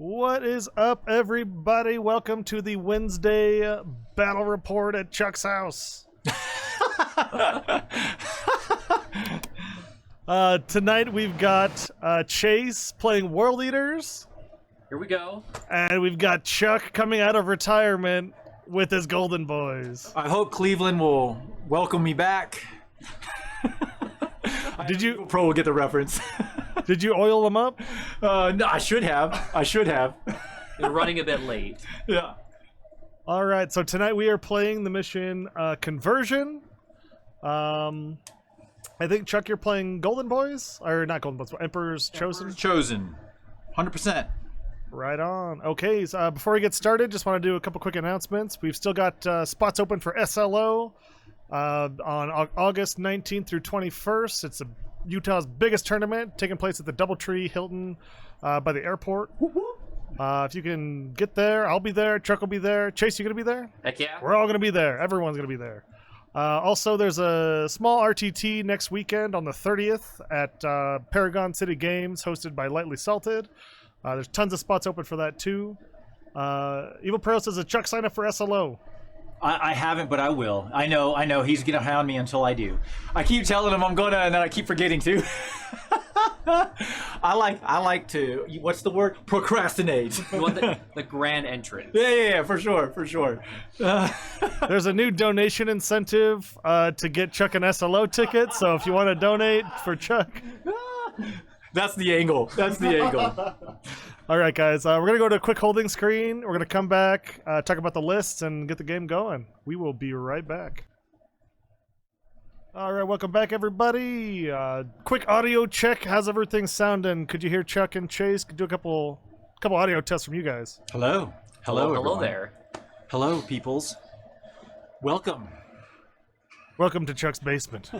What is up, everybody? Welcome to the Wednesday battle report at Chuck's house. Tonight we've got Chase playing World Eaters. Here we go. And we've got Chuck coming out of retirement with his Golden Boys. I hope Cleveland will welcome me back. Did you Pro will get the reference. Did you oil them up? No, I should have. You're running a bit late. Yeah. All right, so tonight we are playing the mission Conversion. I think, Chuck, you're playing Golden Boys? Or not Golden Boys, but Emperor's Chosen? Chosen. 100%. Right on. Okay, so before we get started, just want to do a couple quick announcements. We've still got spots open for SLO on August 19th through 21st. It's Utah's biggest tournament, taking place at the Doubletree Hilton by the airport. If you can get there, I'll be there. Chuck will be there. Chase, you going to be there? Heck yeah. We're all going to be there. Everyone's going to be there. Also, there's a small RTT next weekend on the 30th at Paragon City Games, hosted by Lightly Salted. There's tons of spots open for that, too. Evil Pro says, Chuck sign up for SLO. I haven't, but I will. I know. He's going to hound me until I do. I keep telling him I'm going to, and then I keep forgetting to. I like to, what's the word? Procrastinate. You want the grand entrance. Yeah, for sure. There's a new donation incentive to get Chuck an SLO ticket, so if you want to donate for Chuck. That's the angle. All right, guys, we're going to go to a quick holding screen. We're going to come back, talk about the lists, and get the game going. We will be right back. All right, welcome back, everybody. Quick audio check. How's everything sounding? Could you hear Chuck and Chase? Could do a couple audio tests from you guys. Hello, Hello there. Hello, peoples. Welcome Welcome to Chuck's basement.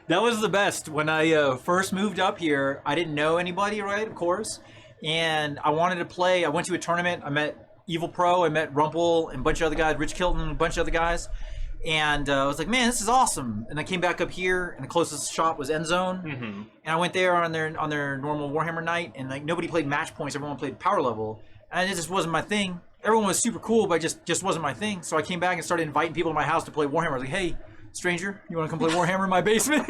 That was the best. When I first moved up here, I didn't know anybody, right, of course. And I wanted to play. I went to a tournament. I met Evil Pro. I met Rumple and a bunch of other guys, Rich Kilton, a bunch of other guys. And I was like, man, this is awesome. And I came back up here, and the closest shop was Endzone. Mm-hmm. And I went there on their normal Warhammer night, and like nobody played match points. Everyone played power level. And it just wasn't my thing. Everyone was super cool, but just wasn't my thing. So I came back and started inviting people to my house to play Warhammer. I was like, hey, stranger, you want to come play Warhammer in my basement?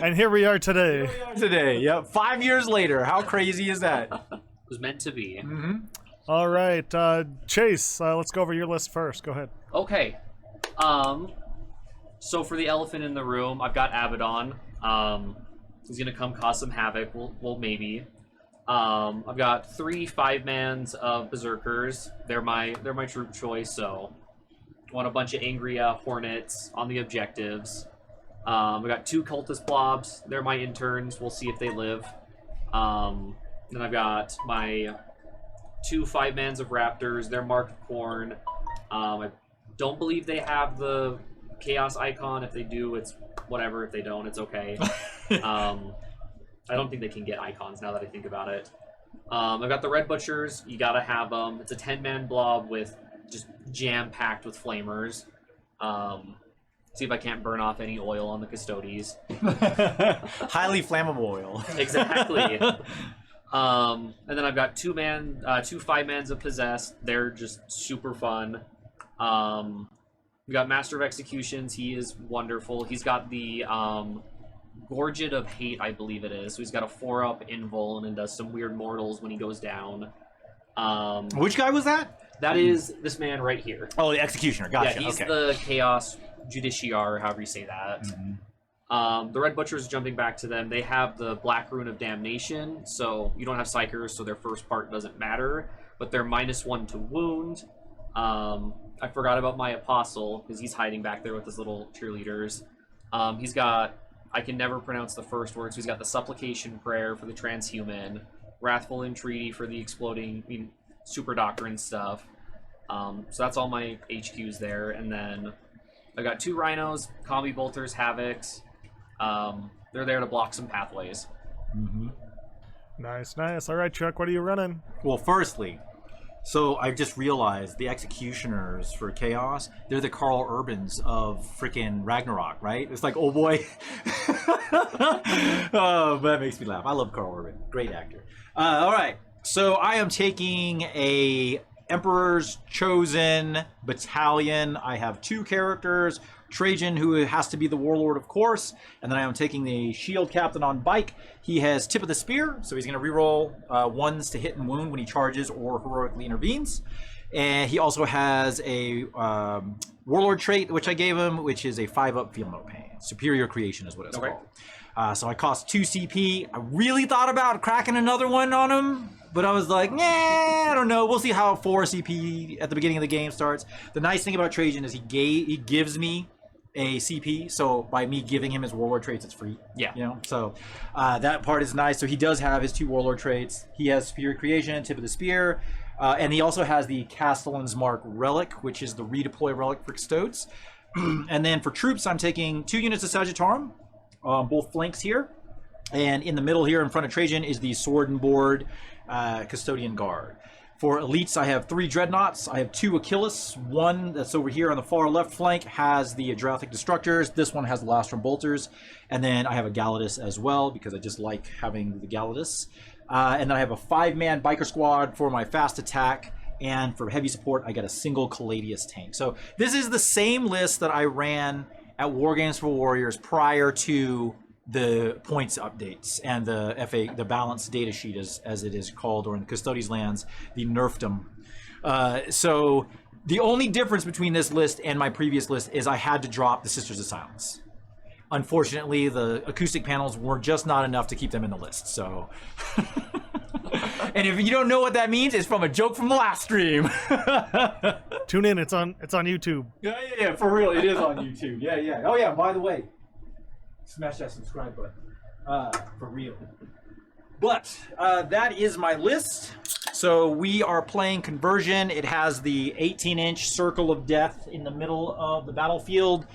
And here we are today. Yeah. 5 years later. How crazy is that? It was meant to be. Mm-hmm. All right, Chase, let's go over your list first. Go ahead. Okay. So for the elephant in the room, I've got Abaddon. He's gonna come cause some havoc. Well, maybe. I've got 3 5-mans of Berserkers. They're my troop choice. So, want a bunch of angry Hornets on the objectives. I got 2 Cultist Blobs. They're my interns. We'll see if they live. Then I've got my 2 5-mans of Raptors. They're marked Corn. I don't believe they have the Chaos icon. If they do, it's whatever. If they don't, it's okay. I don't think they can get icons now that I think about it. I've got the Red Butchers. You gotta have them. It's a 10-man blob with just jam-packed with flamers. See if I can't burn off any oil on the Custodes. Highly flammable oil. Exactly. And then I've got 2 5-mans of Possessed. They're just super fun. We got Master of Executions. He is wonderful. He's got the Gorget of Hate, I believe it is. So he's got a 4-up invuln and does some weird mortals when he goes down. Which guy was that? That is this man right here. Oh, the Executioner. Gotcha. Yeah, he's okay. the Chaos Justiciar, however you say that. Mm-hmm. The Red Butchers, jumping back to them, they have the Black Rune of Damnation, so you don't have Psychers, so their first part doesn't matter, but they're -1 to wound. I forgot about my Apostle, because he's hiding back there with his little cheerleaders. He's got, I can never pronounce the first word, so he's got the Supplication Prayer for the Transhuman, Wrathful Entreaty for the exploding, Super Doctrine stuff. So that's all my HQs there, and then I got 2 Rhinos, Combi Bolters, Havocs. They're there to block some pathways. Mm-hmm. Nice. All right, Chuck, what are you running? Well, firstly, So I just realized the executioners for Chaos, they're the Carl Urbans of freaking Ragnarok, right? It's like, oh boy. Oh, but that makes me laugh. I love Carl Urban. Great actor. All right. So I am taking a Emperor's Chosen battalion. I have 2 characters. Trajan, who has to be the warlord, of course, and then I am taking the shield captain on bike. He has tip of the spear, so he's going to reroll 1s to hit and wound when he charges or heroically intervenes. And he also has a warlord trait, which I gave him, which is a 5-up feel no pain. Superior creation is what it's called. So I cost 2 CP. I really thought about cracking another one on him, but I was like, nah, I don't know. We'll see how 4 CP at the beginning of the game starts. The nice thing about Trajan is he gives me a CP, so by me giving him his warlord traits, it's free. Yeah. You know, so that part is nice. So he does have his 2 warlord traits. He has superior creation, tip of the spear, and he also has the Castellan's Mark relic, which is the redeploy relic for Custodes. And then for troops, I'm taking 2 units of Sagittarum, both flanks here, and in the middle here in front of Trajan is the sword and board Custodian Guard. For elites, I have 3 dreadnoughts. I have 2 Achilles. One that's over here on the far left flank has the Adrathic Destructors. This one has the Lastrum Bolters. And then I have a Galatus as well, because I just like having the Galatus. And then I have a 5-man biker squad for my fast attack. And for heavy support, I get a single Caladius tank. So this is the same list that I ran at War Games for Warriors prior to the points updates and the FA, the balance data sheet as it is called, or in Custodes lands, the nerfdom. So the only difference between this list and my previous list is I had to drop the Sisters of Silence. Unfortunately, the acoustic panels were just not enough to keep them in the list, so. And if you don't know what that means, it's from a joke from the last stream. Tune in, it's on YouTube. Yeah, for real, it is on YouTube. Yeah. Oh yeah, by the way, smash that subscribe button, for real. But that is my list. So we are playing Conversion. It has the 18-inch circle of death in the middle of the battlefield.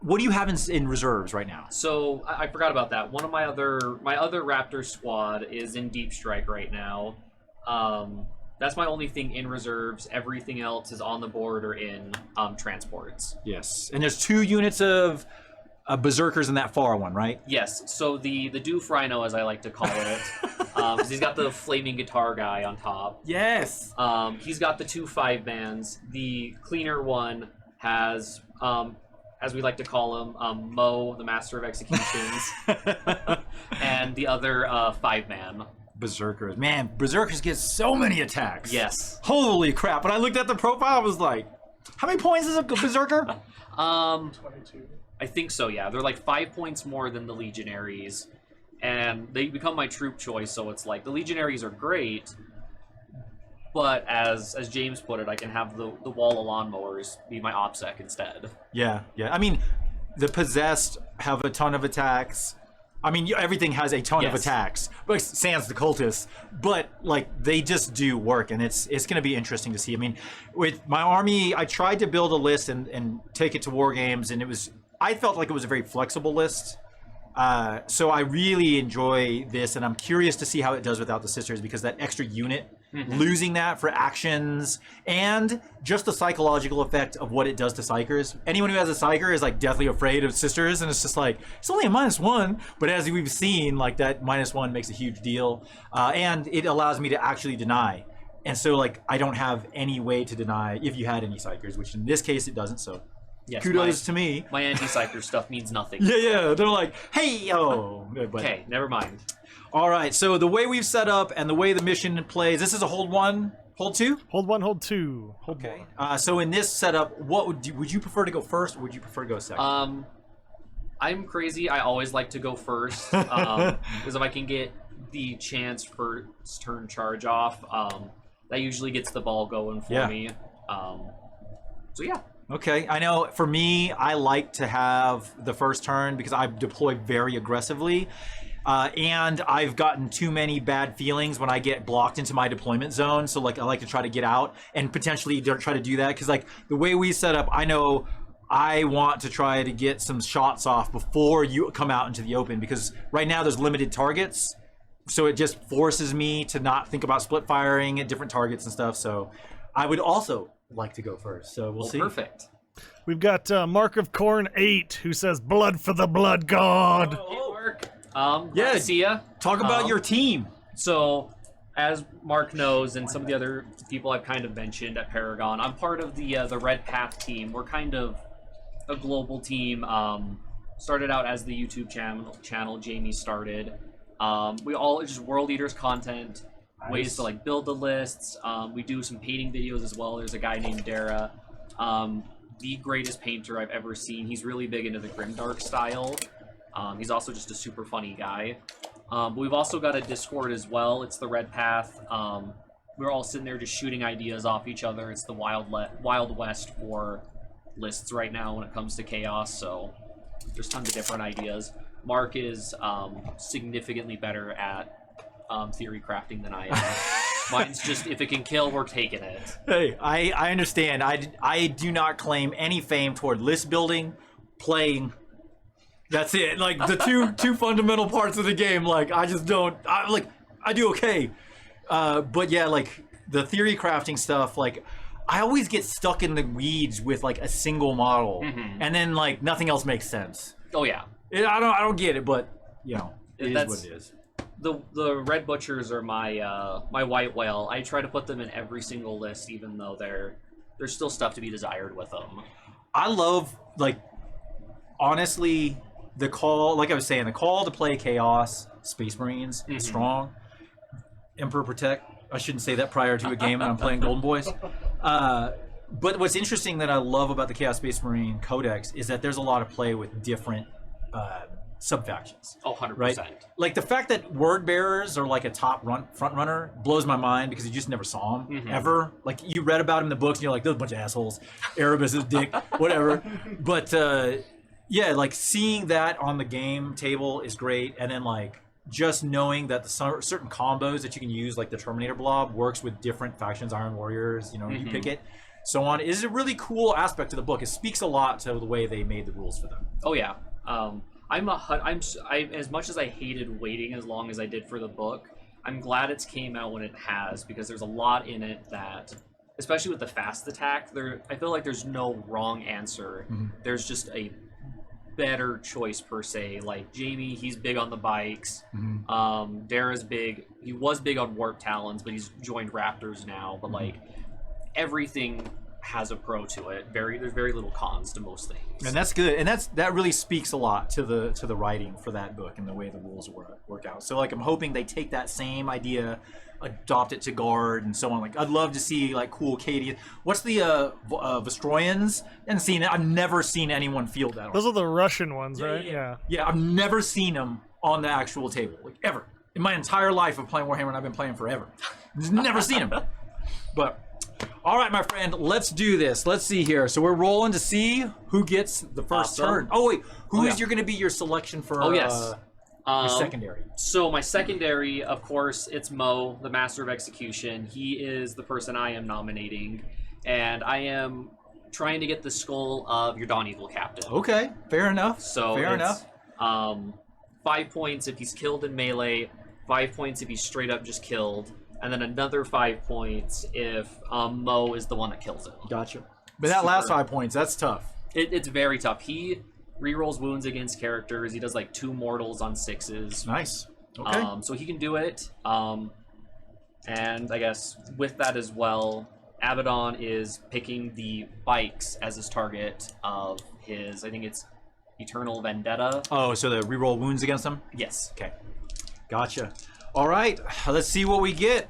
What do you have in reserves right now? So I forgot about that. One of my other Raptor squad is in Deep Strike right now. That's my only thing in reserves. Everything else is on the board or in transports. Yes, and there's 2 units of berserkers in that far one, right? Yes. So the Doof Rhino, as I like to call it, because he's got the flaming guitar guy on top. Yes. He's got the 2 5-mans. The cleaner one has, as we like to call him, Mo, the Master of Executions, and the other 5-man. Berserkers. Man, Berserkers get so many attacks. Yes. Holy crap. When I looked at the profile, I was like, how many points is a Berserker? 22. I think so, yeah. They're like 5 points more than the Legionaries, and they become my troop choice, so it's like, the Legionaries are great, but as James put it, I can have the wall of lawnmowers be my OPSEC instead. Yeah. I mean, the Possessed have a ton of attacks. I mean, everything has a ton of attacks, but sans the cultists. But like, they just do work, and it's going to be interesting to see. I mean, with my army, I tried to build a list and take it to War Games, and I felt like it was a very flexible list. So I really enjoy this, and I'm curious to see how it does without the Sisters, because that extra unit, losing that for actions, and just the psychological effect of what it does to Psychers. Anyone who has a Psycher is like deathly afraid of Sisters, and it's just like, it's only a -1, but as we've seen, like that -1 makes a huge deal, and it allows me to actually deny. And so like, I don't have any way to deny if you had any Psychers, which in this case it doesn't, so. Yes, kudos to me. My anti-psyker stuff means nothing. Yeah, they're like, hey, Okay, never mind. All right, so the way we've set up and the way the mission plays, this is a hold 1, hold 2? Hold 1, hold 2. Hold Okay. So in this setup, what would you prefer to go first, or would you prefer to go second? I'm crazy. I always like to go first, because if I can get the chance for turn charge off, that usually gets the ball going for me. So yeah. Okay, I know for me, I like to have the first turn because I deploy very aggressively. And I've gotten too many bad feelings when I get blocked into my deployment zone. So like, I like to try to get out and potentially try to do that. Cause like the way we set up, I know I want to try to get some shots off before you come out into the open, because right now there's limited targets. so it just forces me to not think about split firing at different targets and stuff. So I would also like to go first. So we'll see. Perfect. We've got Mark of Corn 8 who says, "Blood for the Blood God." Hey, Mark. Yeah. Glad to see ya. Talk about your team. So, as Mark knows, and some of the other people I've kind of mentioned at Paragon, I'm part of the Red Path team. We're kind of a global team. Started out as the YouTube channel Jamie started. We all just World Eaters content, ways to like build the lists. We do some painting videos as well. There's a guy named Dara, the greatest painter I've ever seen. He's really big into the grimdark style. He's also just a super funny guy. But we've also got a Discord as well. It's the Red Path. We're all sitting there just shooting ideas off each other. It's the Wild West for lists right now when it comes to chaos. So there's tons of different ideas. Mark is significantly better at theory crafting than I am. Mine's just, if it can kill, we're taking it. Hey, I understand. I do not claim any fame toward list building, playing. That's it. Like the two fundamental parts of the game. Like I just don't. I do okay. But yeah, like the theory crafting stuff. Like I always get stuck in the weeds with like a single model, and then like nothing else makes sense. Oh yeah. I don't get it, but you know, it is what it is. The Red Butchers are my my white whale. I try to put them in every single list, even though there's still stuff to be desired with them. I love, like, honestly, the call, like I was saying, the call to play Chaos, Space Marines, strong, Emperor Protect. I shouldn't say that prior to a game when I'm playing Golden Boys. But what's interesting that I love about the Chaos Space Marine Codex is that there's a lot of play with different sub-factions. Oh, 100%. Right? Like the fact that Word Bearers are like a top front runner blows my mind because you just never saw them, ever. Like you read about them in the books and you're like, those are a bunch of assholes. Erebus is dick, whatever. But yeah, like seeing that on the game table is great. And then like just knowing that the certain combos that you can use, like the Terminator Blob, works with different factions, Iron Warriors, you know, you pick it, so on, is a really cool aspect to the book. It speaks a lot to the way they made the rules for them. Oh yeah. I'm as much as I hated waiting as long as I did for the book, I'm glad it's came out when it has, because there's a lot in it that, especially with the fast attack, I feel like there's no wrong answer. There's just a better choice per se. Like Jamie, he's big on the bikes. Dara's big. He was big on Warp Talons, but he's joined Raptors now. But like everything has a pro to it. There's very little cons to most things, and that's good. And that really speaks a lot to the writing for that book and the way the rules work out. So like I'm hoping they take that same idea, adopt it to Guard and so on. Like I'd love to see like cool Katie. What's the Vostroyans? And seen it. I've never seen anyone field that. Those are the Russian ones, right? Yeah. I've never seen them on the actual table, like ever in my entire life of playing Warhammer. And I've been playing forever. Never seen them, but. All right, my friend, let's do this. Let's see here. So we're rolling to see who gets the first turn. Oh, wait. Who is going to be your selection for your secondary? So my secondary, of course, it's Mo, the Master of Execution. He is the person I am nominating. And I am trying to get the skull of your Dawn Evil Captain. Okay, fair enough. So fair enough. 5 points if he's killed in melee, 5 points if he's straight up just killed, and then another 5 points if Mo is the one that kills him. Gotcha. But that last 5 points, that's tough. It's very tough. He rerolls wounds against characters. He does like 2 mortals on 6s. Nice. Okay. So he can do it. And I guess with that as well, Abaddon is picking the bikes as his target of his, I think it's Eternal Vendetta. Oh, so the reroll wounds against them? Yes. Okay. Gotcha. All right, let's see what we get.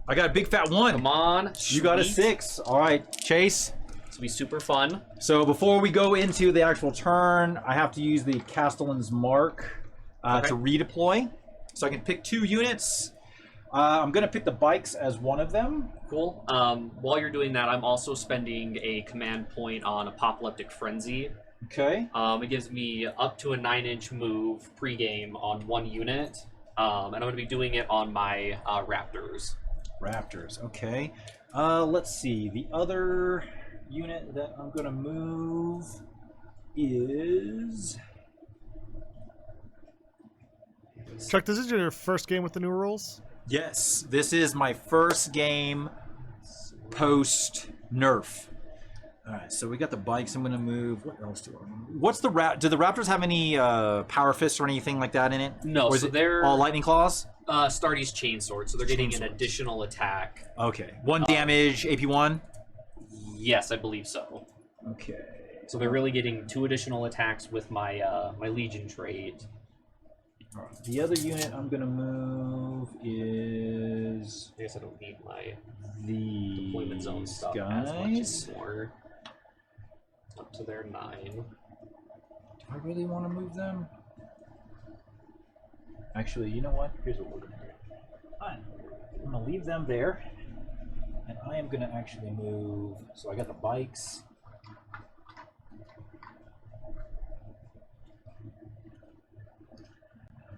I got a big fat 1. Come on. You got a 6. All right, Chase. This will be super fun. So before we go into the actual turn, I have to use the Castellan's Mark to redeploy. So I can pick 2 units. I'm going to pick the bikes as one of them. Cool. While you're doing that, I'm also spending a command point on Apocalyptic Frenzy. Okay. It gives me up to a 9-inch move pregame on 1 unit. And I'm going to be doing it on my Raptors. Raptors, okay. Let's see. The other unit that I'm going to move is... Custodes. Chuck, this is your first game with the new rules? Yes, this is my first game post nerf. All right, so we got the bikes. I'm gonna move. What else do I want? What's the do the Raptors have any power fists or anything like that in it? No, or is so it they're all lightning claws. Stardy's chainsword, so they're getting an Chainswords. additional attack. Okay, 1 damage, AP1. Yes, I believe so. Okay. So they're really getting 2 additional attacks with my my Legion trait. All right. The other unit I'm gonna move is I guess I don't need my the deployment zone stuff guys. as much anymore. Up to their 9. Do I really want to move them? Actually, you know what? Here's what we're gonna do. I'm gonna leave them there, and I am gonna actually move. So I got the bikes. I'm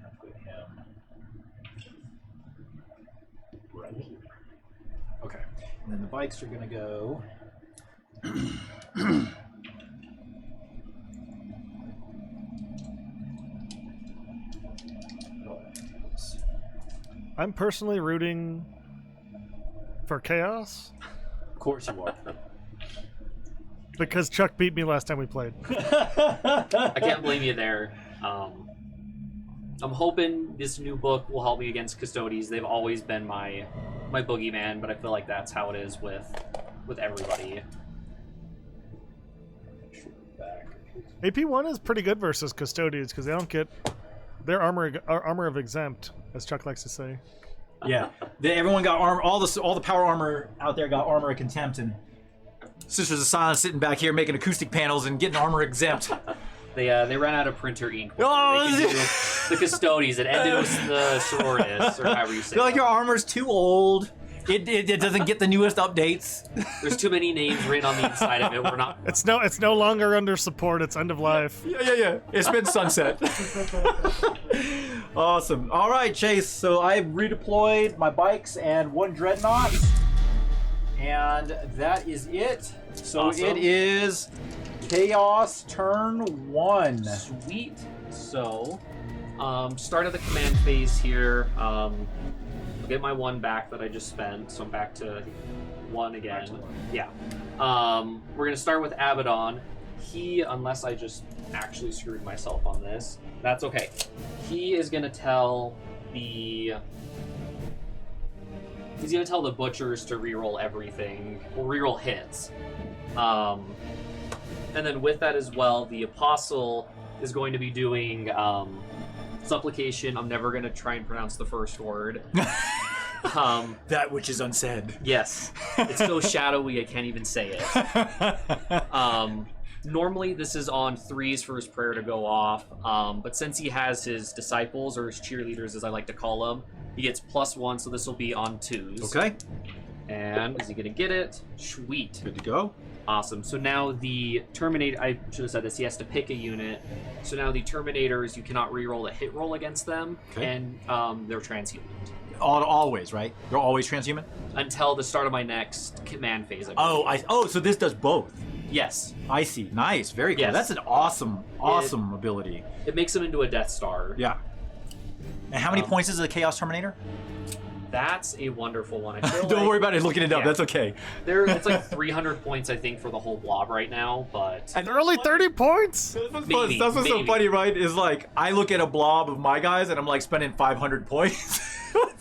gonna put him right here. Okay, and then the bikes are gonna go. I'm personally rooting for Chaos Of course you are. because Chuck beat me last time we played. I can't blame you there. I'm hoping this new book will help me against Custodes. They've always been my boogeyman, but I feel like that's how it is with everybody. AP1 is pretty good versus Custodians because they don't get their armor of exempt, as Chuck likes to say. Yeah, everyone got armor. All the power armor out there got armor of contempt, and Sisters of Silence sitting back here making acoustic panels and getting armor exempt. They ran out of printer ink. Oh, They could do the Custodes. It ended with the Sororitas, or however you say Feel like it. your armor's too old. It doesn't get the newest updates. There's too many names written on the inside of it. We're not. It's no longer under support. It's end of life. Yeah. It's been sunset. Awesome. All right, Chase. So I've redeployed my bikes and 1 dreadnought, and that is it. So Awesome. it is Chaos turn 1. Sweet. So, start of the command phase here. I'll get my 1 back that I just spent, so I'm back to 1 again. Yeah. We're gonna start with Abaddon. He, unless I just actually screwed myself on this, that's okay. He is gonna tell the butchers to reroll everything, or reroll hits. And then with that as well, the apostle is going to be doing supplication. I'm never going to try and pronounce the first word. That which is unsaid. Yes. It's so shadowy I can't even say it. Normally this is on 3s for his prayer to go off, but since he has his disciples, or his cheerleaders as I like to call them, he gets +1, so this will be on 2s. Okay. And is he going to get it? Sweet. Good to go. Awesome. So now the Terminator, I should have said this, he has to pick a unit. So now the Terminators, you cannot reroll a hit roll against them, Okay. and they're transhuman. Always, right? They're always transhuman? Until the start of my next command phase. I believe. So this does both. Yes. I see. Nice. Very cool. Yes. That's an awesome ability. It makes him into a Death Star. Yeah. And how many points is the Chaos Terminator? That's a wonderful one. I feel Don't like worry about it. Looking it up. Yeah. That's okay. it's like 300 points, I think, for the whole blob right now, but... And They're only 30 points. Maybe, That's what's so maybe. funny, right? Is like I look at a blob of my guys and I'm like spending 500 points.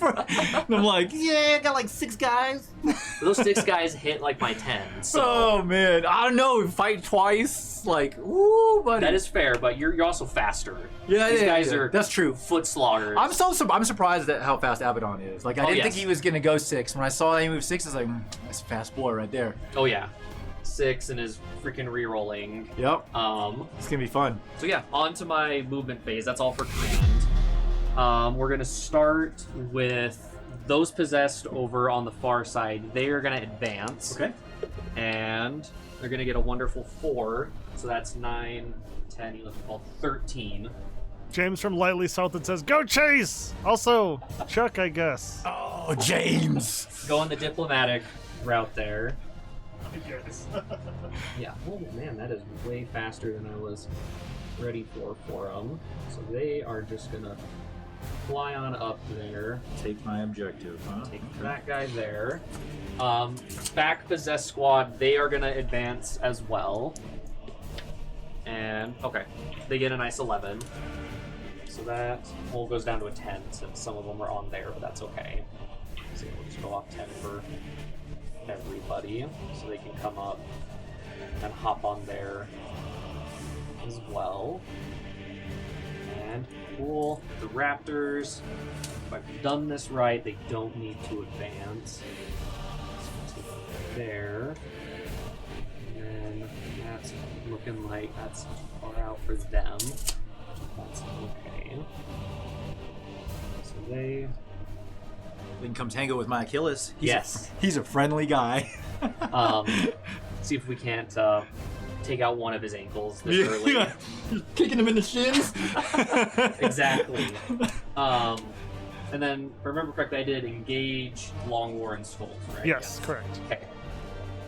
And I'm like, yeah, I got like 6 guys. Those 6 guys hit like my 10, so... Oh man, I don't know. Fight twice, like, woo, buddy. That is fair, but you're also faster. Yeah, These yeah, guys yeah. are That's true. foot sloggers. I'm surprised at how fast Abaddon is. Like I didn't think yes. he was gonna go 6. When I saw he moved 6, I was like, that's a fast boy right there. Oh yeah, 6 and his freaking re-rolling. Yep. It's It's gonna be fun. So yeah, on to my movement phase. That's all for command. We're gonna start with those possessed over on the far side. They are gonna advance. Okay. And they're gonna get a wonderful 4. So that's 9, 10, 11, 12, 13. James from Lightly Salted says, "Go Chase!" Also, Chuck, I guess. Oh, James. Going the diplomatic route there. Yeah. Oh man, that is way faster than I was ready for them. So they are just gonna fly on up there. Take my objective, huh? Take that guy there. Back possessed squad, they are gonna advance as well. And okay, they get a nice 11. So that all goes down to a 10 since some of them are on there, but that's okay. So we'll just go off 10 for everybody, so they can come up and hop on there as well. And cool, the Raptors, if I've done this right, they don't need to advance. So take it there. And then that's looking like that's far out for them. That's okay. So they... Then comes hang out with my Achilles. He's a friendly guy. See if we can't take out one of his ankles this early. Yeah. Kicking him in the shins. Exactly. And then, if I remember correctly, I did engage Long War and Skulls, right? Yes, correct. Okay.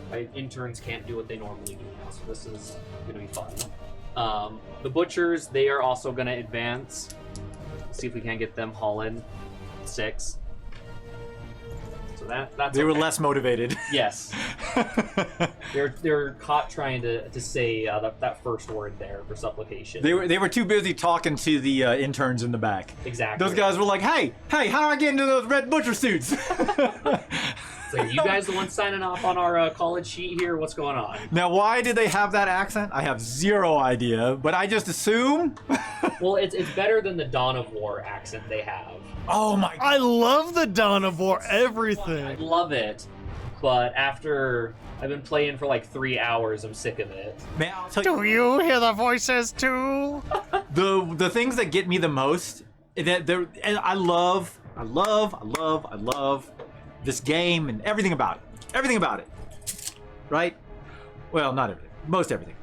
My interns can't do what they normally do now, so this is going to be fun. The Butchers, they are also going to advance. See if we can get them hauling 6. So that's They were okay. less motivated. Yes. They're caught trying to say that first word there for supplication. They were too busy talking to the interns in the back. Exactly. Those guys were like, hey, how do I get into those red butcher suits? So you guys the ones signing off on our college sheet here? What's going on? Now, why did they have that accent? I have zero idea, but I just assume. Well, it's better than the Dawn of War accent they have. Oh my! I love the Dawn of War, I everything. love it, but after I've been playing for like 3 hours, I'm sick of it. Man, I'll tell you. Do you hear the voices too? The things that get me the most, that and I love this game and everything about it, right? Well, not everything, most everything.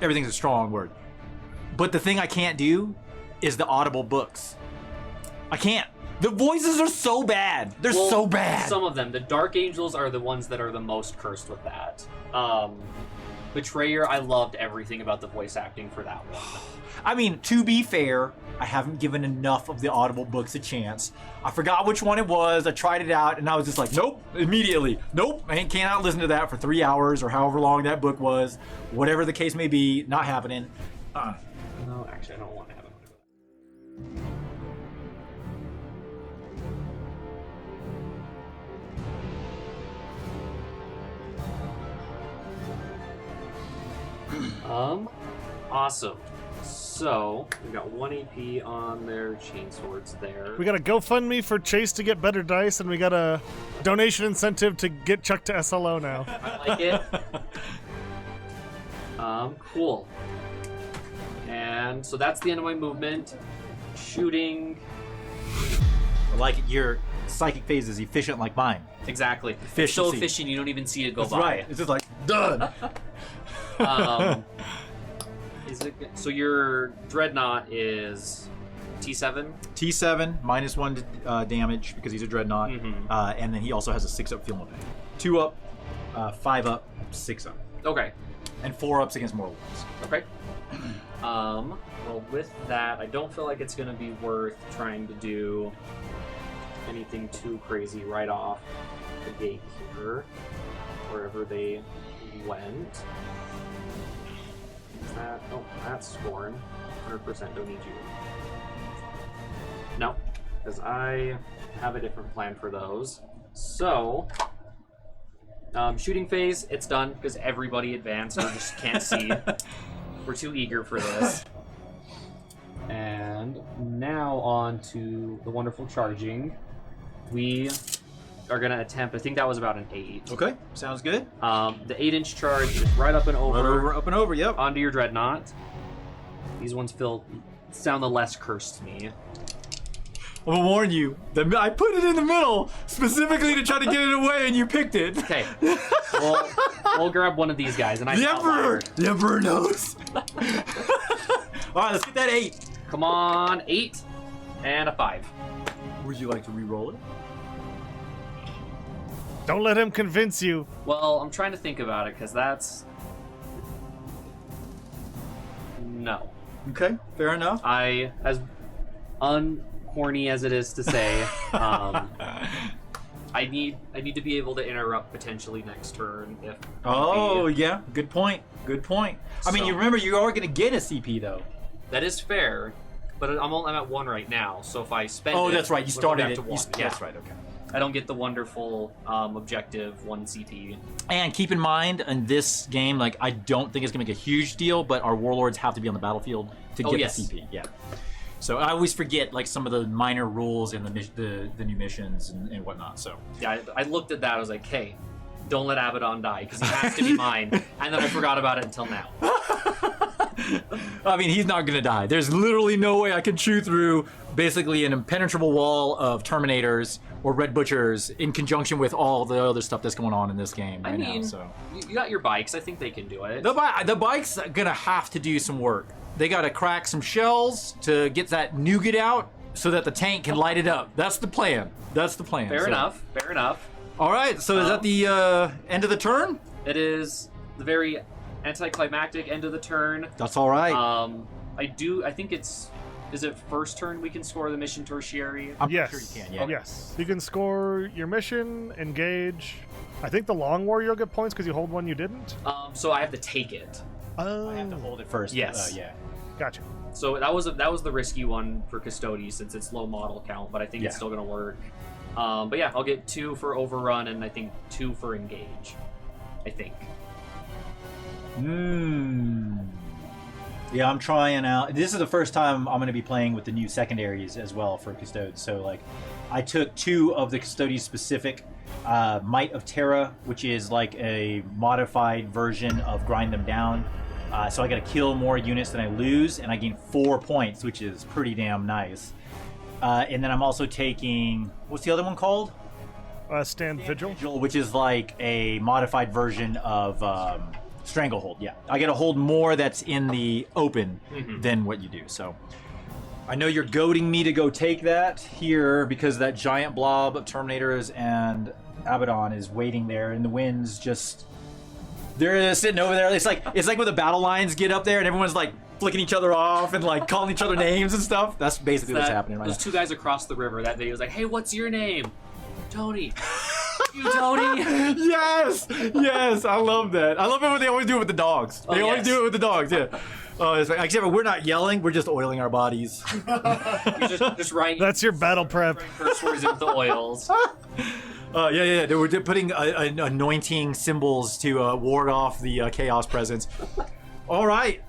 Everything's a strong word, but the thing I can't do is the audible books. I can't. The voices are so bad. They're so bad. Some of them. The Dark Angels are the ones that are the most cursed with that. Betrayer, I loved everything about the voice acting for that one. I mean, to be fair, I haven't given enough of the audible books a chance. I forgot which one it was. I tried it out, and I was just like, nope, immediately. Nope, I cannot listen to that for 3 hours or however long that book was. Whatever the case may be, not happening. No, actually, I don't want to have it. Awesome. So, we got 1 AP on their chain swords there. We got a GoFundMe for Chase to get better dice, and we got a donation incentive to get Chuck to SLO now. I like it. Cool. And so that's the end of my movement. Shooting. Like your psychic phase is efficient like mine. Exactly. It's so Efficiency. efficient you don't even see it go That's by. right. It's just like, done. Is it good? So your Dreadnought is T7? T7, -1 damage because he's a dreadnought. Mhm. And then he also has a 6-up field effect. 2 up, 5 up, 6 up. Okay. And 4 ups against mortal wounds. Okay. Well, with that, I don't feel like it's going to be worth trying to do anything too crazy right off the gate here, wherever they went. Is that? Oh, that's Scorn. 100% don't need you. No, because I have a different plan for those. So, shooting phase, it's done because everybody advanced. We just can't see. We're too eager for this. And now on to the wonderful charging. We are going to attempt, I think that was about an 8. Okay, sounds good. The 8-inch charge is right up and over. Right over, up and over, yep. Onto your Dreadnought. These ones sound the less cursed to me. I'm gonna warn you, I put it in the middle specifically to try to get it away, and you picked it. Okay, we'll grab one of these guys, and The Emperor knows. All right, let's get that 8. Come on, 8 and a 5. Would you like to re-roll it? Don't let him convince you. Well, I'm trying to think about it because that's no. Okay, fair enough. As uncorny as it is to say, I need to be able to interrupt potentially next turn if. Oh yeah, good point. Good point. I mean, you remember you are going to get a CP though. That is fair, but I'm at 1 right now. So if I spend, that's right. You started it. Yeah. That's right. Okay. I don't get the wonderful objective 1 CP. And keep in mind, in this game, like I don't think it's gonna make a huge deal, but our warlords have to be on the battlefield to get the CP. Yeah. So I always forget like some of the minor rules in the new missions and whatnot. So yeah, I looked at that. I was like, hey, don't let Abaddon die because he has to be mine. And then I forgot about it until now. I mean, he's not gonna die. There's literally no way I can chew through basically an impenetrable wall of Terminators or Red Butchers in conjunction with all the other stuff that's going on in this game right now. So you got your bikes. I think they can do it. The bike's gonna have to do some work. They gotta crack some shells to get that nougat out so that the tank can light it up. That's the plan. That's the plan. Fair enough. Fair enough. All right. So is that the end of the turn? It is the very anticlimactic end of the turn. That's all right. I think it's. Is it first turn we can score the mission tertiary? I'm yes. sure you can. Yeah. Yes. You can score your mission, engage. I think the Long War you'll get points because you hold one you didn't. So I have to take it. Oh. I have to hold it first. Yes. Yeah. Gotcha. So that was the risky one for Custodes since it's low model count, but I think it's still gonna work. But yeah, I'll get 2 for overrun and I think 2 for engage. I think. Yeah, I'm trying out. This is the first time I'm going to be playing with the new secondaries as well for Custodes. So like, I took 2 of the Custodes specific, Might of Terra, which is like a modified version of Grind Them Down. So I got to kill more units than I lose, and I gain 4 points, which is pretty damn nice. And then I'm also taking, what's the other one called? Stand Vigil, which is like a modified version of Stranglehold. Yeah, I got to hold more that's in the open than what you do. So I know you're goading me to go take that here because that giant blob of Terminators and Abaddon is waiting there, and the winds just. They're sitting over there. It's like when the battle lines get up there and everyone's like flicking each other off and like calling each other names and stuff. That's basically what's happening right now. Those 2 guys across the river. That video was like, "Hey, what's your name?" Tony. You, Tony. Yes, I love that. I love it when they always do it with the dogs. They always do it with the dogs. Yeah. It's like, except we're not yelling. We're just oiling our bodies. just writing. That's your battle prep. Curse words into the oils. Yeah. They were putting anointing symbols to ward off the chaos presence. All right.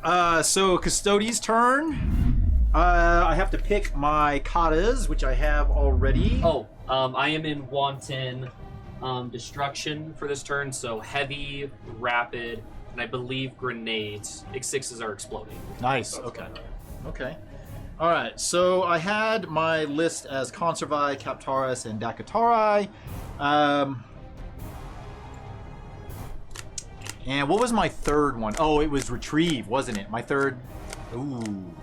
So Custodes' turn. I have to pick my katas, which I have already. I am in wanton destruction for this turn. So heavy, rapid, and I believe grenades. X6s are exploding. Nice. Okay. All right. So I had my list as Conservi, Captaris, and Dakatari. And what was my third one? Oh, it was Retrieve, wasn't it? My third. Ooh.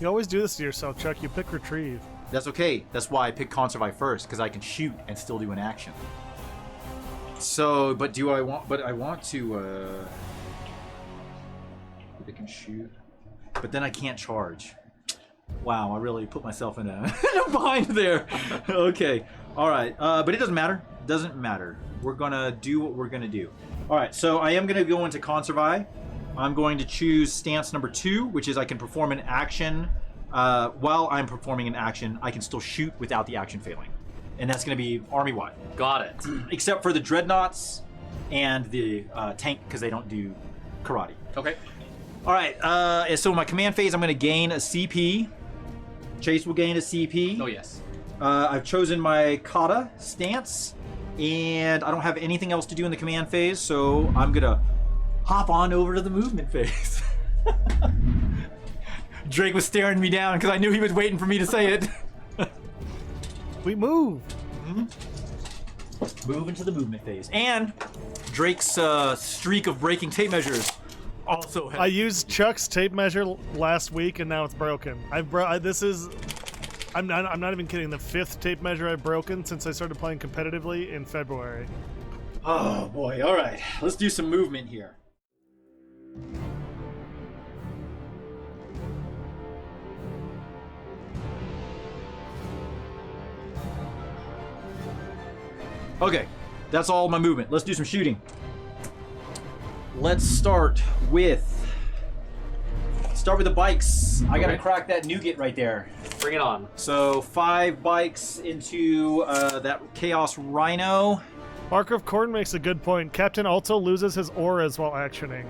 You always do this to yourself, Chuck. You pick Retrieve. That's okay. That's why I picked Conservi first, because I can shoot and still do an action. So, but I want to. I can shoot, but then I can't charge. Wow, I really put myself in a bind there. Okay, all right, but it doesn't matter. Doesn't matter. We're gonna do what we're gonna do. All right, so I am gonna go into Conservi. I'm going to choose stance number 2, which is I can perform an action. While I'm performing an action, I can still shoot without the action failing. And that's going to be army-wide. Got it. Except for the Dreadnoughts and the tank, because they don't do karate. Okay. All right, so in my command phase, I'm going to gain a CP. Chase will gain a CP. Oh, yes. I've chosen my kata stance, and I don't have anything else to do in the command phase, so I'm going to hop on over to the movement phase. Drake was staring me down because I knew he was waiting for me to say it. We move. Move into the movement phase. And Drake's streak of breaking tape measures also has... I used Chuck's tape measure last week and now it's broken. I'm not even kidding. The 5th tape measure I've broken since I started playing competitively in February. Oh boy. All right. Let's do some movement here. Okay, that's all my movement. Let's do some shooting. Let's start with the bikes. I gotta crack that nougat right there. Bring it on. So 5 bikes into that Chaos Rhino. Marker of Corn makes a good point. Captain also loses his auras while actioning.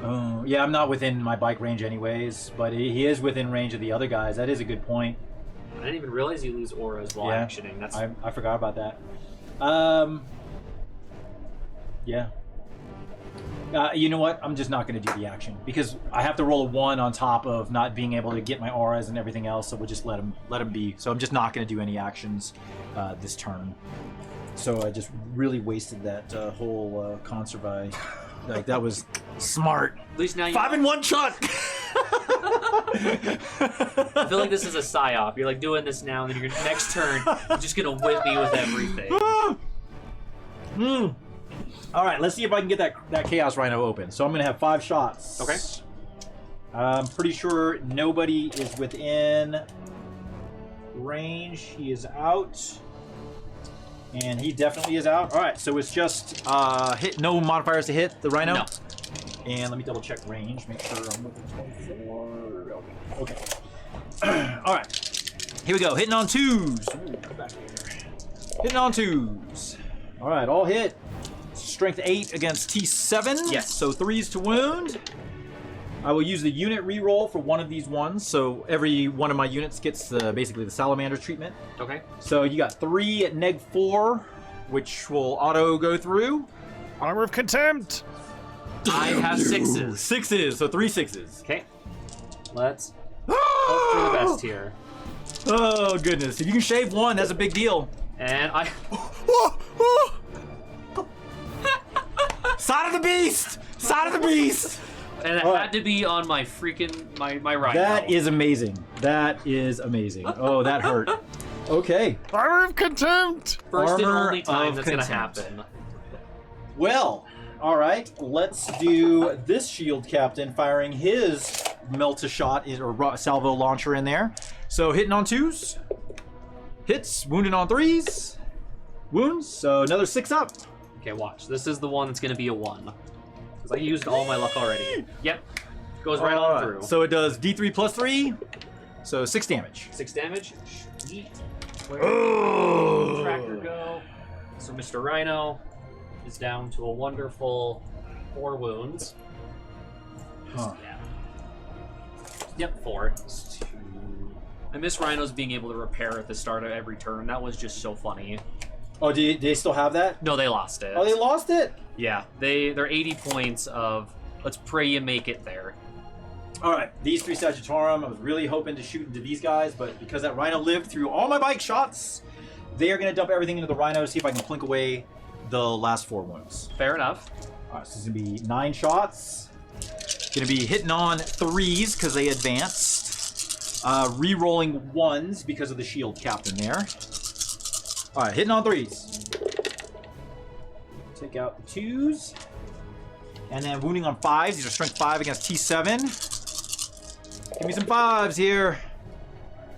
Oh, yeah, I'm not within my bike range anyways, but he is within range of the other guys. That is a good point. I didn't even realize you lose auras while actioning. That's I forgot about that. Yeah. You know what? I'm just not going to do the action because I have to roll a 1 on top of not being able to get my auras and everything else. So we'll just let him be. So I'm just not going to do any actions this turn. So I just really wasted that whole conserve. Like that was smart. At least now you 5 in 1 shot. I feel like this is a psyop. You're like doing this now, and then your next turn, you're just gonna whip me with everything. All right, let's see if I can get that Chaos Rhino open. So I'm gonna have 5 shots. Okay. I'm pretty sure nobody is within range. He is out. And he definitely is out. All right, so it's just hit. No modifiers to hit the Rhino. No. And let me double check range. Make sure I'm within 24. Okay. All right. Here we go. Hitting on 2s. Ooh, come back here. Hitting on 2s. All right, all hit. Strength 8 against T7. Yes. So 3s to wound. I will use the unit reroll for one of these ones, so every one of my units gets basically the salamander treatment. Okay. So you got 3 at neg4, which will auto go through. Armor of Contempt! I have 6s. 6s, so 3 6s. Okay. Let's hope for the best here. Oh goodness! If you can shave 1, that's a big deal. And I. Side of the beast! Side of the beast! And it had to be on my freaking my Rhino. That is amazing. That is amazing. Oh, that hurt. Okay. Armor of Contempt! First and Armor only time of that's gonna Contempt. happen. Well, all right. Let's do this shield captain firing his melt-a-shot or salvo launcher in there. So hitting on 2s, hits, wounding on 3s, wounds. So another 6 up. Okay, watch. This is the one that's gonna be a 1. Because I used all my luck already. Yep. Goes right on through. So it does D3 plus 3, so 6 damage. 6 damage. Sweet. Where Oh. did the tracker go? So Mr. Rhino is down to a wonderful 4 wounds. Huh. Yeah. Yep, 4. I miss Rhinos being able to repair at the start of every turn. That was just so funny. Oh, do they still have that? No, they lost it. Oh, they lost it? Yeah, they're 80 points of let's pray you make it there. All right, these 3 Sagittarium, I was really hoping to shoot into these guys, but because that Rhino lived through all my bike shots, they are going to dump everything into the Rhino, see if I can plink away the last 4 wounds. Fair enough. All right, so it's going to be 9 shots. Going to be hitting on 3s because they advanced. Re-rolling 1s because of the shield captain there. All right, hitting on 3s. Take out the 2s. And then wounding on 5s. These are strength 5 against T7. Give me some 5s here.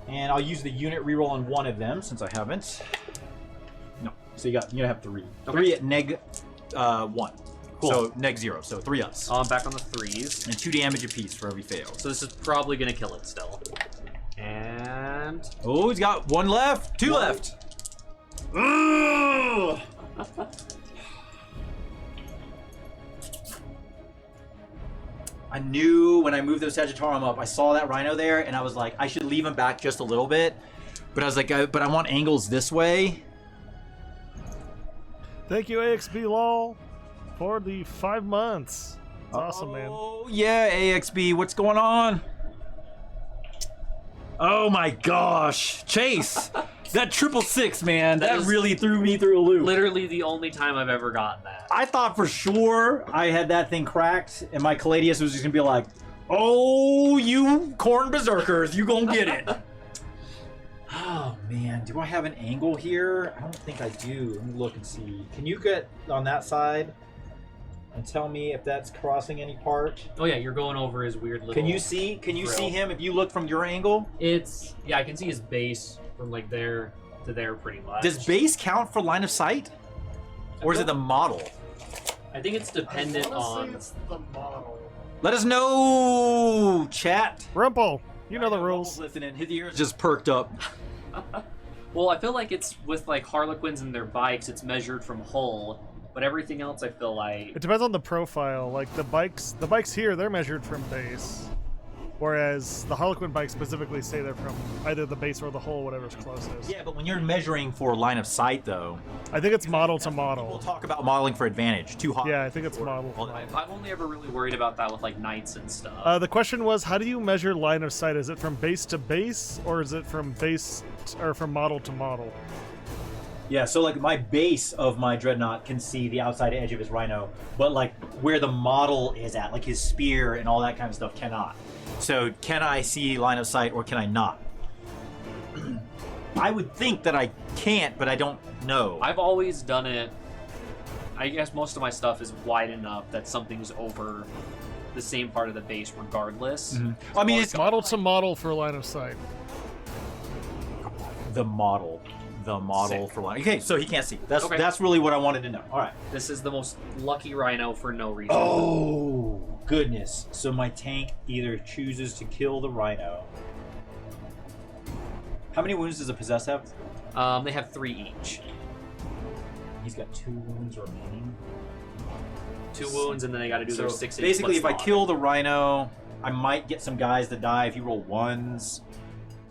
And I'll use the unit reroll on 1 of them since I haven't. No. So you're gonna have 3. Okay. 3 at neg 1. Cool. So neg 0. So 3 ups. I'm back on the 3s. And 2 damage apiece for every fail. So this is probably gonna kill it still. And Oh, he's got 1 left. 2 left. Ugh. I knew when I moved those Sagittarium up, I saw that Rhino there, and I was like, I should leave him back just a little bit. But I was like, but I want angles this way. Thank you, AXB LOL, for the 5 months. It's awesome, man. Oh, yeah, AXB, what's going on? Oh my gosh. Chase, that 666, man, that is really threw me through a loop. literally the only time I've ever gotten that. I thought for sure I had that thing cracked, and my Caladius was just gonna be like, oh, you corn berserkers, you gonna get it. Oh man, do I have an angle here? I don't think I do. Let me look and see. Can you get on that side and tell me if that's crossing any part? Oh yeah, you're going over his weird little. Can you see grill. him if you look from your angle? It's yeah, I can see his base from like there to there pretty much. Does base count for line of sight? Or is it the model? I think it's dependent on... It's the model. Let us know, chat. Rumple, you know the rules. Listening, his ears just perked up. Well, I feel like it's with like Harlequins and their bikes, it's measured from hull, but everything else I feel like... It depends on the profile. Like the bikes here, they're measured from base. Whereas the Harlequin bikes specifically say they're from either the base or the hull, whatever's closest. Yeah, but when you're measuring for line of sight, though, I think it's model to we'll model. talk about modeling for advantage. Too hot. Yeah, I think it's model. I've only ever really worried about that with like knights and stuff. The question was, how do you measure line of sight? Is it from base to base, or is it from or from model to model? Yeah, so like my base of my dreadnought can see the outside edge of his rhino, but like where the model is at, like his spear and all that kind of stuff, cannot. So can I see line of sight or can I not? I would think that I can't, but I don't know. I've always done it. I guess most of my stuff is wide enough that something's over the same part of the base regardless. Mm-hmm. I mean, it's Model to model for line of sight. the model Sick. for line. Okay, so he can't see. Okay. That's really what I wanted to know. All right. This is the most lucky rhino for no reason. Oh, goodness. So my tank either chooses to kill the rhino. How many wounds does a possess have? They have 3 each. He's got 2 wounds remaining. 2 wounds, and then they got to do their 6 basically, if I kill the rhino, I might get some guys that die if you roll 1s.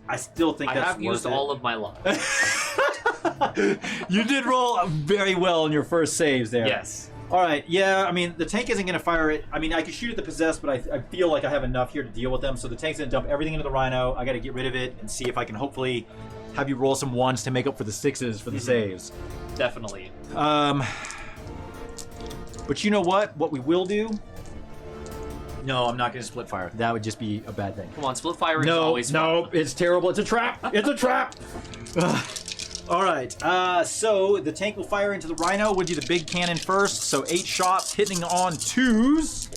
I still think that's have used all of my luck. You did roll very well in your first saves there. Yes. All right, yeah, I mean, the tank isn't going to fire it. I mean, I could shoot at the possessed, but I feel like I have enough here to deal with them. So the tank's going to dump everything into the rhino. I got to get rid of it and see if I can hopefully have you roll some 1s to make up for the 6s for the saves. Definitely. But you know what? What we will do... No, I'm not going to split fire. That would just be a bad thing. Come on, split fire is always fun. No, it's terrible. It's a trap. It's a trap. All right. So the tank will fire into the rhino. We'll do the big cannon first. So 8 shots hitting on 2s.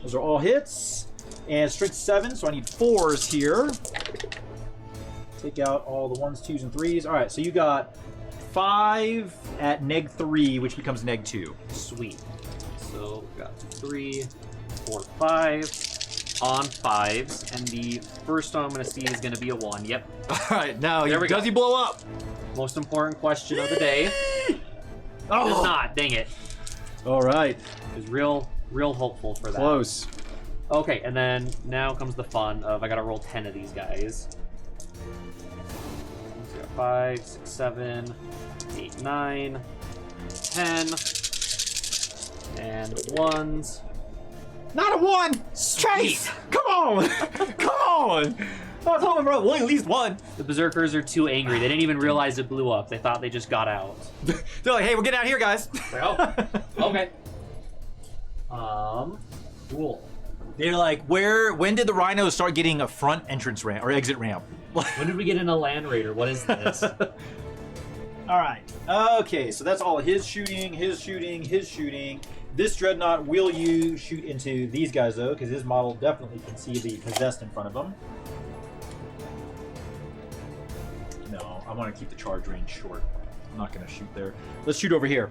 Those are all hits. And strength 7, so I need 4s here. Take out all the 1s, 2s, and 3s. All right, so you got 5 at neg3, which becomes neg2. Sweet. So we got 3, 4, 5 on 5s, and the first one I'm going to see is going to be a 1. Yep. All right, now There we go. does he blow up? Most important question of the day. Does not. Dang it. All right. It was real hopeful for that. Close. Okay, and then now comes the fun of I got to roll 10 of these guys. So we got 5, 6, 7, 8, 9, 10. And 1s. Not a 1! Chase! Come on! Come on! I was hoping for at least 1. The Berserkers are too angry. They didn't even realize it blew up. They thought they just got out. They're like, hey, we're getting out of here, guys. Oh, okay. Cool. They're like, when did the rhinos start getting a front entrance ramp or exit ramp? When did we get in a Land Raider? What is this? All right. Okay, so that's all his shooting, his shooting, his shooting. This dreadnought will you shoot into these guys though, because his model definitely can see the possessed in front of him. No, I want to keep the charge range short. I'm not going to shoot there. Let's shoot over here.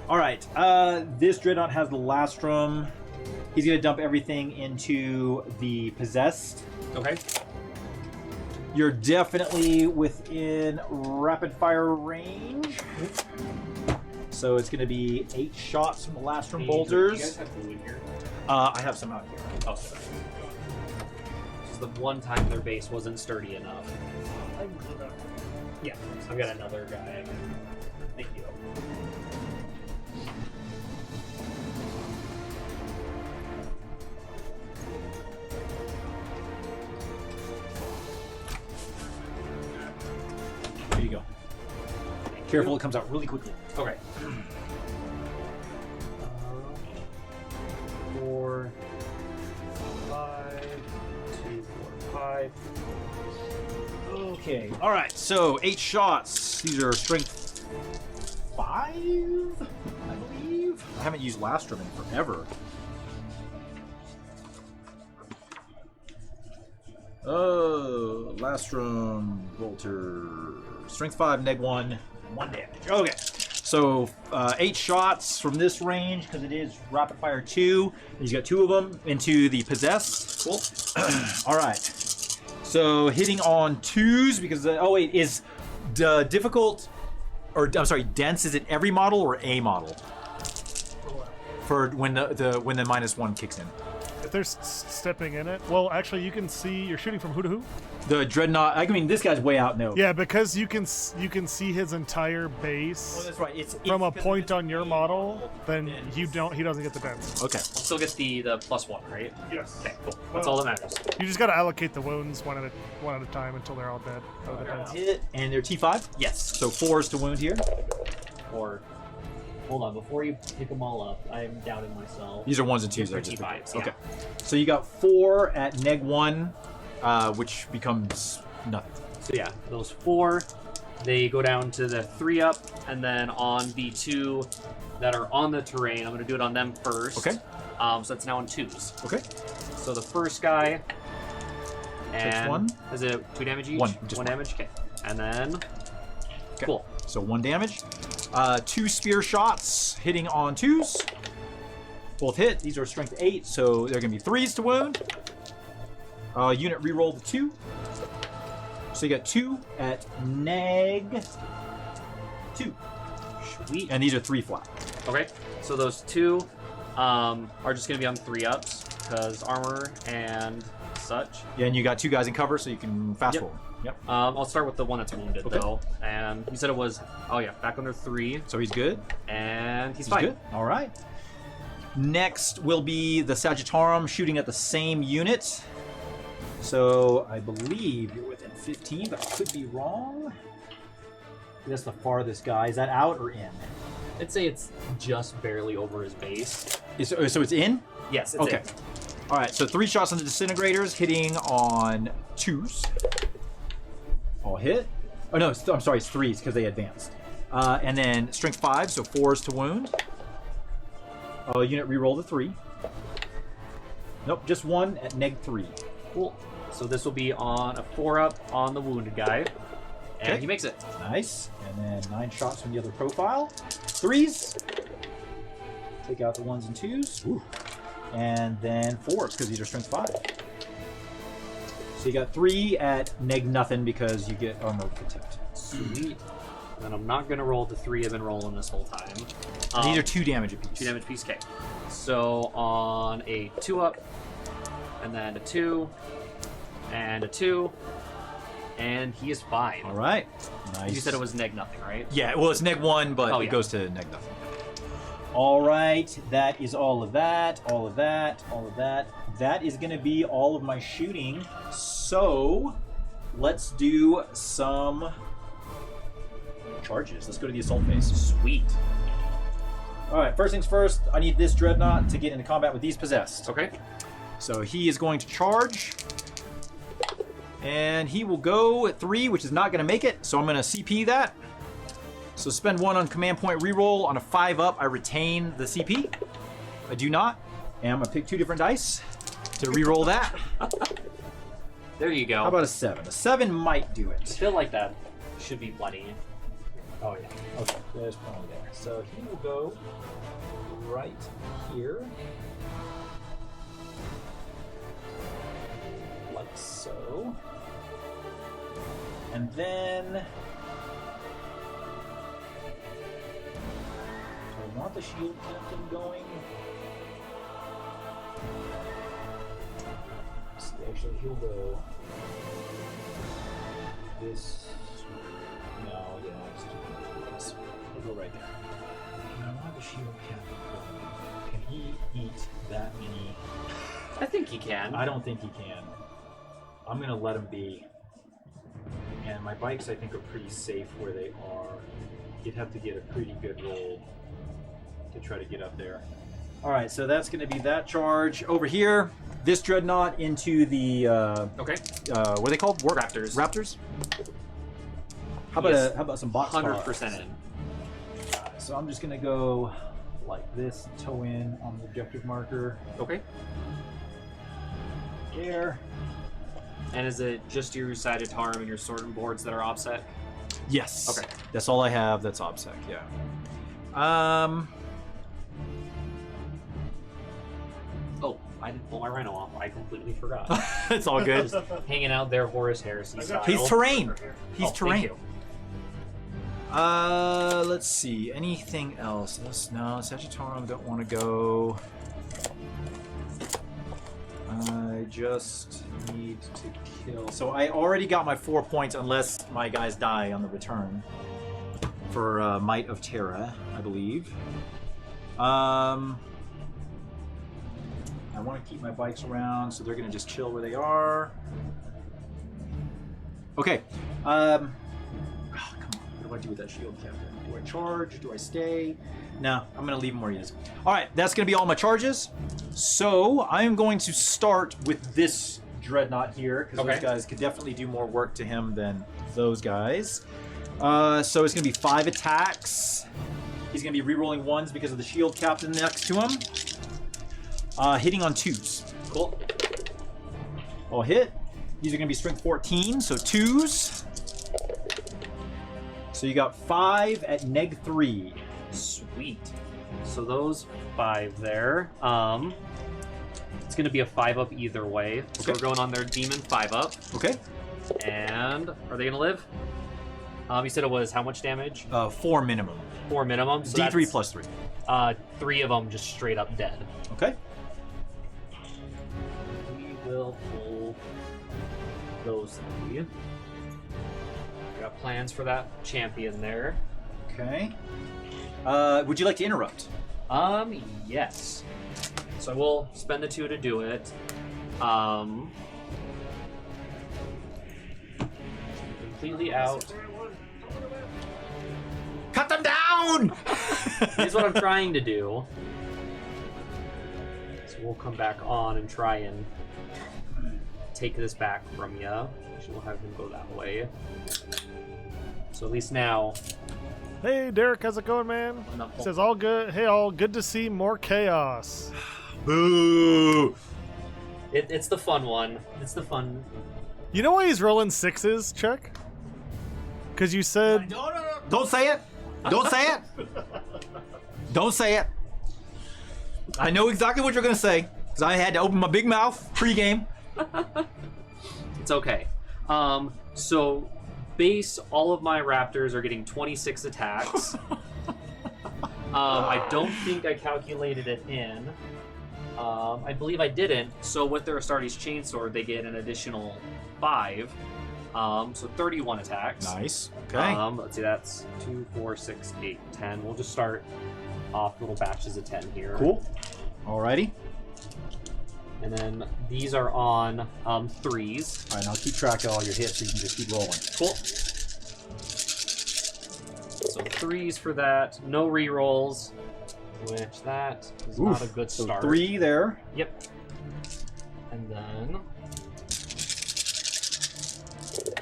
All right. This dreadnought has the Lastrum. He's going to dump everything into the possessed. Okay. You're definitely within rapid fire range. So it's going to be 8 shots from the Lastrum bolters. Do you guys have glue in here? I have some out here. Oh, sorry. This is the one time their base wasn't sturdy enough. Yeah, I've got another guy. Thank you. There you go. Careful, it comes out really quickly. Okay. 4, 5, 2, 4, 5. Okay. All right. So 8 shots. These are strength 5, I believe. I haven't used Lastrum in forever. Oh, Lastrum Bolter. Strength 5, neg 1, 1 damage. Okay. So 8 shots from this range, because it is rapid fire 2. He's got 2 of them into the possess. Cool. All right. So hitting on 2s, because oh wait, is difficult, or I'm sorry, dense? Is it every model or a model? For when the -1 kicks in. If they're stepping in it, well, actually, you can see you're shooting from who to who. The Dreadnought. I mean, this guy's way out now. Yeah, because you can see his entire base. Oh, that's right. It's from a point on your model. Then you don't. He doesn't get the dents. Okay. I'll still get the +1, right? Yes. Okay, cool. That's all that matters. You just got to allocate the wounds one at a time until they're all dead. Hit, and they're T5. Yes. So 4s to wound here. Or hold on, before you pick them all up, I'm doubting myself. These are 1s and 2s. They're T5s. Yeah. Okay. So you got 4 at neg 1, which becomes nothing. So yeah, those 4, they go down to the 3-up, and then on the 2 that are on the terrain, I'm going to do it on them first. Okay. So that's now on 2s. Okay. So the first guy, Takes and 1. Is it 2 damage each? 1, just 1 damage. Okay. And then, cool. So 1 damage. 2 spear shots hitting on 2s. Both hit. These are strength 8, so they're going to be 3s to wound. Unit reroll the 2. So you got 2 at neg 2. Sweet. And these are 3 flat. Okay. So those 2 are just going to be on 3-ups because armor and such. Yeah, and you got 2 guys in cover, so you can fast Yep. roll. Yep. I'll start with the one that's wounded Okay. though, and you said it was back under 3, So he's good. and he's He's fine. good. All right. Next will be the Sagittarum shooting at the same unit. So I believe you're within 15, but I could be wrong. That's the farthest guy. Is that out or in? I'd say it's just barely over his base. So it's in? Yes, it's Okay. in. All right, so 3 shots on the disintegrators, hitting on 2s. All hit. Oh no, I'm sorry, it's 3s because they advanced. And then strength 5, so 4s to wound. Unit reroll the 3. Nope, just 1 at neg 3. Cool. So this will be on a 4-up on the wounded guy, and Okay. he makes it. Nice. And then 9 shots from the other profile. 3s. Take out the 1s and 2s. Ooh. And then 4s, because these are strength 5. So you got 3 at neg nothing because you get armor protect. Sweet. And I'm not going to roll the 3 I've been rolling this whole time. These are 2 damage apiece. 2 damage piece, okay. So on a 2-up, and then a 2, and a 2, and he is fine. All right. Nice. You said it was neg nothing, right? Yeah, well, it's neg 1, but Oh, it yeah. goes to neg nothing. All right. That is all of that, all of that, all of that. That is going to be all of my shooting. So let's do some charges. Let's go to the assault phase. Sweet. All right, first things first, I need this Dreadnought to get into combat with these possessed. Okay. So he is going to charge. And he will go at 3, which is not going to make it. So I'm going to CP that. So spend 1 on command point reroll. On a 5-up, I retain the CP. I do not. And I'm going to pick 2 different dice to reroll that. There you go. How about a 7? A 7 might do I it. feel like that should be plenty. Oh, yeah. Okay, there's plenty there. So he will go right here. Like so. And then I want the shield captain going. See, actually, he'll go this. No, yeah, he'll go right there. And I want the shield captain going. Can he eat that many? I think he can. I don't think he can. I'm gonna let him be. And my bikes, I think, are pretty safe where they are. You'd have to get a pretty good roll to try to get up there. All right, so that's going to be that charge over here. This Dreadnought into the Okay. what are they called? Raptors. Raptors. How Yes. about some box 100% cars? in. So I'm just going to go like this, toe in on the objective marker. Okay. There. And is it just your sided harm and your sword and boards that are offset? Yes. Okay. That's all I have. That's OBSEC. Yeah. Oh, I didn't pull my rhino off. I completely forgot. It's all good. Just hanging out there, Horus Heresy style. He's terrain. He's Thank terrain. you. Let's see. Anything else? No, Sagittarium don't want to go. I just need to kill. So I already got my 4 points, unless my guys die on the return for Might of Terra, I believe. I want to keep my bikes around, so they're gonna just chill where they are. Okay. Oh, come on. What do I do with that shield captain? Do I charge? Do I stay? No, I'm going to leave him where he is. All right, that's going to be all my charges. So I'm going to start with this Dreadnought here, because those guys could definitely do more work to him than those guys. So it's going to be 5 attacks. He's going to be rerolling 1s because of the shield captain next to him. Hitting on 2s. Cool. I'll hit. These are going to be strength 14, so 2s. So you got 5 at neg 3. Sweet. So those 5 there. It's going to be a 5-up either way. So we're going on their demon 5-up. Okay. And are they going to live? You said it was how much damage? 4 minimum. 4 minimum. So D3 plus 3. 3 of them just straight up dead. Okay. We will pull those 3. Got plans for that champion there. Okay. Would you like to interrupt? Yes. So I will spend the 2 to do it. Completely out. Cut them down! Here's what I'm trying to do. So we'll come back on and try and take this back from you. Actually, we'll have him go that way. So at least now. Hey, Derek, how's it going, man? Says all good. Hey, all good to see more chaos. Boo! It's the fun one. It's the fun. You know why he's rolling 6s, Chuck? Because you said. No. Don't say it. Don't say it. Don't say it. I know exactly what you're gonna say because I had to open my big mouth pre-game. It's okay. So base, all of my raptors are getting 26 attacks. I don't think I calculated it in. I believe I didn't. So with their Astartes Chainsword, they get an additional 5. So 31 attacks. Nice. Okay. Let's see, that's 2, 4, 6, 8, 10. We'll just start off little batches of 10 here. Cool. Alrighty. And then these are on 3s. Alright, and I'll keep track of all your hits so you can just keep rolling. Cool. So 3s for that. No rerolls, which that is not a good start. So 3 there. Yep. And then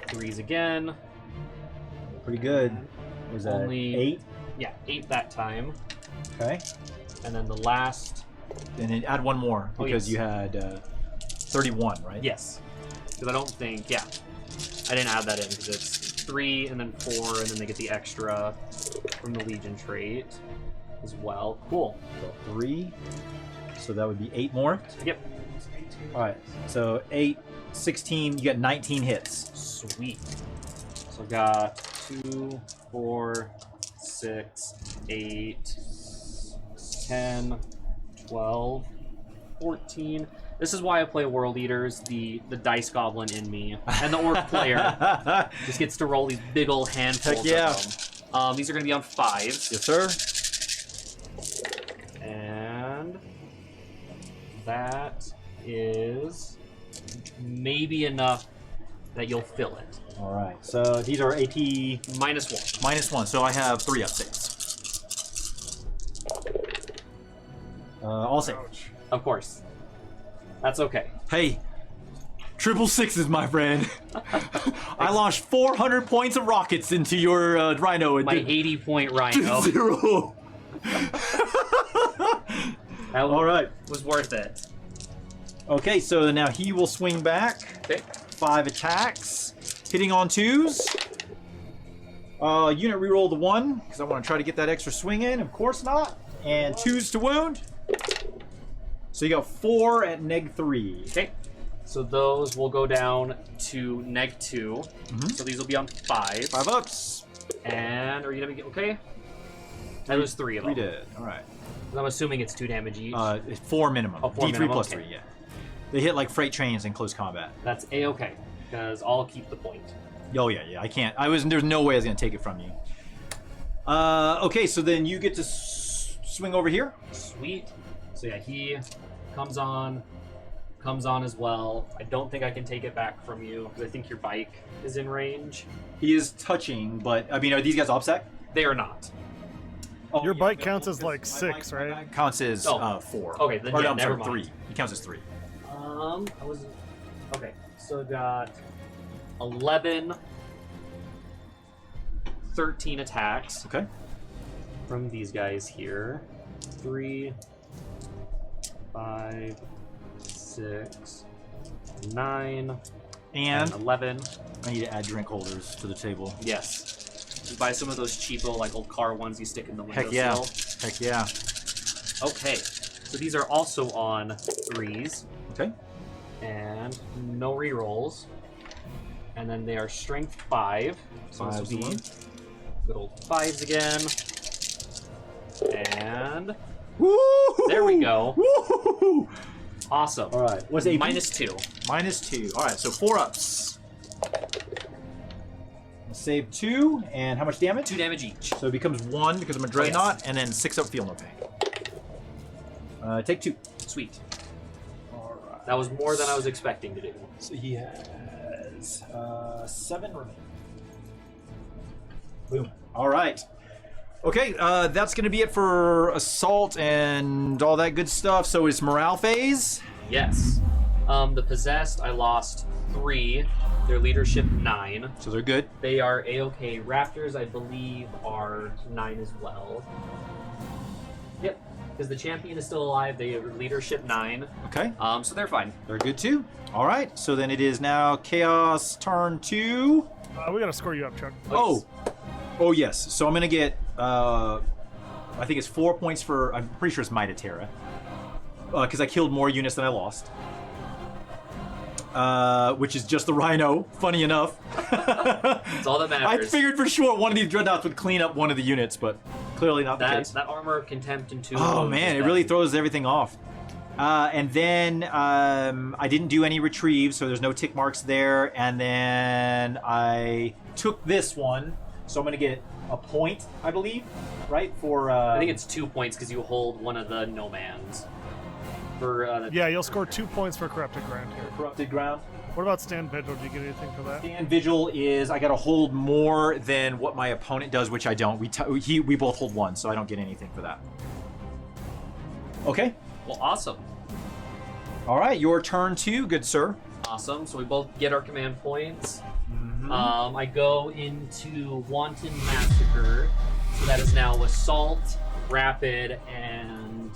3s again. Pretty good. Was that Only 8? Yeah, 8 that time. Okay. And then the last. And then add 1 more because you had 31, right? Yes. Because I don't think, I didn't add that in because it's 3 and then 4 and then they get the extra from the Legion trait as well. Cool. So 3. So that would be 8 more. Yep. All right. So 8, 16. You got 19 hits. Sweet. So I've got 2, 4, 6, 8, 10, 12, 14. This is why I play World Eaters. The dice goblin in me and the orc player just gets to roll these big old handfuls of them. These are going to be on 5s. Yes, sir. And that is maybe enough that you'll fill it. All right. So these are AP -1. -1. So I have 3 up saves. All save. Of course. That's okay. Hey, 666s, my friend. I launched 400 points of rockets into your Rhino. My 80-point Rhino. 0. That All right. was worth it. Okay, so now he will swing back. Okay. 5 attacks. Hitting on 2s. Unit reroll the 1, because I want to try to get that extra swing in. Of course not. And 2s to wound. So you got 4 at -3. Okay. So those will go down to -2. So these will be on 5. 5 ups. And are you gonna be okay? That was 3 of them. 3 dead. All right. I'm assuming it's 2 damage each. 4 minimum. Oh, 4 D3 minimum, plus okay. 3, yeah. They hit like freight trains in close combat. That's a-okay, because I'll keep the point. Oh yeah, I can't. There's no way I was gonna take it from you. Okay, so then you get to swing over here. Sweet. So yeah, he comes on as well. I don't think I can take it back from you because I think your bike is in range. He is touching, but I mean, are these guys OPSEC? They are not. Oh, Your yeah, bike no, counts as because like my 6, bike right? Counts as Oh. 4. Okay, then Or, yeah, no, I'm sorry, never mind. 3. He counts as 3. I was okay. So I got 11, 13 attacks Okay. from these guys here. 3, 5, 6, 9, And 11. I need to add drink holders to the table. Yes. You buy some of those cheapo, like old car ones you stick in the windowsill. Heck yeah. Heck yeah. Okay. So these are also on 3s. Okay. And no rerolls. And then they are strength 5. So this 5's will the be one. good old 5s again. And Woo! there we go. Woo! Awesome. All right. What's AP? -2. -2. All right. So 4 ups. Save 2, and how much damage? 2 damage each. So it becomes 1 because I'm a dreadnought, and then 6 up. Feel no pain. Take 2. Sweet. All right. That was more than I was expecting to do. So he has 7 remaining. Boom. All right. Okay, that's going to be it for assault and all that good stuff. So it's morale phase. Yes. The possessed, I lost 3. Their leadership 9. So they're good. They are a-okay. Raptors, I believe, are 9 as well. Yep. Because the champion is still alive. They have leadership 9. Okay. So they're fine. They're good too. All right. So then it is now Chaos turn 2. We gotta score you up, Chuck. Oh. Oh yes. So I'm gonna get. I think it's 4 points for. I'm pretty sure it's Might of Terra. Because I killed more units than I lost. Which is just the Rhino. Funny enough. That's all that I matters. figured for sure one of these dreadnoughts would clean up one of the units, but clearly not the case. That armor of contempt and 2. Oh man, it really throws everything off. And then I didn't do any retrieves, so there's no tick marks there. And then I took this one, so I'm gonna get a point, I believe, right? For I think it's 2 points because you hold one of the no-mans. For Yeah, you'll score 2 points for Corrupted Ground here. corrupted ground. What about Stand Vigil? Do you get anything for that? Stand vigil is I gotta hold more than what my opponent does, which I don't. We both hold 1, so I don't get anything for that. Okay. Well, awesome. All right, your turn 2, good sir. Awesome. So we both get our command points. Mm-hmm. I go into Wanton Massacre. So that is now Assault, Rapid, and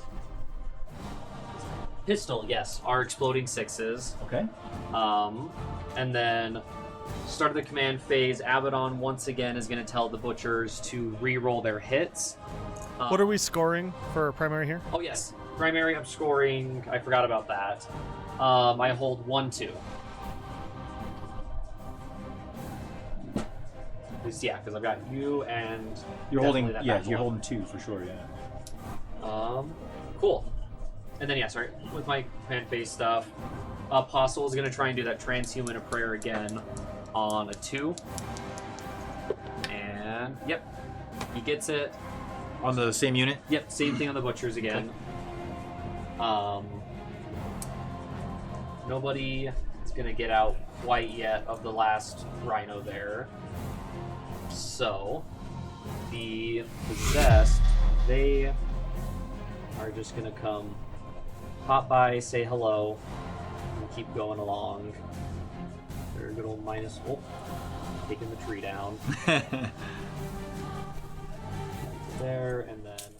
Pistol. Yes, are exploding 6s. Okay. And then start of the command phase, Abaddon once again is going to tell the butchers to re-roll their hits. What are we scoring for primary here? Oh yes, primary. I'm scoring. I forgot about that. I hold 1-2. Yeah, because I've got you and You're holding, definitely that yeah, back you're one. holding 2 for sure, yeah. Cool. And then yeah, sorry, with my command phase stuff, Apostle is gonna try and do that transhuman of prayer again on a 2. And yep, he gets it. On the same unit? Yep, same thing on the butchers again. Nobody is gonna get out quite yet of the last rhino there. So the possessed, they are just gonna come pop by, say hello, and keep going along. They're a good old minus, oh, taking the tree down. There, and then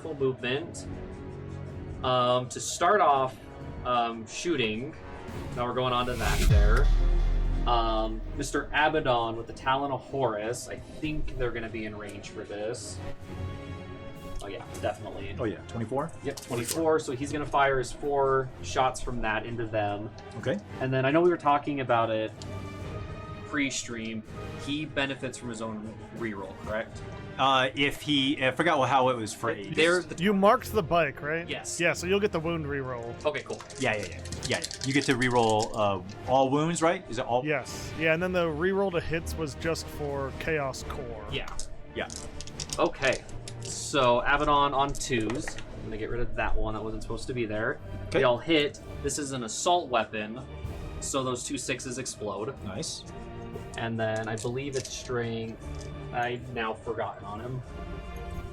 powerful movement. To start off shooting, now we're going on to that there. Mr. Abaddon with the Talon of Horus, I think they're going to be in range for this. Oh yeah, definitely. Oh yeah, 24? Yep, 24. So he's going to fire his 4 shots from that into them. Okay. And then I know we were talking about it pre-stream. He benefits from his own reroll, correct? If he... I forgot how it was phrased. You marked the bike, right? Yes. Yeah, so you'll get the wound reroll. Okay, cool. Yeah. You get to reroll all wounds, right? Is it all? Yes. Yeah, and then the reroll to hits was just for Chaos Core. Yeah. Yeah. Okay. So Abaddon on 2s. I'm gonna get rid of that one that wasn't supposed to be there. Okay. They all hit. This is an assault weapon, so those 2 6s explode. Nice. And then I believe it's strength. I've now forgotten on him.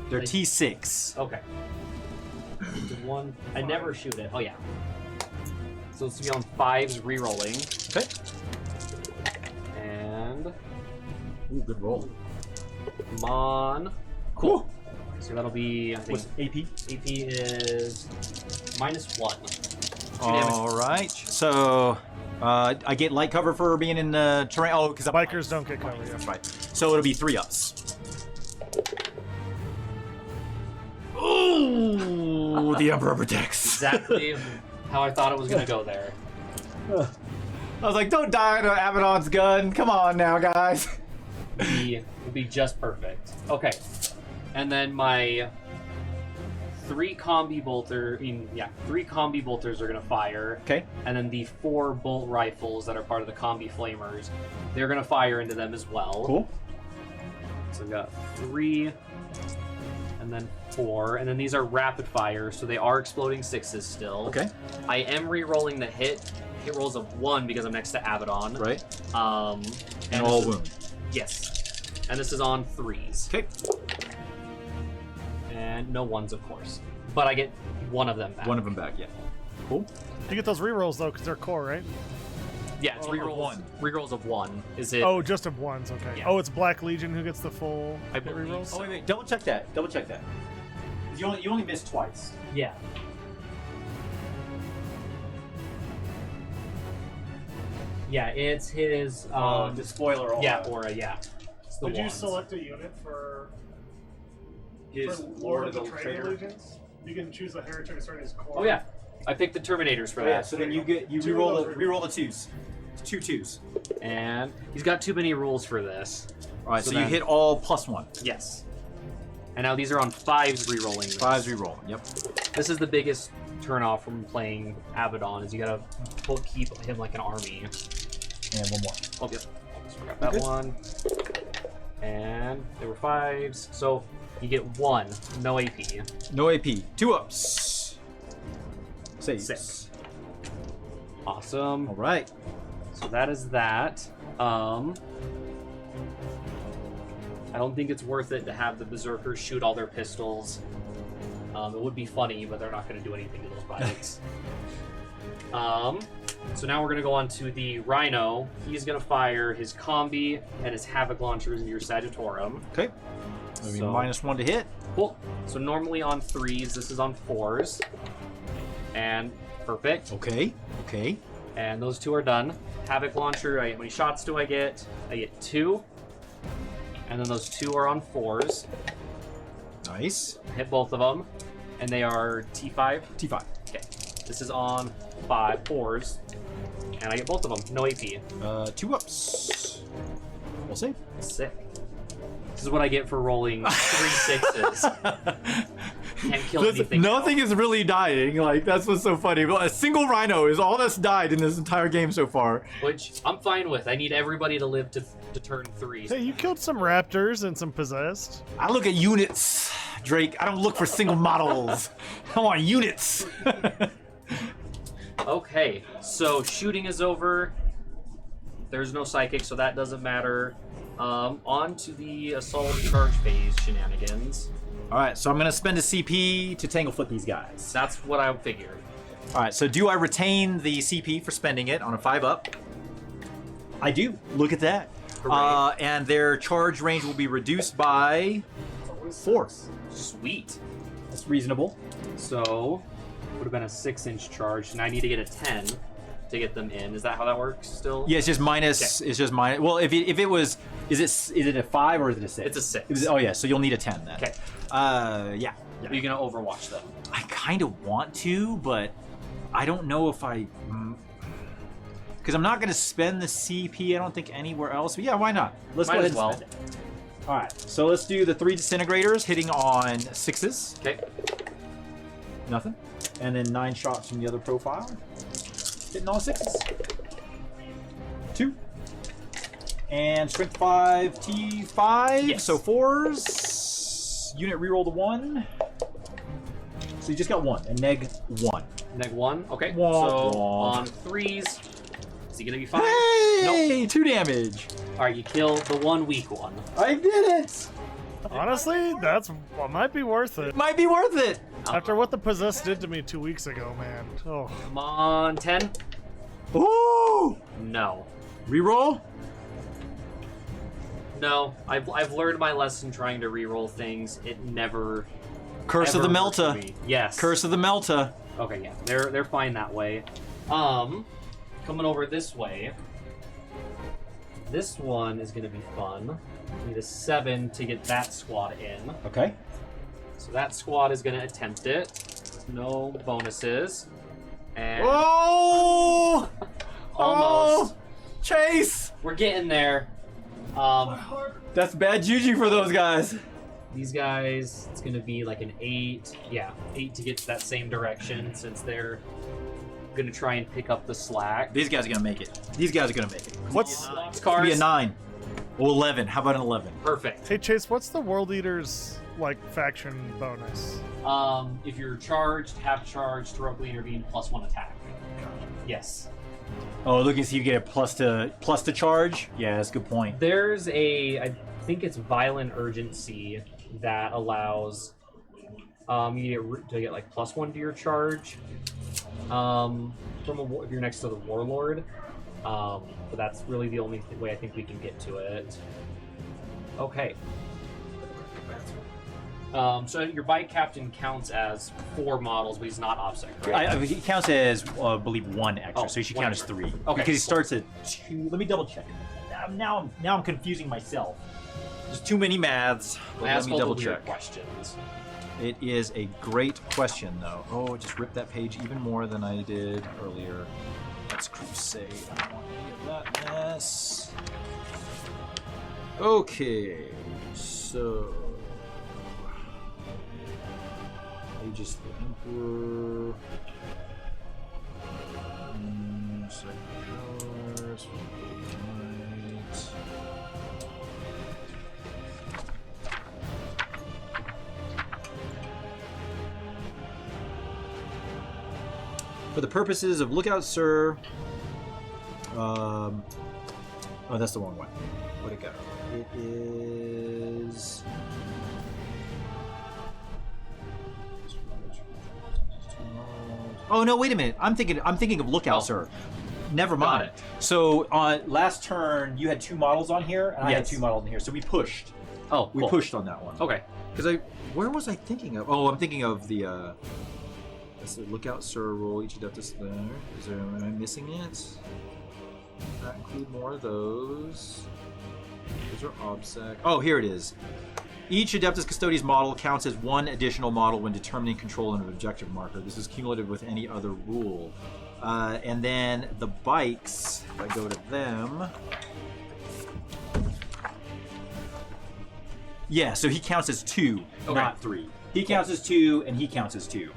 They're T6. Okay. One. I never shoot it. Oh yeah. So it's gonna be on 5s re-rolling. Okay. And Ooh, good roll. come on. Cool. Woo. So that'll be, I think, What's AP? AP is -1. 2 damage. All right. So I get light cover for being in the terrain. Oh, because Bikers don't get cover, yeah. That's right. So it'll be 3 ups. Ooh, the Emperor protects. Exactly how I thought it was gonna go there. I was like, don't die to Abaddon's gun. Come on now, guys. Will be just perfect. Okay. And then my 3 combi bolter, 3 combi bolters are gonna fire. Okay. And then the 4 bolt rifles that are part of the combi flamers, they're gonna fire into them as well. Cool. So we've got 3, and then 4, and then these are rapid fire, so they are exploding 6s still. Okay. I am re-rolling the hit rolls of 1 because I'm next to Abaddon. Right. And all this is- wound. Yes. And this is on 3s. Okay. And no 1s, of course. But I get one of them back. One of them back, yeah. Cool. You get those rerolls though, because they're core, right? Yeah, it's of rerolls. 1. Rerolls of 1. Is it? Oh, just of ones, okay. Yeah. Oh, it's Black Legion who gets the full I hit believe rerolls? so. Oh, wait. Double check that. You only missed twice. Yeah. Yeah, it's his. The spoiler aura. Yeah, aura. Yeah. It's the Would you ones. select a unit for His Lord of the Trade Allegiance? You can choose a heritage to start his core. Oh yeah, I picked the Terminators for Oh, that. yeah, so then you Two reroll of those reroll the 2s. It's 2 2s. And he's got too many rules for this. All right, so you then- hit all +1. Yes. And now these are on 5s re-rolling. this. 5s reroll. Yep. This is the biggest turnoff from playing Abaddon is you gotta keep him like an army. And one more. Oh yep, almost forgot that Okay. one. And they were 5s, so you get 1, no AP. No AP. 2 ups. Saves. 6. Awesome. All right. So that is that. I don't think it's worth it to have the Berserkers shoot all their pistols. It would be funny, but they're not going to do anything to those bikes. So now we're going to go on to the Rhino. He's going to fire his combi and his Havoc launchers into your Sagittarium. Okay. Maybe So- -1 to hit. Cool. So normally on 3s, this is on 4s. And perfect. Okay. Okay. And those 2 are done. Havoc launcher, how many shots do I get? I get 2. And then those 2 are on 4s. Nice. Hit both of them. And they are T5. T5. Okay. This is on 4s. And I get both of them. No AP. 2 ups. We'll save. Sick. This is what I get for rolling 3 6s. Can't kill anything. Nothing is really dying. Like, that's what's so funny. A single rhino is all that's died in this entire game so far. Which I'm fine with. I need everybody to live to turn 3. Hey, you killed some raptors and some possessed. I look at units, Drake. I don't look for single models. I want units. Okay, so shooting is over. There's no psychic, so that doesn't matter. On to the assault charge phase shenanigans. All right, so I'm gonna spend a CP to tangle flip these guys. That's what I figured. All right, so do I retain the CP for spending it on a 5-up? I do. Look at that. Hooray. And their charge range will be reduced by 4. Sweet. That's reasonable. So, would have been a 6-inch charge, and I need to get a 10 to get them in. Is that how that works still? Yeah, it's just minus. Okay. It's just minus. Well, if it was, is it a 5 or is it a 6? It's a 6. Oh yeah, so you'll need a 10 then. Okay. Yeah. Are you going to overwatch them? I kind of want to, but I don't know if I. Because I'm not going to spend the CP, I don't think, anywhere else. But yeah, why not? Let's Might go ahead as and well. spend it. All right, so let's do the 3 disintegrators hitting on 6s. Okay. Nothing. And then 9 shots from the other profile. Hitting all 6s. 2. And strength 5, T5. Yes. So 4s. Unit reroll the 1. So you just got 1. And neg 1. Neg 1. Okay. Wah, so wah. on 3s, is he going to be fine? Hey! 2 damage. All right, you kill the one weak one. I did it! Honestly, might be worth it. Might be worth it. After what the Possessed did to me 2 weeks ago, man. Oh. Come on, 10. Ooh! No. Reroll? No. I've learned my lesson trying to reroll things. It never. Curse of the ever worked for Melta. me. Yes. Curse of the Melta. Okay, yeah, they're fine that way. Coming over this way. This one is gonna be fun. Need a 7 to get that squad in. Okay. So that squad is gonna attempt it. No bonuses. And Oh! almost. Oh! Chase! We're getting there. That's bad juju for those guys. These guys, it's gonna be like an 8. Yeah, 8 to get to that same direction since they're gonna try and pick up the slack. These guys are gonna make it. These guys are gonna make it. What's It's Gonna be a cards. 9. Or 11. How about an 11? Perfect. Hey Chase, what's the World Eaters faction bonus? If you're charged, half charged, heroically intervene, +1 attack. Yes. Oh, look and see if you get a plus to charge. Yeah, that's a good point. There's I think it's Violent Urgency that allows you to get like +1 to your charge. If you're next to the Warlord. But that's really the only way I think we can get to it. Okay. So your bike captain counts as 4 models, but he's not OPSEC, right? He counts as, I believe, 1 extra, Oh, so he should 1 count as extra. 3. Okay, Because he cool. starts at 2. Let me double check it. Now I'm confusing myself. There's too many maths. But I let ask me all the double weird check. questions. It is a great question, though. Oh, just ripped that page even more than I did earlier. Let's crusade. I don't want any of that mess. Okay, so Aegis the Emperor. Second powers. Knight. For the purposes of Lookout Sir, oh, that's the wrong one. Where'd it go? It is. Oh no! Wait a minute. I'm thinking of Lookout Sir. Never Got mind. it. So on last turn, you had 2 models on here, and I had Yes. 2 models on here. So we pushed. Oh, We cool. pushed on that one. Okay. Because where was I thinking of? Oh, I'm thinking of the. That's the Lookout Sir roll. Each Adeptus there. Am I missing it? Does that include more of those? Those are OBSEC. Oh, here it is. Each Adeptus Custodes model counts as 1 additional model when determining control and an objective marker. This is cumulative with any other rule. And then the bikes, if I go to them. Yeah, so he counts as 2, Okay. not 3. He counts as 2, and he counts as 2.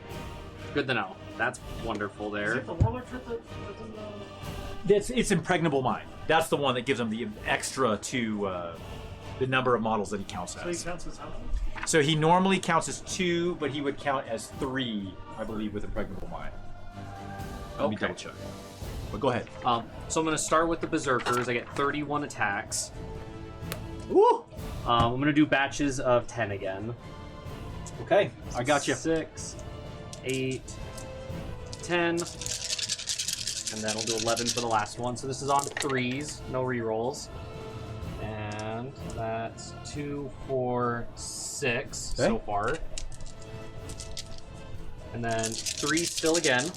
Good to know. That's wonderful there. It's Impregnable Mind. That's the one that gives him the extra to the number of models that he counts as. So he counts as how many? So he normally counts as 2, but he would count as 3, I believe, with Impregnable Mind. Let me Okay. double check. But go ahead. So I'm going to start with the Berserkers. I get 31 attacks. Woo! I'm going to do batches of 10 again. Okay, I got you. 6, 8, 10, and then we'll do 11 for the last one. So this is on 3s, no rerolls. And that's 2, 4, 6 so far. And then 3 still again.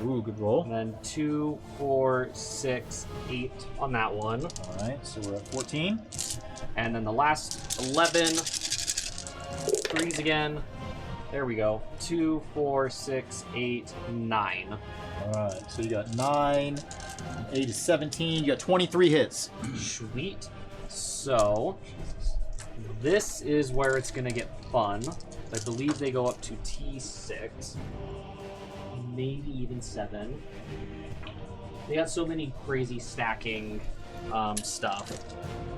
Ooh, good roll. And then 2, 4, 6, 8 on that one. All right, so we're at 14. And then the last 11. 3s again. There we go. 2, 4, 6, 8, 9. All right, so you got 9, 8 is 17. You got 23 hits. Sweet. So, this is where it's going to get fun. I believe they go up to T6. Maybe even 7. They got so many crazy stacking stuff.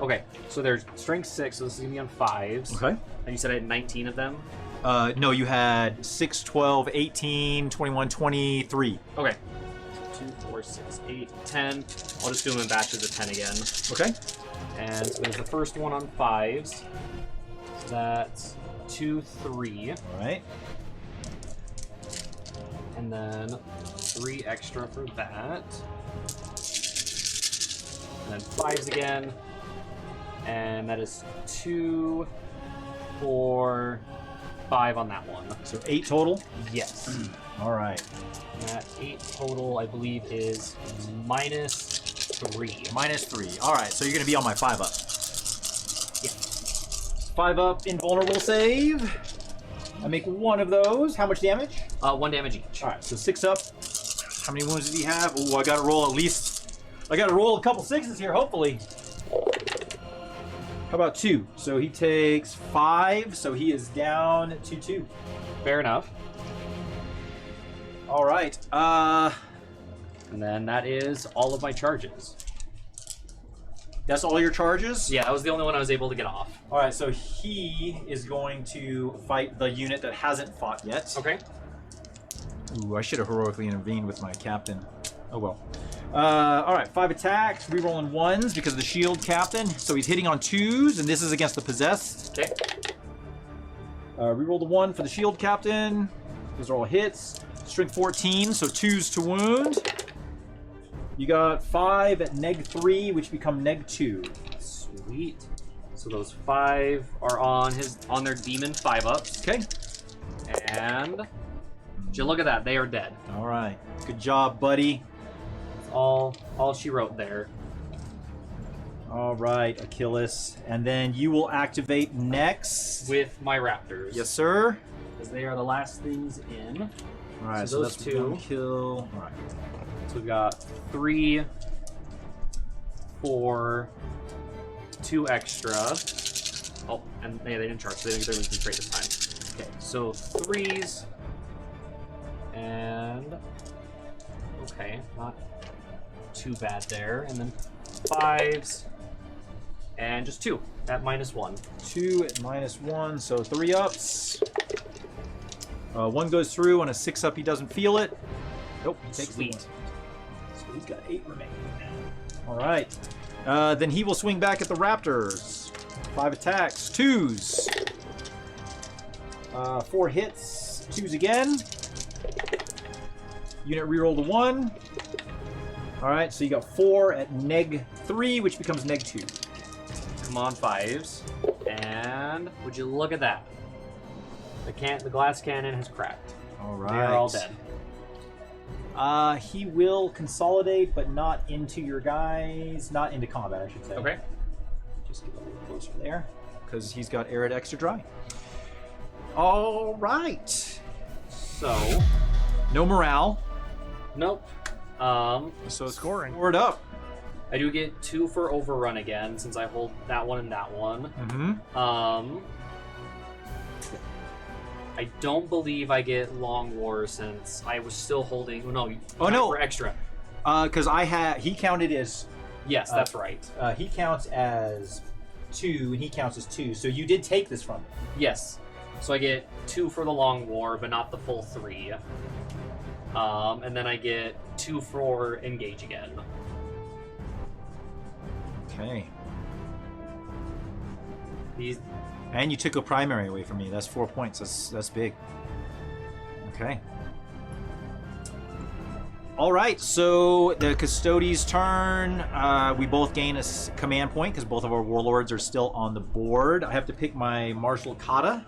Okay, so there's strength 6, so this is going to be on 5s. Okay. And you said I had 19 of them? No, you had 6, 12, 18, 21, 23. Okay. 2, 4, 6, 8, 10. I'll just do them in batches of 10 again. Okay. And so there's the first one on 5s. So that's 2, 3. All right. And then 3 extra for that. And then 5s again. And that is 2, 4, 5 on that one. So 8 total? Yes. All right. That 8 total, I believe, is minus 3. Minus 3. All right, so you're going to be on my 5 up. Yeah. 5 up, invulnerable save. I make 1 of those. How much damage? 1 damage each. All right, so 6 up. How many wounds did he have? Ooh, I got to roll at least. I got to roll a couple 6s here, hopefully. How about 2? So he takes 5, so he is down to 2. Fair enough. All right. And then that is all of my charges. That's all your charges? Yeah, that was the only one I was able to get off. All right, so he is going to fight the unit that hasn't fought yet. Okay. Ooh, I should have heroically intervened with my captain. Oh well. All right, 5 attacks, rerolling 1s because of the shield captain. So he's hitting on 2s, and this is against the possessed. Okay. Reroll the 1 for the shield captain. Those are all hits. Strength 14, so 2s to wound. You got 5 at neg 3, which become neg 2. Sweet. So those 5 are on their demon 5-ups. Okay. And would you look at that, they are dead. All right. Good job, buddy. That's all she wrote there. All right, Achilles. And then you will activate next. With my raptors. Yes, sir. Because they are the last things in. All right, So so those that's two. 1 kill. All right. So we've got 3, 4, 2 extra. Oh, and they didn't charge, so they didn't get their losing trade this time. Okay, so 3s. And okay, not too bad there. And then 5s. And just 2 at -1. 2 at -1, so 3 ups. 1 goes through. On a 6 up, he doesn't feel it. Nope, he takes the Sweet. 1. So he's got 8 remaining. All right. Then he will swing back at the Raptors. 5 attacks, 2s. 4 hits, 2s again. Unit reroll the 1. All right, so you got 4 at neg 3, which becomes neg 2. Come on, 5s. And would you look at that? The glass cannon has cracked. All right. They are all dead. He will consolidate, but not into your guys. Not into combat, I should say. Okay. Just get a little closer there, because he's got Arid Extra Dry. All right. So, No morale. nope. So Scoring. Score it up. I do get 2 for overrun again since I hold that one and that one. Mm-hmm. I don't believe I get Long War since I was still holding. Oh, no. For extra. Because he counted as Yes, that's right. he counts as 2, and he counts as 2. So you did take this from him. Yes. So I get 2 for the Long War, but not the full 3. And then I get 2 for Engage again. Okay. These. And you took a primary away from me. That's 4 points. That's big. Okay. All right. So the Custodes' turn. We both gain a command point because both of our warlords are still on the board. I have to pick my martial kata.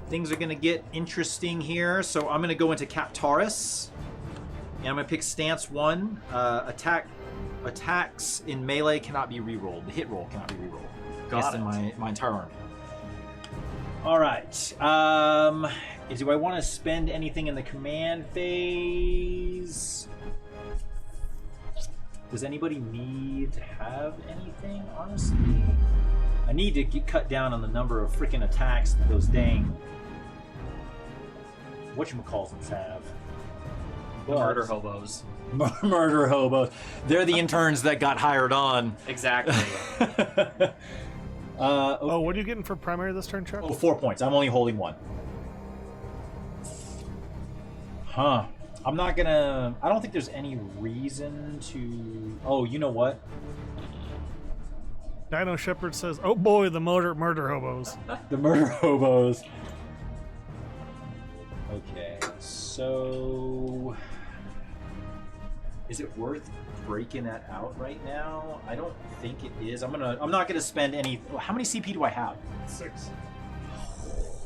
Things are going to get interesting here. So I'm going to go into Captaurus. And I'm going to pick Stance 1. Attacks in melee cannot be rerolled. The hit roll cannot be rerolled. Got it. My entire army. All right. Do I want to spend anything in the command phase? Does anybody need to have anything, honestly? I need to cut down on the number of freaking attacks that those dang whatchamacallits have. The murder hobos. Murder hobos. They're the interns that got hired on. Exactly. Oh, what are you getting for primary this turn, Chuck? Oh, 4 points. I'm only holding 1. Huh. I'm not gonna... I don't think there's any reason to... Oh, you know what? Dino Shepherd says, "Oh boy, the murder hobos." The murder hobos. Okay, so... Is it worth breaking that out right now? I don't think it is. I'm not gonna spend any... How many CP do I have? 6.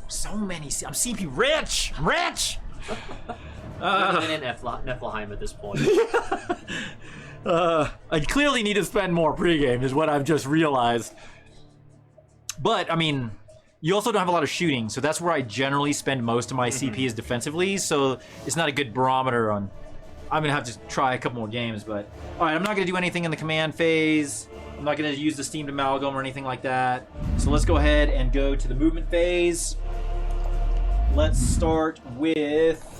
So many. I'm CP rich. I'm rich. I'm in Nephilim at this point. I clearly need to spend more pregame, is what I've just realized. But I mean, you also don't have a lot of shooting, so that's where I generally spend most of my CP is defensively. So it's not a good barometer on. I'm gonna have to try a couple more games, but all right, I'm not gonna do anything in the command phase. I'm not gonna use the steamed amalgam or anything like that. So let's go ahead and go to the movement phase. Let's start with.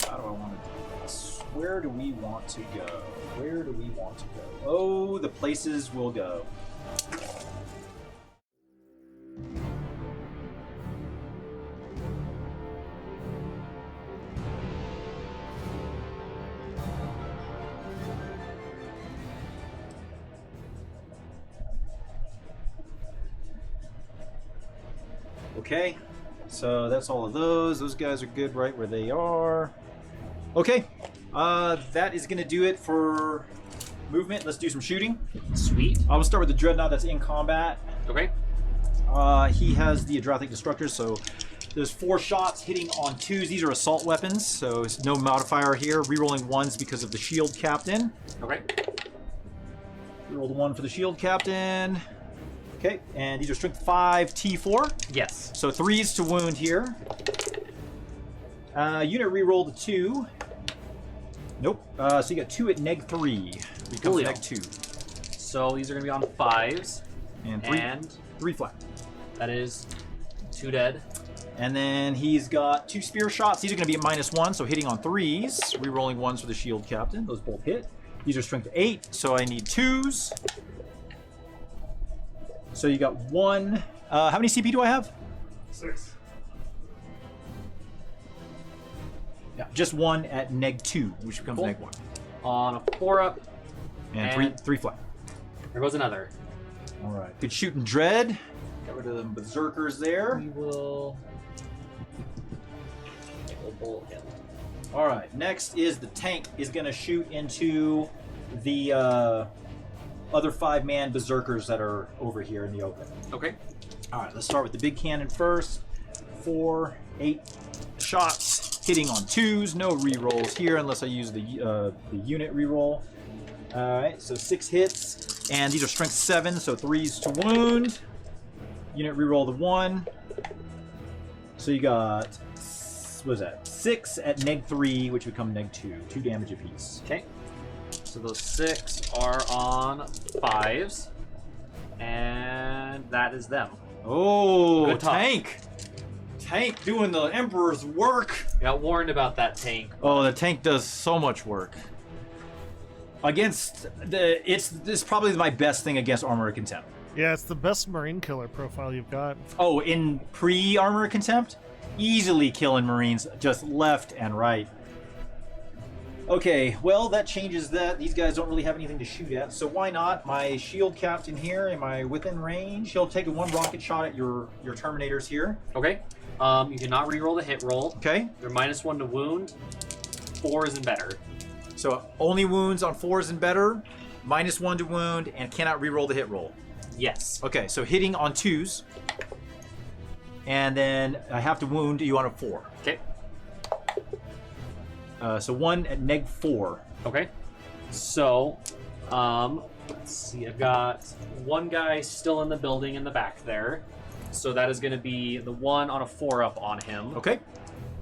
How do I want to do this? Where do we want to go? Where do we want to go? Oh, the places we'll go. Okay, so that's all of those. Those guys are good right where they are. Okay, that is going to do it for movement. Let's do some shooting. Sweet. I will start with the Dreadnought that's in combat. Okay. He has the Adrathic Destructors, so there's 4 shots hitting on 2s. These are assault weapons, so it's no modifier here. Rerolling 1s because of the Shield Captain. Okay. Reroll the 1 for the Shield Captain. Okay, and these are Strength 5, T4. Yes. So 3s to wound here. Unit reroll the 2. Nope. So you got 2 at neg 3. Becomes Coolio. neg 2. So these are going to be on 5s. And 3 flat. That is 2 dead. And then he's got 2 spear shots. These are going to be at -1, so hitting on 3s. Rerolling 1s for the Shield Captain. Those both hit. These are Strength 8, so I need 2s. So you got 1. How many CP do I have? 6. Yeah, just 1 at neg 2, which becomes Cool. neg 1. On a 4-up. And 3 flat. There goes another. All right. Good shooting, Dread. Got rid of them berserkers there. We will... Bull him. All right. Next is the tank is going to shoot into the other 5-man berserkers that are over here in the open. Okay. All right. Let's start with the big cannon first. 4, 8 shots hitting on 2s. No rerolls here unless I use the unit reroll. All right. So 6 hits, and these are strength 7, so 3s to wound. Unit reroll the 1. So you got, what is that? 6 at neg 3, which become neg 2. 2 damage apiece. Okay. So those 6 are on 5s. And that is them. Oh, Good talk. tank! Tank doing the Emperor's work. I got warned about that tank. Oh, the tank does so much work. Against the, this is probably my best thing against Armor of Contempt. Yeah, it's the best Marine killer profile you've got. Oh, in pre-Armor of Contempt, easily killing Marines just left and right. Okay, well that changes that. These guys don't really have anything to shoot at, so why not? My Shield Captain here, am I within range? He'll take a 1 rocket shot at your Terminators here. Okay. You cannot reroll the hit roll. Okay. They're -1 to wound. 4s and better. So only wounds on 4s and better, -1 to wound, and cannot reroll the hit roll. Yes. Okay, so hitting on 2s. And then I have to wound you on a 4. Okay. So 1 at -4. Okay. So, let's see. I've got one guy still in the building in the back there. So that is going to be the 1 on a 4-up on him. Okay.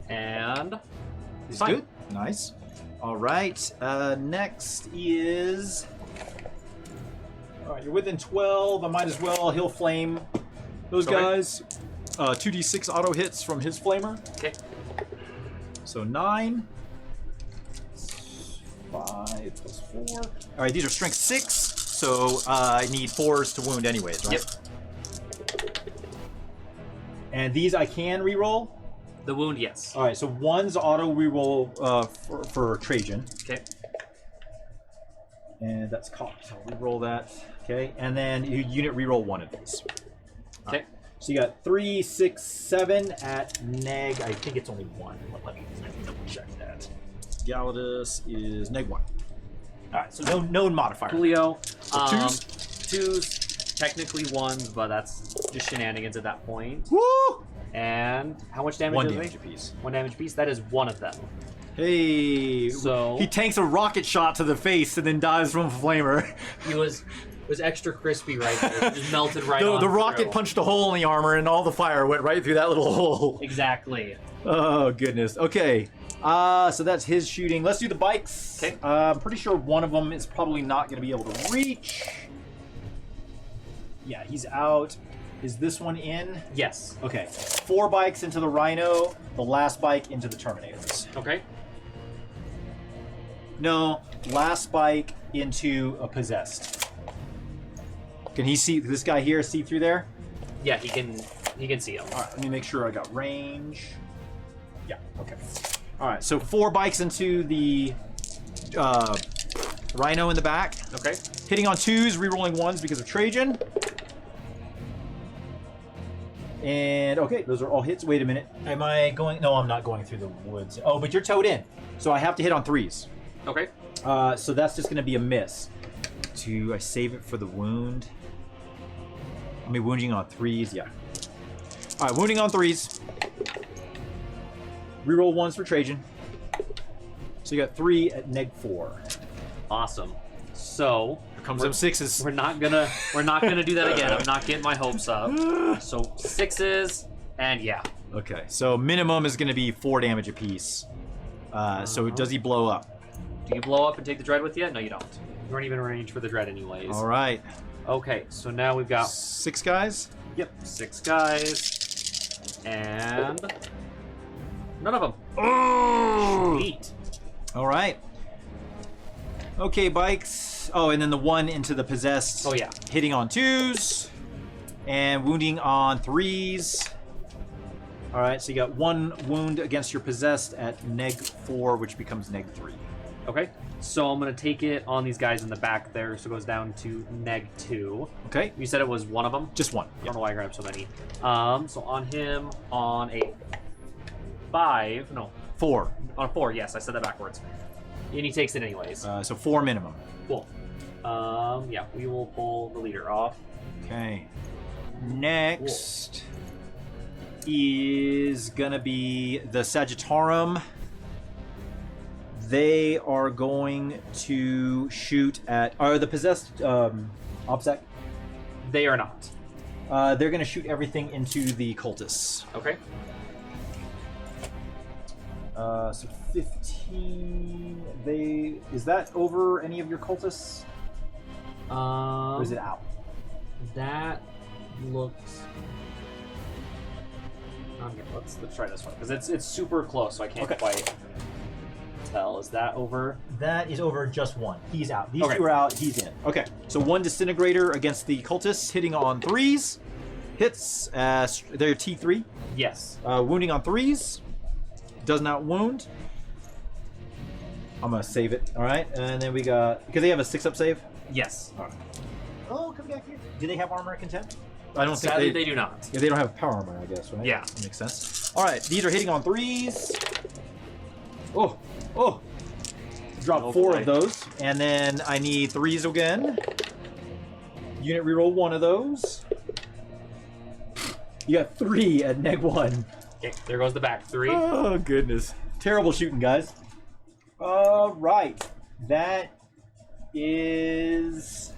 And He's fine. good. Nice. All right. Next is... All right, you're within 12. I might as well he'll flame those Okay. guys. 2d6 auto hits from his flamer. Okay. So 9. 5 plus 4. All right, these are strength 6, so I need 4s to wound anyways, right? Yep. And these I can reroll. The wound, yes. All right, so 1's auto reroll for Trajan. Okay. And that's cocked. I'll reroll that. Okay, and then you unit reroll 1 of these. Okay. So you got 3, 6, 7 at neg. I think it's only 1. Let me double check that. Galladus is neg 1. All right, so no modifier. Julio. twos? Twos. Technically 1s, but that's just shenanigans at that point. Woo! And how much damage 1 is damage it? apiece. 1 damage apiece. That is 1 of them. Hey. So- he tanks a rocket shot to the face and then dies from a flamer. He was extra crispy right there. It just melted right on The rocket through. punched a hole in the armor and all the fire went right through that little hole. Exactly. Oh goodness. Okay. So that's his shooting. Let's do the bikes. Okay. I'm pretty sure one of them is probably not going to be able to reach. Yeah, he's out. Is this one in? Yes. Okay. 4 bikes into the Rhino. The last bike into the Terminators. Okay. No, last bike into a Possessed. Can he see this guy here? See through there? Yeah, he can see him. All right. Let me make sure I got range. Yeah. Okay. All right. So 4 bikes into the Rhino in the back. Okay. Hitting on 2s, rerolling 1s because of Trajan. And okay, those are all hits. Wait a minute. Am I going? No, I'm not going through the woods. Oh, but you're towed in. So I have to hit on 3s. Okay. So that's just going to be a miss. Do I save it for the wound? I mean, wounding on 3s, yeah. All right, wounding on 3s. Reroll 1s for Trajan. So you got 3 at neg 4. Awesome. So Here comes them 6s. we're not gonna do that again. I'm not getting my hopes up. So 6s, and yeah. Okay, so minimum is going to be 4 damage apiece. So does he blow up? Do you blow up and take the dread with you? No, you don't. You weren't even in range for the dread anyways. All right. Okay, so now we've got 6 guys? yep 6 guys, and none of them. Oh! Sweet. All right. Okay, bikes. Oh, and then the 1 into the Possessed. Oh yeah. Hitting on 2s. And wounding on 3s. All right, so you got 1 wound against your Possessed at neg 4, which becomes neg 3. Okay. So I'm gonna take it on these guys in the back there, so it goes down to neg 2. Okay, You said it was one of them. just 1. I don't know why I grabbed so many. So on him, on a 5, no, 4. on a 4, yes, I said that backwards. And he takes it anyways. So 4 minimum. Cool. Yeah, we will pull the leader off. Okay. Next is gonna be the Sagittarum. They are going to shoot at... Are the Possessed OBSEC? They are not. They're going to shoot everything into the Cultists. Okay. So 15... Is that over any of your Cultists? Or is it out? That looks... Okay, let's try this one, because it's super close, so I can't quite tell. Is that over? That is over just 1. He's out. These Okay. 2 are out. He's in. Okay. So 1 Disintegrator against the Cultists, hitting on 3s. Hits. They're T3. Yes. Wounding on 3s. Does not wound. I'm going to save it. All right. And then we got... Because they have a 6-up save. Yes. All right. Oh, come back here. Do they have armor and contempt? I don't think Sadly, they do not. Yeah, they don't have power armor, I guess, right? Yeah. That makes sense. All right. These are hitting on 3s. Oh. Oh. Drop Oh, 4 boy. of those. And then I need 3s again. unit reroll one of those. You got 3 at -1. Okay, there goes the back 3. Oh, goodness. Terrible shooting, guys. Right. That was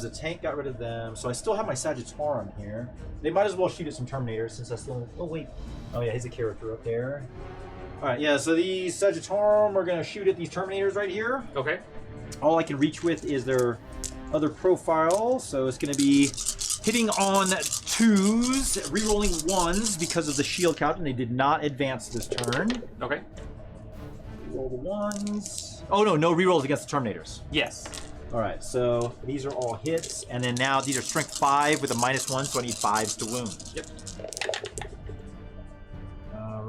a tank, got rid of them. So I still have my Sagittarum here. They might as well shoot at some Terminators since I still... Oh, wait. Oh, yeah, he's a character up there. Alright, yeah, so these Sagittarum are going to shoot at these Terminators right here. Okay. All I can reach with is their other profile, so it's going to be hitting on 2s, re-rolling 1s because of the shield captain. They did not advance this turn. Okay. Roll the 1s. Oh, no re-rolls against the Terminators. Yes. Alright, so these are all hits, and then now these are strength 5 with a -1, so I need 5s to wound. Yep.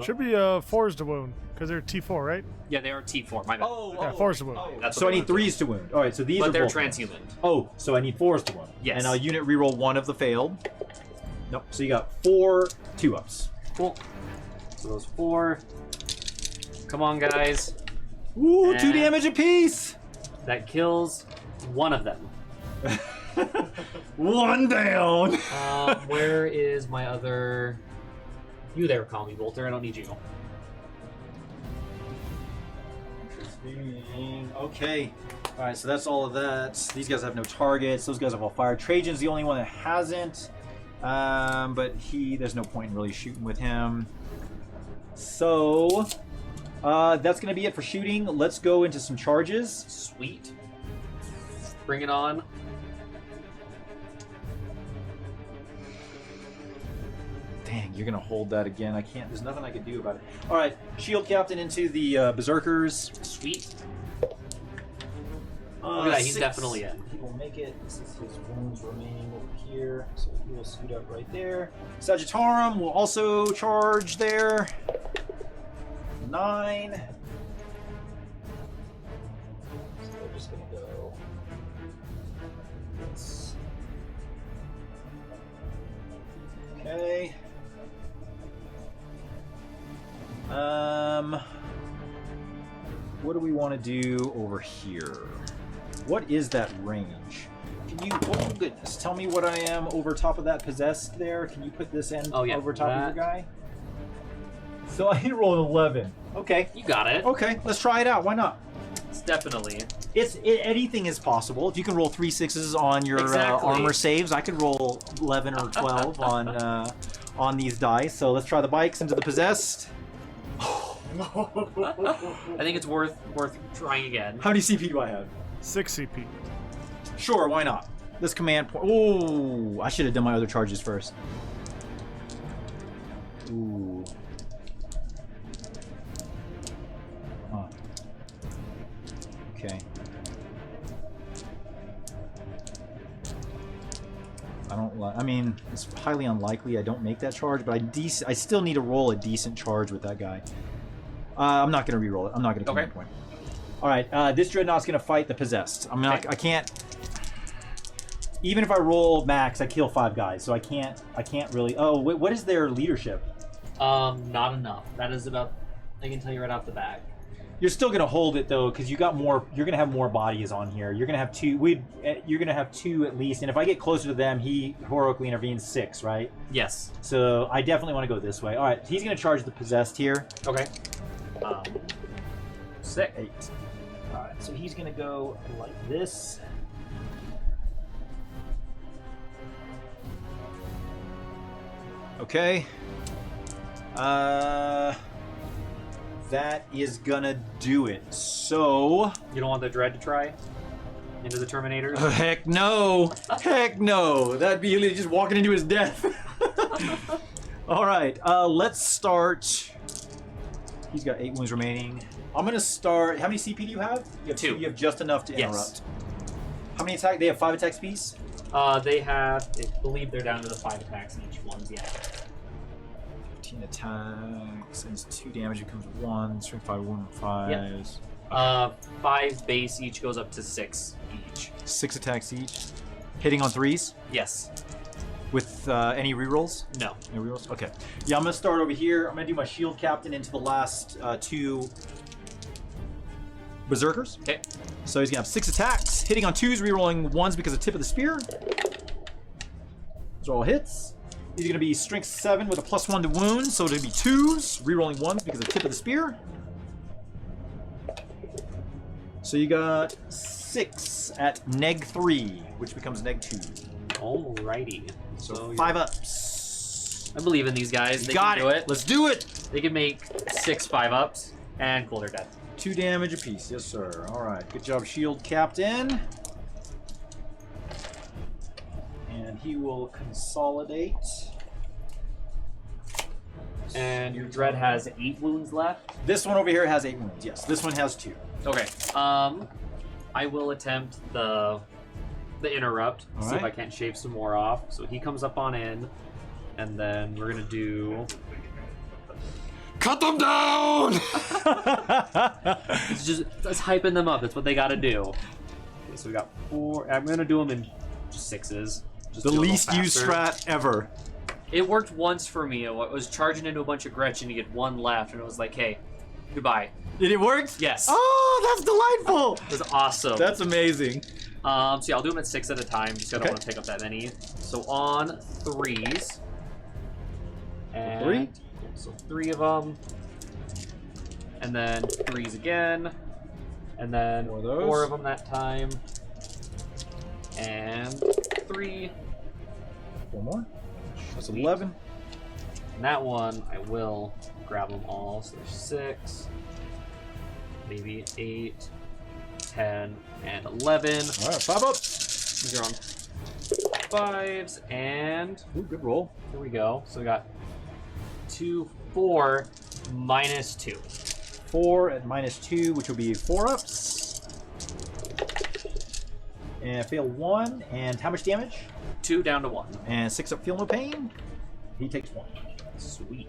Should be 4s to wound, because they're T4, right? Yeah, they are T4. My bad. Yeah, 4s to wound. That's So I what they need went 3s to wound. Alright, so these But are they're both transhuman. Oh, so I need 4s to wound. Yes. And I'll unit reroll 1 of the failed. Nope, so you got 4 2-ups. Cool. So those 4. Come on, guys. Ooh, 2 And- damage apiece! That kills one of them. 1 down! Where is my other... You there, call me, Bolter. I don't need you. Okay. Alright, so that's all of that. These guys have no targets. Those guys have all fired. Trajan's the only one that hasn't. But there's no point in really shooting with him. So, that's going to be it for shooting. Let's go into some charges. Sweet. Bring it on. Dang, you're going to hold that again. I can't. There's nothing I can do about it. Alright, shield captain into the Berserkers. Sweet. Look at that, he's 6. definitely in. He will make it. This is his wounds remaining over here, so he will suit up right there. Sagittarum will also charge there. 9. So we're just gonna go. This. Okay. What do we want to do over here? What is that range? Can you, oh goodness, tell me what I am over top of that possessed there? Can you put this end over top of your guy? So I rolled an 11. Okay. You got it. Okay, let's try it out. Why not? It's definitely. Anything is possible. If you can roll 3 6s on your armor saves, I could roll 11 or 12 on these dice. So let's try the bikes into the possessed. I think it's worth trying again. How many CP do I have? 6 CP. Sure, why not? This command point. Oh, I should have done my other charges first. Ooh. Huh. Okay. I don't like. I mean, it's highly unlikely I don't make that charge, but I still need to roll a decent charge with that guy. I'm not going to re-roll it. I'm not going to command point. All right, this Dreadnought's going to fight the possessed. I'm not. I can't. Even if I roll max, I kill 5 guys, so I can't really. Oh, wait, what is their leadership? Not enough. That is about. I can tell you right off the bat. You're still gonna hold it though, because you got more. You're gonna have more bodies on here. You're gonna have 2. You're gonna have 2 at least. And if I get closer to them, he heroically intervenes 6, right? Yes. So I definitely want to go this way. All right, he's gonna charge the possessed here. Okay. 6. 8. All right, so he's gonna go like this. Okay. That is gonna do it. So. You don't want the Dread to try? Into the Terminators? Heck no! Heck no! That'd be just walking into his death. All right, let's start. He's got 8 wounds remaining. I'm gonna start. How many CP do you have? You have 2. You have just enough to interrupt. Yes. How many attack? They have 5 attacks piece. They have. I believe they're down to the 5 attacks each ones. Yeah. 15 attacks, and it's 2 damage. It becomes 1. Strength 5, 1, 5. Yep. 5 base each goes up to 6 each. 6 attacks each. Hitting on 3s Yes. with any rerolls. No. No rerolls. Okay. Yeah, I'm gonna start over here. I'm gonna do my shield captain into the last 2 berserkers. Okay. So he's gonna have 6 attacks, hitting on 2s, rerolling 1s because of tip of the spear. Those are all hits. He's gonna be strength 7 with a +1 to wounds, so it'll be 2s, rerolling 1s because of tip of the spear. So you got 6 at neg 3, which becomes neg 2. Alrighty. So you're- 5 ups. I believe in these guys. They Got can do it. it. Let's do it. They can make 6 5-ups, and cool, they're dead. 2 damage apiece. Yes, sir. All right. Good job, Shield Captain. And he will consolidate. And your dread has 8 wounds left. This one over here has 8 wounds. Yes, this one has 2. Okay. I will attempt the interrupt. All See if I right. can't shave some more off. So he comes up on in, and then we're gonna do. Cut them down! It's hyping them up. That's what they got to do. Okay, so we got 4. I'm gonna do them in just 6s. Just The do it a little least used faster. strat ever. It worked once for me. I was charging into a bunch of Gretchen to get 1 left, and it was like, hey, goodbye. Did it work? Yes. Oh, that's delightful. It was awesome. That's amazing. So yeah, I'll do them at 6 at a time, just 'cause I don't Okay. want to take up that many. So on 3s. And 3? so 3 of them. And then 3s again. And then 4 of those. 4 of them that time. And 3. 4 more. That's Sweet. 11. And that one, I will grab them all. So there's 6. Maybe 8. 10 and 11. All right, 5 ups. These are on 5s, and Ooh, good roll. here we go. So we got 2, 4, minus 2. 4 at -2, which will be 4 ups. And fail 1. And how much damage? 2 down to 1. And 6 up, feel no pain. He takes 1. Sweet.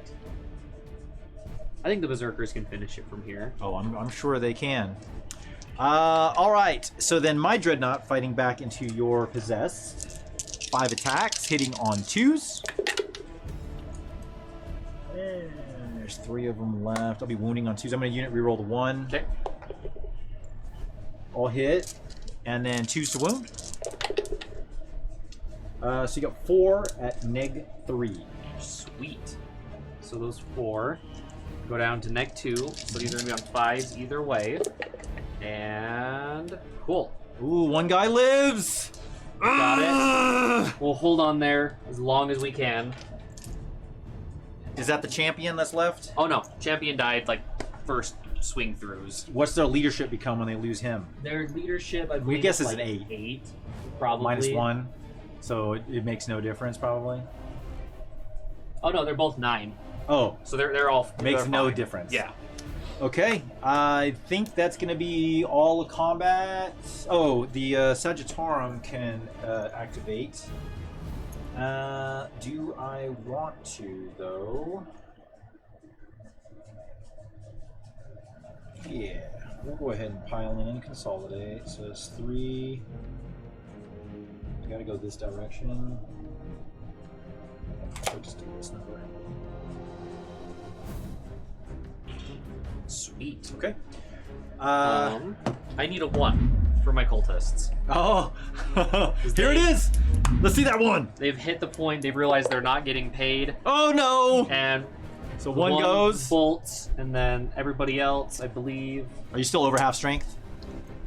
I think the Berserkers can finish it from here. Oh, I'm sure they can. All right. So then my Dreadnought fighting back into your possess. 5 attacks, hitting on 2s. And there's 3 of them left. I'll be wounding on 2s. I'm going to unit reroll the 1. Okay. All hit. And then 2s to wound. So you got 4 at neg 3. Sweet. So those 4 go down to neg 2. So these are going to be on 5s either way. And cool. Ooh, 1 guy lives. Got it. We'll hold on there as long as we can. Is that the champion that's left? Oh no, champion died like first swing throughs. What's their leadership become when they lose him? Their leadership, I believe, guess is it's like an 8. 8, probably. -1. So it makes no difference, probably. Oh no, they're both 9. Oh, So they're all makes they're no fine. difference. Yeah. Okay, I think that's going to be all the combat. Oh, the Sagittarum can activate. Do I want to, though? Yeah, we'll go ahead and pile in and consolidate. So it's 3. I gotta go this direction. I'll just do this number. Sweet. Okay. I need a 1 for my cultists. Oh, here it is. Let's see that 1. They've hit the point. They've realized they're not getting paid, Oh no! and So 1 goes. bolts, and then everybody else, I believe, Are you still over half strength?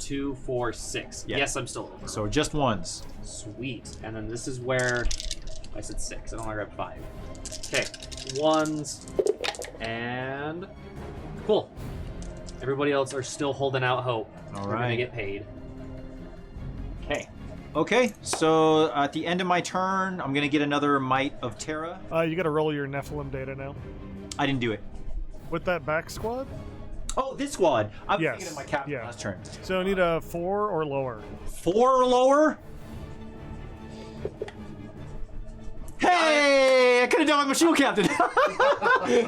2, 4, 6. Yeah. Yes, I'm still over. So just 1s. Sweet. And then this is where I said 6. I don't want to grab 5. Okay. 1s. And cool. Everybody else are still holding out hope. All We're gonna right. get paid. Okay. Okay, so at the end of my turn, I'm gonna get another Might of Terra. You got to roll your Nephilim data now. I didn't do it. With that back squad? Oh, this squad. I was Yes, thinking of my captain yeah. last turn. So you need a 4 or lower. 4 or lower? Hey! I could have done with my shield captain.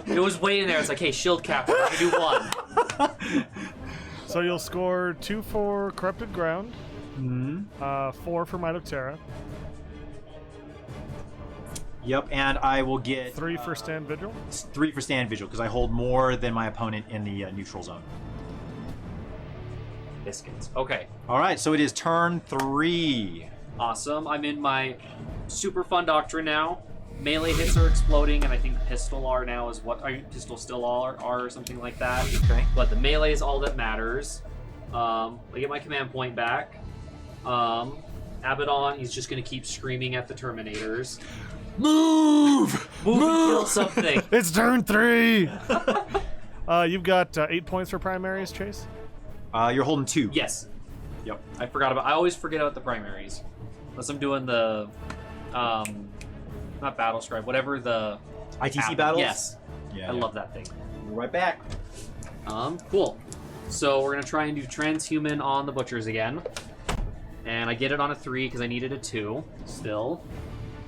It was waiting there. It's like, hey, shield captain, I do 1. So you'll score 2 for Corrupted Ground, Hmm. 4 for Might of Terra, Yep, and I will get 3 for Stand Vigil. 3 for stand vigil because I hold more than my opponent in the neutral zone. Biscuits. Okay. All right, so it is turn 3. Awesome. I'm in my super fun doctrine now. Melee hits are exploding, and I think pistol are now is what pistol still are or something like that. Okay. But the melee is all that matters. I get my command point back. Abaddon, he's just gonna keep screaming at the Terminators. Move! Move and kill something. It's turn 3. You've got 8 points for primaries, Chase. You're holding 2. Yes. Yep. I always forget about the primaries. Unless I'm doing the not battle scribe, whatever the ITC battles? Yes. Yeah. I love that thing. We're right back. Cool. So we're gonna try and do transhuman on the butchers again. And I get it on a 3 because I needed a 2 still.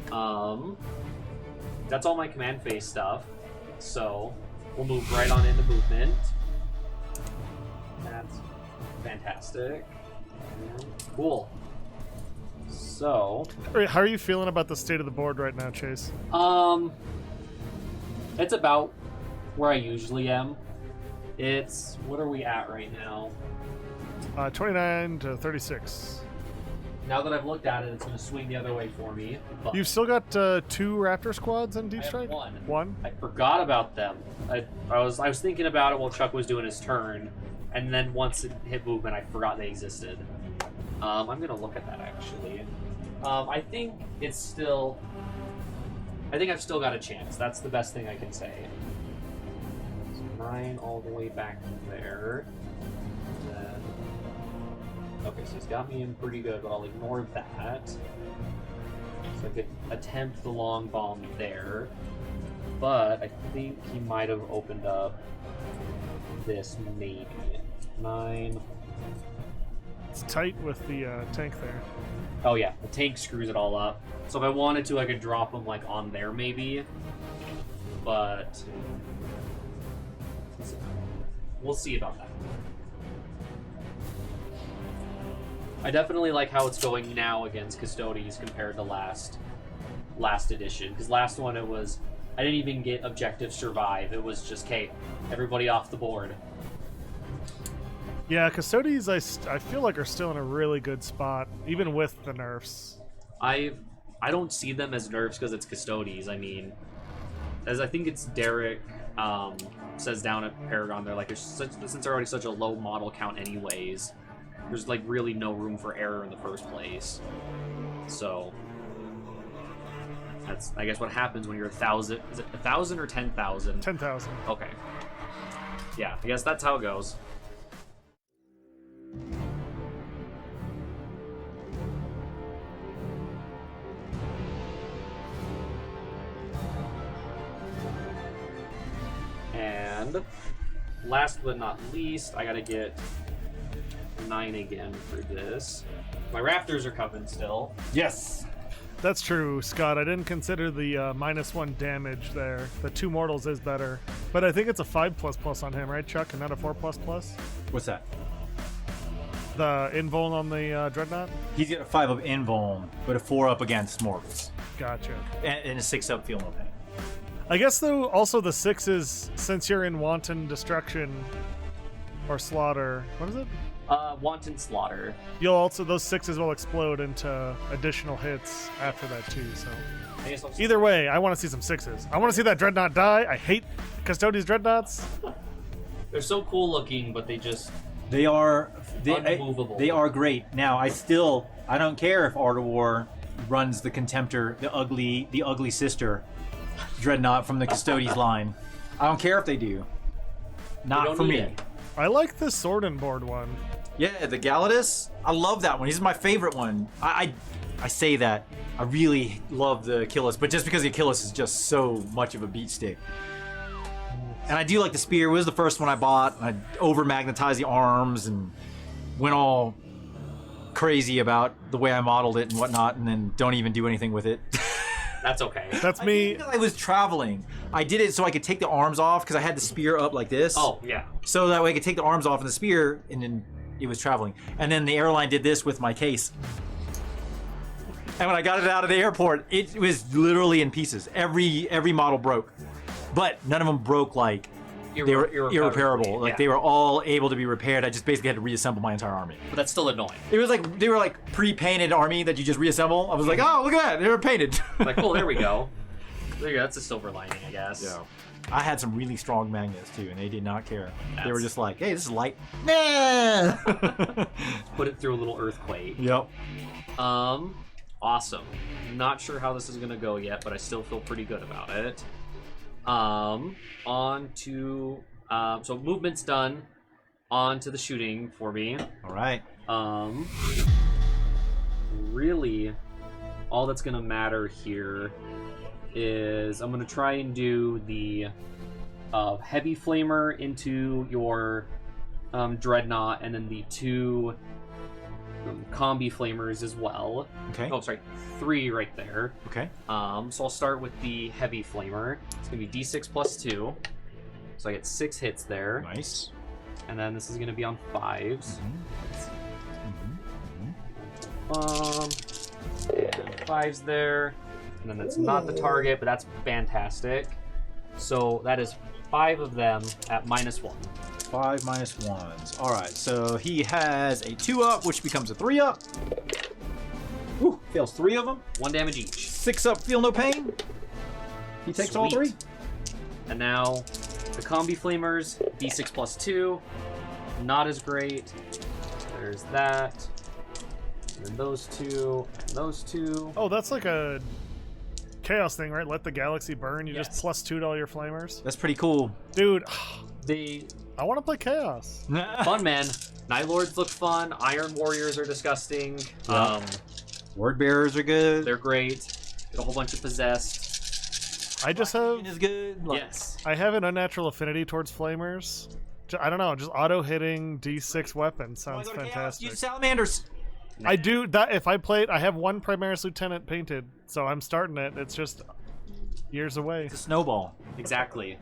That's all my command phase stuff. So we'll move right on into movement. That's fantastic. Cool. So How are you feeling about the state of the board right now, Chase? it's about where I usually am. It's what are we at right now? 29 to 36. Now that I've looked at it, it's going to swing the other way for me. But You've still got 2 Raptor squads on Deep I have Strike? one. One? I forgot about them. I was thinking about it while Chuck was doing his turn, and then once it hit movement, I forgot they existed. I'm gonna look at that actually. I think it's still. I think I've still got a chance. That's the best thing I can say. So 9 all the way back there. Then, okay, so he's got me in pretty good, but I'll ignore that. So I could attempt the long bomb there, but I think he might have opened up this maybe 9. It's tight with the tank there. Oh yeah, the tank screws it all up. So if I wanted to, I could drop him like on there maybe, but we'll see about that. I definitely like how it's going now against Custodes compared to last edition. Because last one it was, I didn't even get objective survive. It was just, okay, everybody off the board. Yeah, Custodes, I feel like are still in a really good spot, even with the nerfs. I don't see them as nerfs because it's Custodes. I mean, as I think it's Derek says down at Paragon, they're like, since they're already such a low model count anyways, there's like really no room for error in the first place. So that's, I guess, what happens when you're 1,000. Is it 1,000 or 10,000? 10,000. Okay. Yeah, I guess that's how it goes. And last but not least, I gotta get 9 again for this. My rafters are coming still. Yes. That's true, Scott. I didn't consider the -1 damage there. The 2 mortals is better. But I think it's a 5++ on him, right, Chuck? And not a 4++? What's that? The invuln on the Dreadnought? He's got a 5 up invuln, but a 4 up against mortals. Gotcha. And a 6 up feel no pain. I guess, though, also the 6s, since you're in Wanton Destruction or Slaughter, what is it? Wanton Slaughter. You'll also, those 6s will explode into additional hits after that, too, so. I guess I'll Either way, I want to see some 6s. I want to see that Dreadnought die. I hate Custodes Dreadnoughts. They're so cool looking, but they just... They are Unmovable. They are great. Now, I don't care if Art of War runs the Contemptor, the ugly sister Dreadnought from the Custodes line. I don't care if they do. Not for me. It. I like the Sword and Board one. Yeah, the Galatus. I love that one. He's my favorite one. I say that. I really love the Achilles, but just because the Achilles is just so much of a beat stick. And I do like the spear. It was the first one I bought. I over-magnetized the arms and went all crazy about the way I modeled it and whatnot, and then don't even do anything with it. That's okay. That's me. Because I was traveling. I did it so I could take the arms off because I had the spear up like this. Oh, yeah. So that way I could take the arms off and the spear, and then it was traveling. And then the airline did this with my case. And when I got it out of the airport, it was literally in pieces. Every model broke. But none of them broke like they were irreparable. Like yeah. they were all able to be repaired. I just basically had to reassemble my entire army. But that's still annoying. It was like they were like pre-painted army that you just reassemble. I was like, oh, look at that, they were painted. Like, oh, there we go. There you go. That's a silver lining, I guess. Yeah. I had some really strong magnets too, and they did not care. They were That's- just like, hey, this is light. Nah. Put it through a little earthquake. Yep. Awesome. Not sure how this is gonna go yet, but I still feel pretty good about it. On to so movement's done. On to the shooting for me. All right. Really, all that's gonna matter here is I'm gonna try and do the heavy flamer into your dreadnought, and then the 2 combi flamers as well. Okay. Oh, sorry, 3 right there. Okay. So I'll start with the heavy flamer. It's gonna be d6 plus 2, so I get 6 hits there. Nice. And then this is gonna be on 5s. And 5s there. And then that's not the target, but that's fantastic. So that is 5 of them at -1. 5 minus 1s. All right. So he has a 2-up, which becomes a 3-up. Ooh, fails 3 of them. 1 damage each. 6-up, feel no pain. He takes all Sweet. 3. And now the combi flamers, d6 plus 2. Not as great. There's that. And then those 2, and those 2. Oh, that's like a chaos thing, right? Let the galaxy burn. You Yes. just +2 to all your flamers. That's pretty cool. Dude, They I want to play chaos. fun, man. Night Lords look fun. Iron Warriors are disgusting. Yeah. Word bearers are good. They're great. Get a whole bunch of possessed. I just have is good. Like, Yes. I have an unnatural affinity towards flamers. I don't know, just auto-hitting D6 weapon sounds wanna go to chaos? fantastic. Use salamanders. I do that if I played. I have 1 Primaris Lieutenant painted, so I'm starting it. It's just years away. It's a snowball. Exactly.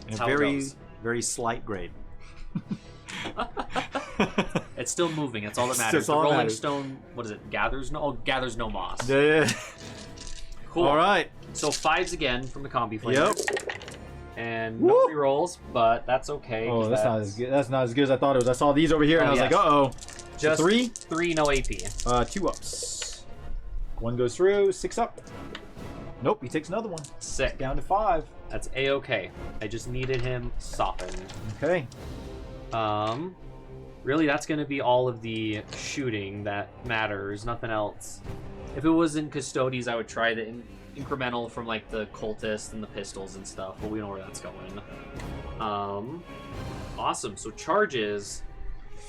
In a how it very, goes. very slight grade. It's still moving. That's all that That's matters. The all that Rolling matters. Stone, what is it? Gathers no moss. Yeah. Cool. All right. So 5s again from the combi flamer. Yep. And no Woo! rerolls, but that's okay. Oh, 'cause that's not as good. That's not as good as I thought it was. I saw these over here, and Oh, I was yes. like, uh-oh. Just So 3? 3, no AP. 2-ups. 1 goes through. 6 up. Nope, he takes another one. Sick. Down to 5. That's a-okay. I just needed him softened. Okay. Really, that's going to be all of the shooting that matters, nothing else. If it was in Custodes, I would try the incremental from like the cultists and the pistols and stuff, but we know where that's going. Awesome. So charges.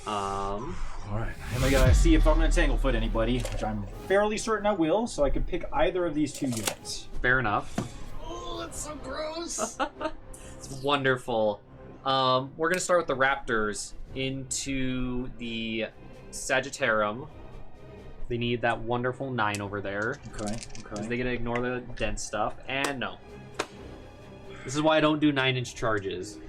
All right. And I gotta see if I'm gonna Tanglefoot anybody, which I'm fairly certain I will. So I can pick either of these 2 units. Fair enough. Oh, that's so gross. It's wonderful. We're gonna start with the Raptors into the Sagittarium. They need that wonderful 9 over there. Okay. Because they get to ignore the dense stuff. And no. This is why I don't do 9-inch charges.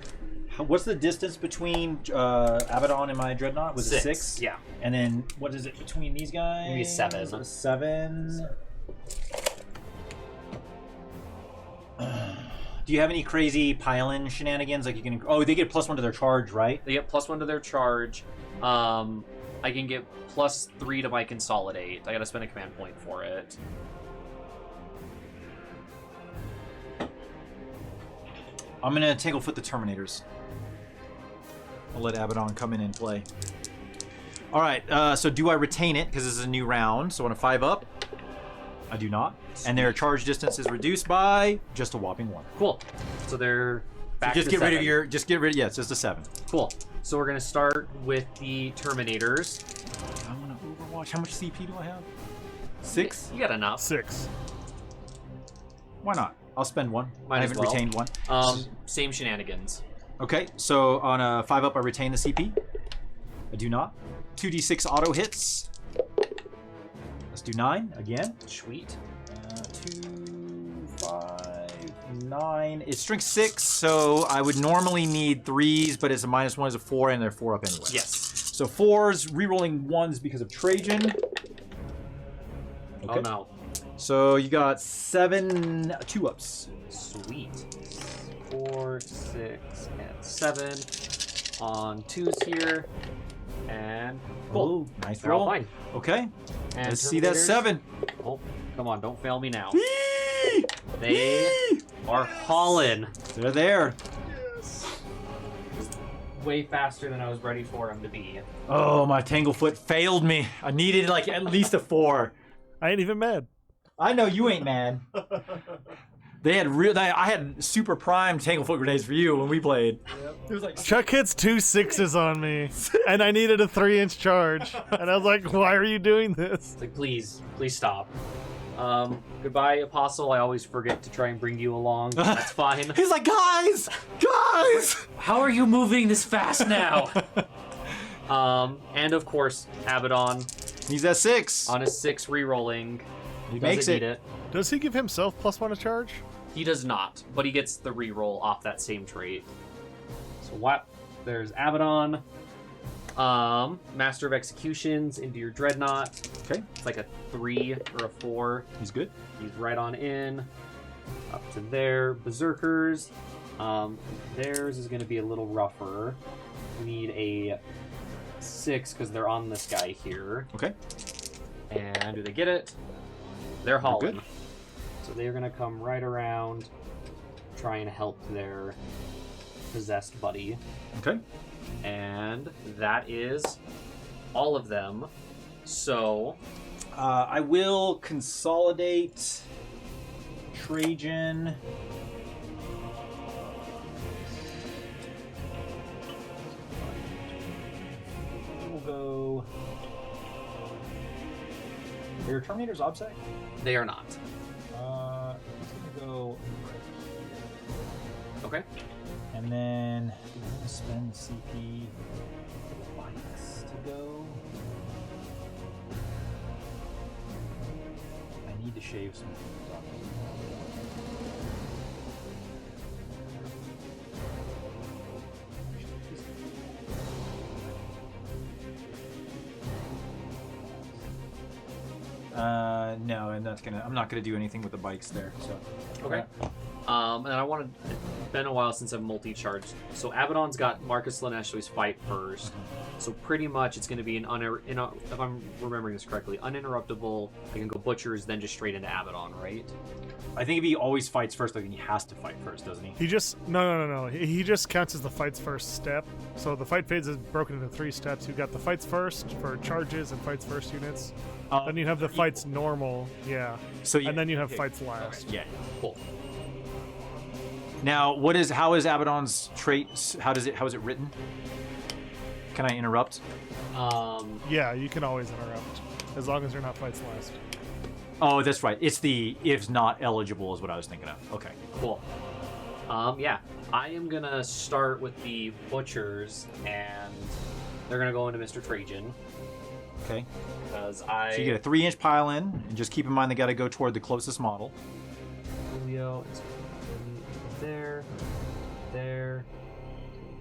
What's the distance between Abaddon and my Dreadnought? Was it 6? Yeah. And then what is it between these guys? Maybe 7. 7. Do you have any crazy pile-in shenanigans? Like you can. Oh, they get +1 to their charge, right? They get +1 to their charge. I can get +3 to my consolidate. I gotta spend a command point for it. I'm gonna Tanglefoot the Terminators. I'll let Abaddon come in and play. All right. So do I retain it because this is a new round? So on a 5-up, I do not. And their charge distance is reduced by just a whopping 1. Cool. So they're back Just to get rid 7. of your. Just get rid. Yeah, it's just a 7. Cool. So we're gonna start with the Terminators. I want to Overwatch. How much CP do I have? 6. You got enough. 6. Why not? I'll spend 1. Might I as haven't well. retained 1. Same shenanigans. Okay, so on a 5-up, I retain the CP. I do not. 2d6 auto hits. Let's do 9 again. Sweet. 2, 5, 9. It's strength 6, so I would normally need 3s, but it's a -1 is a 4, and they're 4-up anyway. Yes. So 4s, rerolling 1s because of Trajan. Oh no. So you got 7 2-ups. Sweet. 4, 6, and 7 on 2s here. And cool. Oh, nice They're all roll. fine. Okay. And Let's see that Terminators- 7. Oh, come on, don't fail me now. They are hauling They're there. way faster than I was ready for them to be. Oh, my Tanglefoot failed me. I needed like at least a 4. I ain't even mad. I know you ain't mad. They had I had super prime Tanglefoot grenades for you when we played. It was like Chuck hits 2 6s on me, and I needed a 3-inch charge. And I was like, why are you doing this? It's like, please stop. Goodbye, Apostle. I always forget to try and bring you along. That's fine. he's like, guys. How are you moving this fast now? And of course, Abaddon He's at 6. on his 6 re-rolling. He Doesn't makes need it. Does he give himself +1 a charge? He does not, but he gets the re-roll off that same trait. So what? There's Abaddon. Master of Executions into your Dreadnought. Okay. It's like a 3 or a 4. He's good. He's right on in. Up to there. Berserkers. Theirs is going to be a little rougher. We need a 6 because they're on this guy here. Okay. And do they get it? They're hauling. good. So they're going to come right around, try and help their possessed buddy. Okay. And that is all of them. So I will consolidate Trajan. We'll go. Are your Terminators OBSEC? they are not. He's gonna go Okay. and then I'm gonna spend CP for the bikes to go. I need to shave some things off. No, and I'm not gonna do anything with the bikes there. So Okay. And I wanted. It's been a while since I've multi-charged. So Abaddon's got Marcus Laneshli's fight first. So pretty much it's going to be if I'm remembering this correctly, uninterruptible. I can go Butchers, then just straight into Abaddon, right? I think if he always fights first, I think he has to fight first, doesn't he? He just no. He just counts as the fight's first step. So the fight phase is broken into 3 steps. You've got the fights first for charges and fights first units. Then you have the fights normal, yeah. So And then you have fights last. Yeah. Cool. Now, how is Abaddon's trait? How is it written? Can I interrupt? Yeah, you can always interrupt as long as you're not fights last. Oh, that's right. It's the if not eligible is what I was thinking of. Okay. Cool. Yeah. I am gonna start with the Butchers, and they're gonna go into Mr. Trajan Okay. because So you get a 3-inch pile in, and just keep in mind they got to go toward the closest model. Julio is there, there,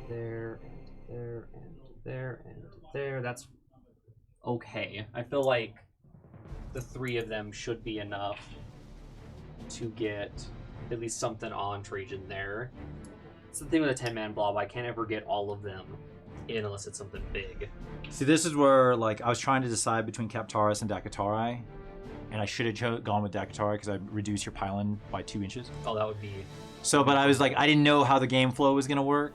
there, there, and there, and there. That's okay. I feel like the 3 of them should be enough to get at least something on Trajan there. It's the thing with a 10-man blob. I can't ever get all of them in unless it's something big. See, this is where I was trying to decide between Kaptaris and Dakatari, and I should have gone with Dakatari because I reduced your pile-in by 2 inches. Oh, that would be... So, but I was like, I didn't know how the game flow was going to work.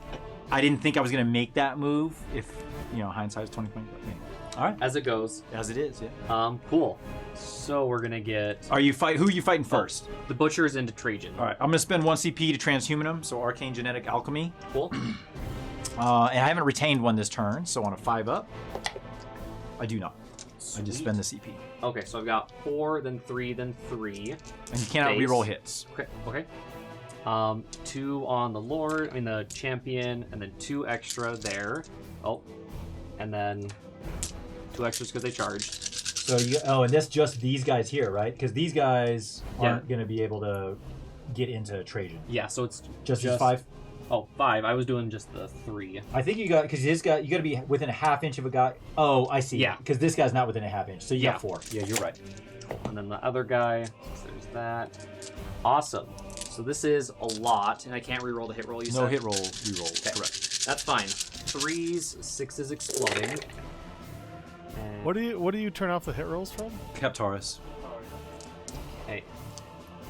I didn't think I was going to make that move if, hindsight's 20/20. All right. As it goes. As it is, yeah. Cool. So we're going to get... Who are you fighting first? The Butchers into Trajan. All right, I'm going to spend 1 CP to transhuman him, so Arcane Genetic Alchemy. Cool. And I haven't retained one this turn, so on a 5-up, I do not. I just spend the CP. Okay, so I've got 4, then 3, then 3. And you cannot Base. reroll hits. Okay. 2 on the champion, and then 2 extra there. Oh, and then 2 extras because they charged. So and that's just these guys here, right? Because these guys aren't going to be able to get into Trajan. Yeah, so it's Just 5. Oh, 5. I was doing just the 3. I think you got because you got to be within a ½ inch of a guy. Oh, I see. Yeah. Because this guy's not within a ½ inch, so you got 4. Yeah, you're right. And then the other guy, so there's that. Awesome. So So this is a lot, and I can't reroll the hit roll. You said? No hit roll, reroll. Okay. Correct. That's fine. 3s, 6s exploding. And What do you turn off the hit rolls from? Keptaurus. Okay.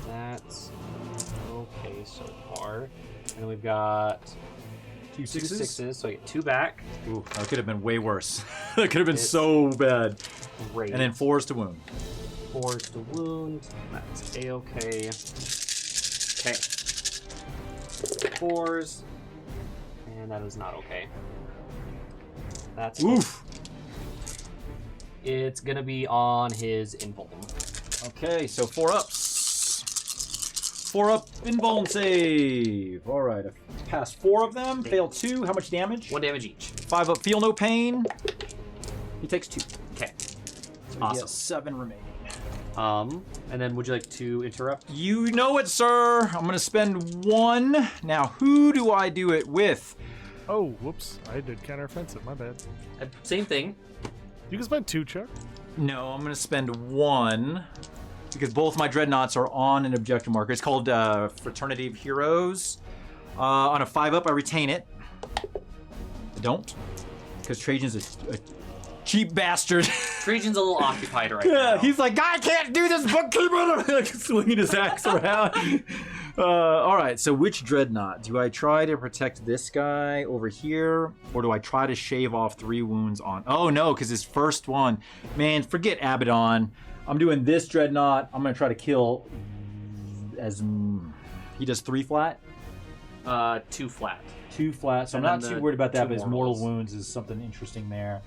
That's okay so far. And we've got 2 2 6s. 6s, so I get 2 back. Ooh, that could have been way worse. That could have been It's- so bad. Great. And then 4s to wound. 4s to wound. That's a-okay. Okay. 4s. And that is not okay. That's Oof. It's gonna be on his invuln. Okay, so 4 ups. 4 up invuln save. All right, I passed 4 of them. Failed 2. How much damage? 1 damage each. 5 up. Feel no pain. He takes 2. Okay. So he Awesome. has 7 remaining. And then would you like to interrupt? You know it, sir. I'm gonna spend 1. Now, who do I do it with? Oh, whoops! I did counteroffensive. My bad. Same thing. You can spend 2, Chuck. No, I'm gonna spend 1 because both my dreadnoughts are on an objective marker. It's called Fraternity of Heroes. On a 5 up, I retain it. I don't, because Trajan's a cheap bastard. Trajan's a little occupied right Yeah, now. he's like, I can't do this, bookkeeper! Like swinging his axe around. All right, so which dreadnought? Do I try to protect this guy over here, or do I try to shave off 3 wounds on? Oh no, because his first one, man, forget Abaddon. I'm doing this dreadnought. I'm gonna try to kill as he does 3 flat. 2 flat. 2 flat, so I'm And not then too the worried about that, 2 but his mortal mortals. wounds is something interesting there.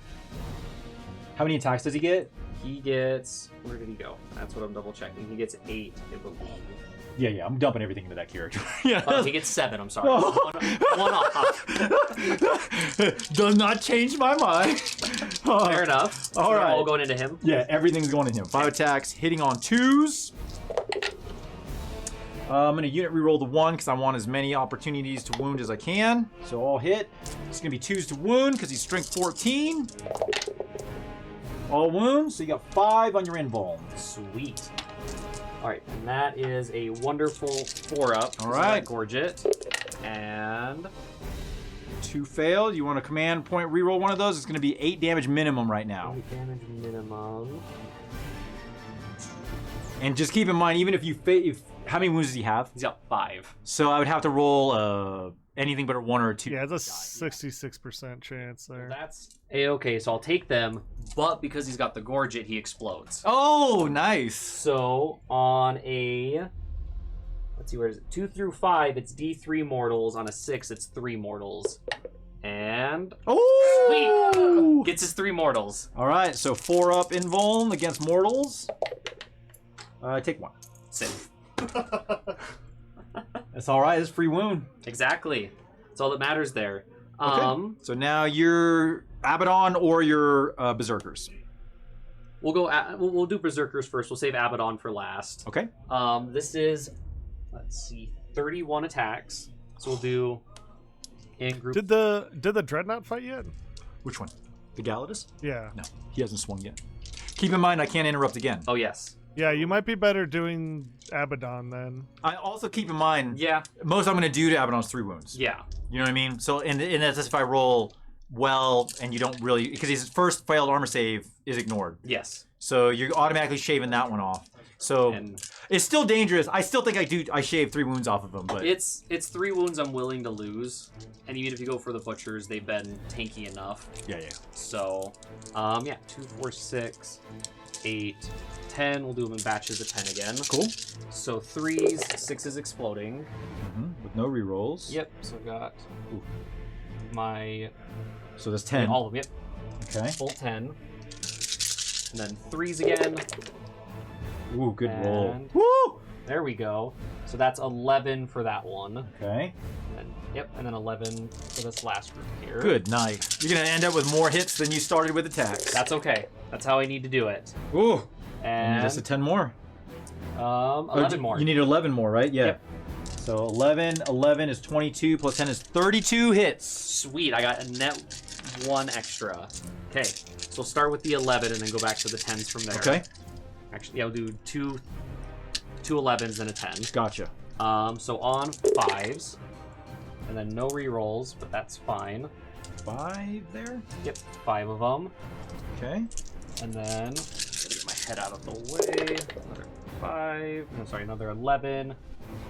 How many attacks does he get? He gets. Where did he go? That's what I'm double checking. He gets 8, I believe. Yeah, I'm dumping everything into that character. Yeah. Oh, he gets 7. I'm sorry. Oh. One off. Does not change my mind. Fair enough. So All they're right. all going into him. Yeah, everything's going to him. 5 attacks, hitting on 2s. I'm going to unit reroll the 1 because I want as many opportunities to wound as I can. So all hit. It's going to be 2s to wound because he's strength 14. All wounds, so you got 5 on your invuln. Sweet. All right, and that is a wonderful 4-up. All right. Gorge it. And 2 failed. You want a command point reroll one of those? It's going to be 8 damage minimum right now. 8 damage minimum. And just keep in mind, even if you how many wounds does he have? He's got 5. So I would have to roll anything but a 1 or a 2. Yeah, it's a 66% chance there. That's a-okay, so I'll take them, but because he's got the Gorget, he explodes. Oh, nice. So on a, let's see, where is it? 2 through 5, it's D3 mortals. On a 6, it's 3 mortals. And Oh, gets his 3 mortals. All right, so 4 up invuln against mortals. Take 1. Safe. That's all right. It's free wound. Exactly. That's all that matters there. Okay. So now you're Abaddon or your Berserkers. We'll go. We'll do Berserkers first. We'll save Abaddon for last. Okay. This is, let's see, 31 attacks. So we'll do in group. Did the Dreadnought fight yet? Which one? The Galadus? Yeah. No, he hasn't swung yet. Keep in mind, I can't interrupt again. Oh yes. Yeah, you might be better doing Abaddon then. I also keep in mind, Yeah. most I'm going to do to Abaddon is 3 wounds. Yeah. You know what I mean? So, and that's if I roll well and you don't really, because his first failed armor save is ignored. Yes. So you're automatically shaving that one off. So And it's still dangerous. I still think I shave 3 wounds off of him, but it's 3 wounds I'm willing to lose, and even if you go for the butchers, they've been tanky enough. yeah. So, yeah, 2, 4, 6, 8, 10. We'll do them in batches of 10 again. Cool. So 3s, 6s exploding. With no rerolls. Yep. So I've got my So that's 10. all of them. Yep. Okay. Full 10. And then 3s again. Ooh, good roll. And- Woo! There we go. So that's 11 for that one. Okay. And yep, and then 11 for this last group here. Good night. You're gonna end up with more hits than you started with attacks. That's okay. That's how I need to do it. Ooh. And Just a 10 more. 11 more. You need 11 more, right? Yeah. Yep. So 11 is 22 plus 10 is 32 hits. Sweet, I got a net 1 extra. Okay, so we'll start with the 11 and then go back to the 10s from there. Okay. Actually, yeah, we'll do two 11s and a 10. Gotcha. So on 5s, and then no rerolls, but that's fine. 5 there? Yep, 5 of them. Okay. And then, get my head out of the way. Another 5. No, sorry, another 11.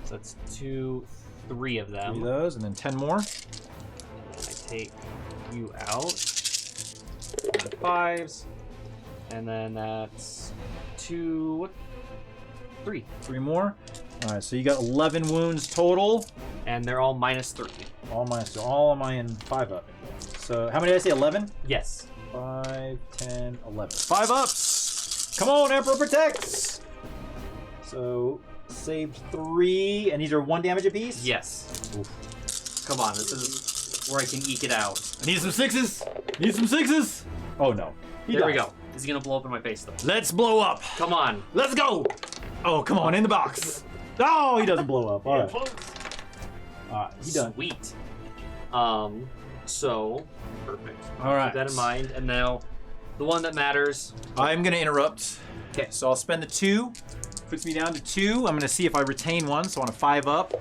So that's 2, 3 of them. 3 of those, and then 10 more. And then I take you out. 5s. And then that's 2, 3. 3 more. All right, so you got 11 wounds total. And they're all -3. All of mine 5 up. So how many did I say? 11? Yes. 5, 10, 11. 5 ups. Come on, Emperor protects. So saved 3, and these are 1 damage apiece. Yes. Oof. Come on, this is where I can eke it out. I need some 6s. Need some 6s. Oh no. There we go. Is he gonna blow up in my face though? Let's blow up. Come on. Let's go. Oh, come on, in the box. Oh, he doesn't blow up. All right. He done. Sweet. So perfect. All right. Keep that in mind. And now, the one that matters. I'm gonna interrupt. Okay. So I'll spend the 2. Puts me down to 2. I'm gonna see if I retain 1. So on a 5 up.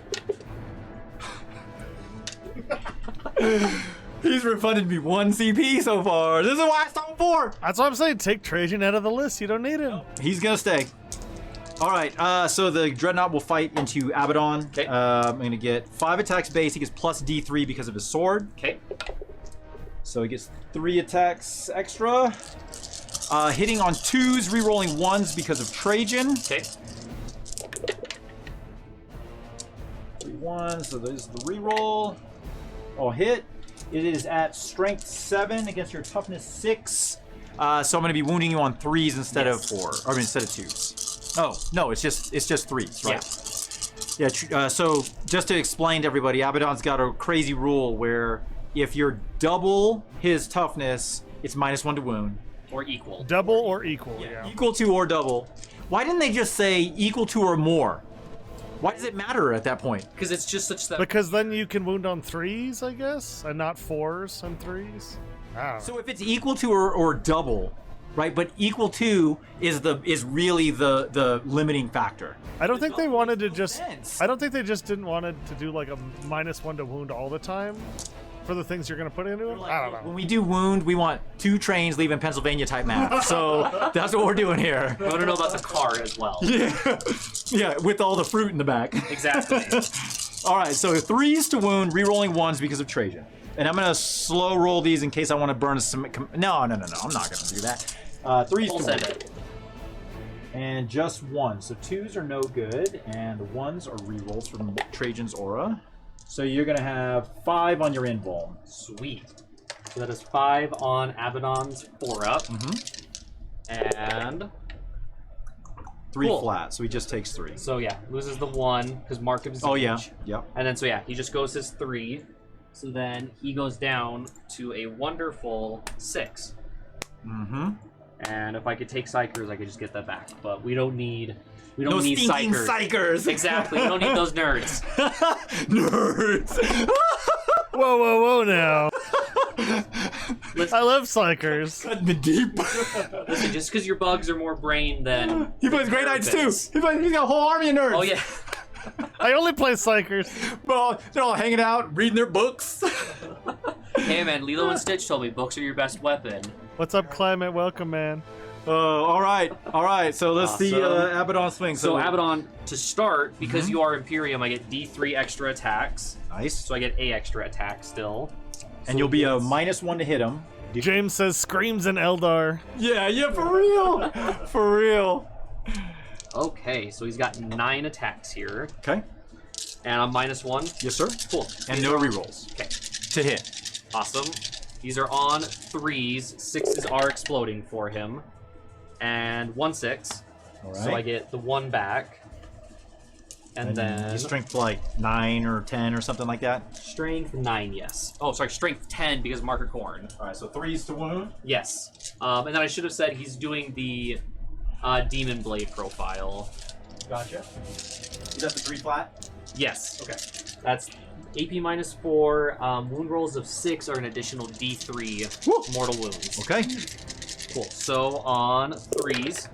He's refunded me 1 CP so far. This is why I stopped 4. That's what I'm saying. Take Trajan out of the list. You don't need him. He's gonna stay. All right. So the Dreadnought will fight into Abaddon. Okay. I'm gonna get 5 attacks base. He gets plus D3 because of his sword. Okay. So he gets 3 attacks extra. Hitting on 2s, rerolling 1s because of Trajan. Okay. 3 1s, so there's the reroll. Oh, hit. It is at strength 7 against your toughness 6. So I'm going to be wounding you on 3s instead of 4, or instead of 2s. Oh no, it's just 3s, right? Yeah. So just to explain to everybody, Abaddon's got a crazy rule where if you're double his toughness, it's -1 to wound. Or equal. Double or equal. Yeah. Equal to or double. Why didn't they just say equal to or more? Why does it matter at that point? Because it's just such that. Because then you can wound on 3s, I guess, and not 4s and 3s. I don't know. So if it's equal to or double, right? But equal to is really the limiting factor. I don't think they wanted to just. sense. I don't think they just didn't want it to do like a -1 to wound all the time for the things you're gonna put into it. I don't know. When we do wound, we want 2 trains leaving Pennsylvania type math. So that's what we're doing here. I want to know about the car as well. Yeah, yeah, with all the fruit in the back. Exactly. All right, so 3s to wound, rerolling 1s because of Trajan. And I'm gonna slow roll these in case I want to burn some. No, I'm not gonna do that. 3s Full to send wound. it. And just 1. So 2s are no good, and the 1s are rerolls from Trajan's aura. So you're gonna have 5 on your invuln. Sweet. So that is 5 on Abaddon's 4-up. And 3 Cool. flat, so he just takes 3. so yeah, loses the 1 because Mark gives Oh each. yeah, yep. And then so yeah, he just goes his 3. So then he goes down to a wonderful 6. Mm-hmm. And if I could take Psychers, I could just get that back. But we don't need No need stinking Psychers. psychers. Exactly. We don't need those nerds. Nerds. Whoa, whoa, whoa! Now Listen, I love psychers. Cut me deep. listen, just because your bugs are more brain than He plays Grey Knights too. Terrapins. He's got a whole army of nerds. Oh yeah. I only play psychers. Well, they're all hanging out, reading their books. Hey man, Lilo and Stitch told me books are your best weapon. What's up, Climate? Welcome, man. All right. So let's see Awesome. Abaddon swing. So Abaddon, to start, because you are Imperium, I get D3 extra attacks. Nice. So I get A extra attack still. And you'll be a -1 to hit him. James says screams in Eldar. Yeah, for real. For real. Okay, so he's got 9 attacks here. Okay. And I'm -1. Yes, sir. Cool. And no rerolls Okay, to hit. awesome. These are on 3s. 6s are exploding for him. And 1 6. All right. So I get the 1 back. And then he's strength like 9 or 10 or something like that. strength 9, yes. Oh, sorry, strength 10 because Marker Corn. All right, so 3s to wound. Yes. And then I should have said he's doing the Demon Blade profile. Gotcha. Is that the 3 flat? Yes. Okay. That's AP -4. Wound rolls of 6 are an additional D3 Woo! mortal wounds. Okay. Cool. So on 3s.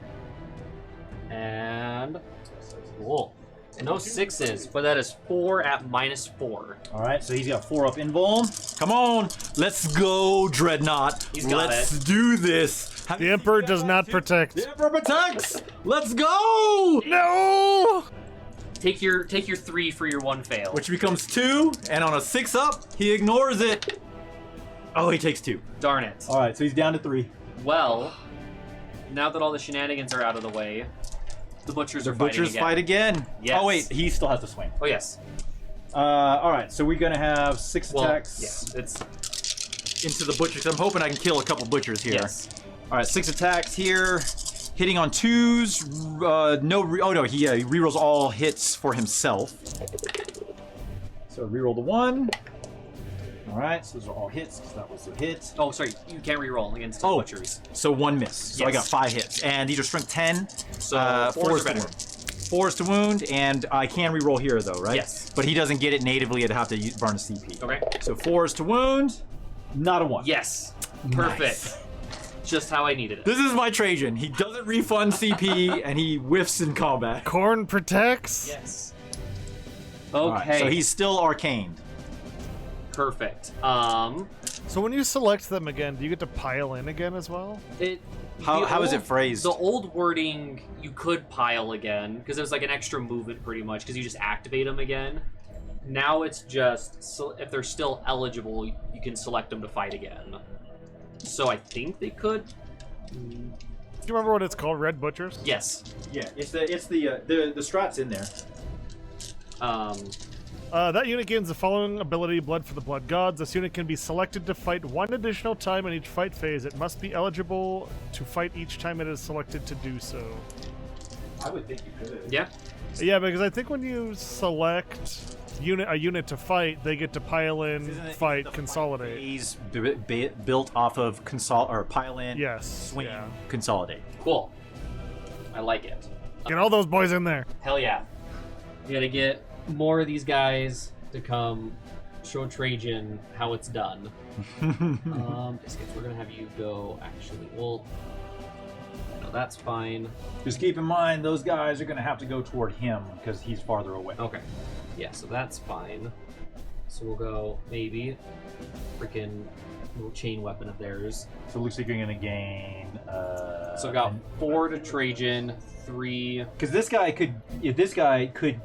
And cool. No 6s, but that is 4 at -4. All right, so he's got 4 up invuln. Come on, let's go, Dreadnought. He's got let's it. do this. The Emperor does not protect. The Emperor protects. Let's go. No! Take your 3 for your 1 fail. Which becomes 2, and on a 6 up, he ignores it. Oh, he takes 2. Darn it. All right, so he's down to 3. Well, now that all the shenanigans are out of the way, the butchers are fighting Butchers again. fight again. Yes. Oh wait, he still has to swing. Oh yes. All right, so we're gonna have 6 Well, attacks yeah, it's into the butchers. I'm hoping I can kill a couple butchers here. yes. All right, 6 attacks here, hitting on 2s. Oh no, he rerolls all hits for himself. So reroll the 1. All right, so those are all hits because that was a hit. Oh, sorry, you can't reroll against Oh. butchers. So 1 miss. So I Yes. got 5 hits, and these are strength 10. So 4 4 are better. 4 is to wound, and I can reroll here though, right? Yes. But he doesn't get it natively. I'd have to burn a CP. Okay. So 4 is to wound. Not a 1. Yes. Perfect. Nice. Just how I needed it. This is my Trajan. He doesn't refund CP, and he whiffs in combat. Corn protects? Yes. All Okay. right, so he's still arcaned. perfect. So when you select them again, do you get to pile in again as well? How is it phrased? The old wording, you could pile again, because it was like an extra movement pretty much, because you just activate them again. Now it's just, so if they're still eligible, you can select them to fight again. So I think they could. Do you remember what it's called? Red Butchers? Yes. Yeah, it's the strat's in there. That unit gains the following ability, Blood for the Blood Gods. This unit can be selected to fight 1 additional time in each fight phase. It must be eligible to fight each time it is selected to do so. I would think you could. Yeah. Yeah, because I think when you select a unit to fight, they get to pile in, fight, consolidate. He's built off of pile in, Yes. swing, Yeah. consolidate. Cool. I like it. Get all those boys in there. Hell yeah. We gotta get more of these guys to come show Trajan how it's done. Biscuits, we're gonna have you go, actually. Well, no, that's fine. Just keep in mind, those guys are going to have to go toward him because he's farther away. Okay. Yeah, so that's fine. So we'll go, maybe, freaking little chain weapon of theirs. So it looks like you're going to gain... So I got 4 to Trajan, 3... Because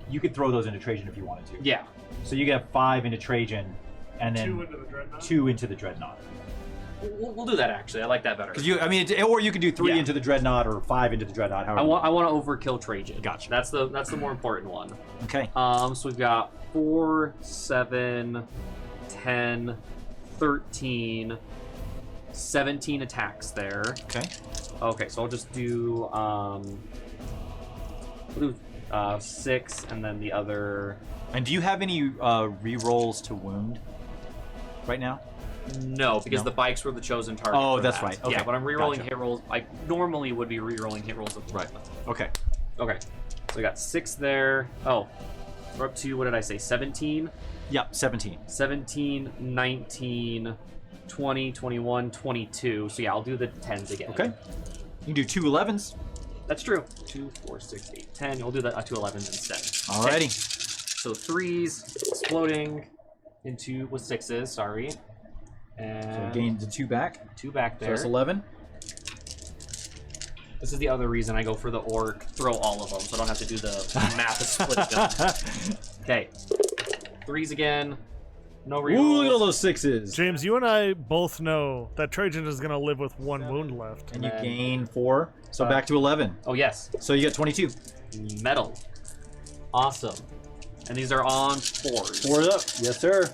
you could throw those into Trajan if you wanted to. Yeah. So you get 5 into Trajan, and then 2 into the Dreadnought. 2 into the Dreadnought. We'll do that, actually. I like that better. Or you could do 3 Yeah. into the Dreadnought or 5 into the Dreadnought. However. I want to overkill Trajan. Gotcha. That's the more important one. Okay. So we've got 4, 7, 10, 13, 17 attacks there. Okay. Okay, so I'll just do we'll do 6 and then the other. And do you have any re-rolls to wound right now? No, because No? the bikes were the chosen target. Oh, for that's that. right. Okay. Yeah, but I'm re-rolling Gotcha. hit rolls. I normally would be re-rolling hit rolls of Right. Okay. Okay, so we got 6 there. Oh, we're up to, what did I say, 17? Yep, 17. 17, 19, 20, 21, 22. So yeah, I'll do the 10s again. Okay. You can do 2 11s. That's true. 2, 4, 6, 8, 10. We'll do the 2 11s instead. Alrighty. Okay. So 3s exploding into with 6s. Sorry. So And gain the 2 back. 2 back So there. that's 11. This is the other reason I go for the orc. Throw all of them, so I don't have to do the math of splitting them. Okay. 3s again. No Ooh, look at all rerolls. those 6s. James, you and I both know that Trajan is going to live with 1 wound left. And you then- gain 4. So back to 11. Oh yes. So you get 22. Metal. Awesome. And these are on 4s. 4 up. Yes, sir.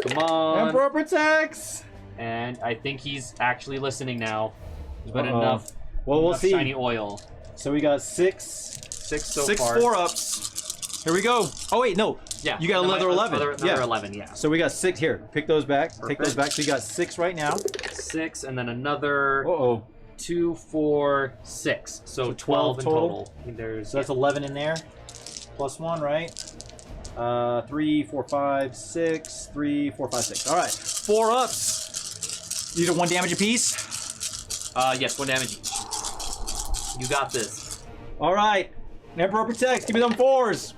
Come on. Emperor protects. And I think he's actually listening now. There's been Uh-oh. enough, Well, we'll enough see. shiny oil. So we got 6. 6 so 6 far. 4-ups. Here we go. Oh, wait, no. Yeah. You got another 11. Another Yeah. 11, yeah. So we got 6 here. Pick those back. Take those Perfect. back. So you got 6 right now. 6 and then another Uh-oh. 2, 4, 6. So 12 in total. There's So that's 11 in there. Plus 1, right? 3, 4, 5, 6. 3, 4, 5, 6. All right. 4 ups. These are 1 damage apiece. yes, 1 damage each. You got this. All right. Emperor protects. Give me them 4s.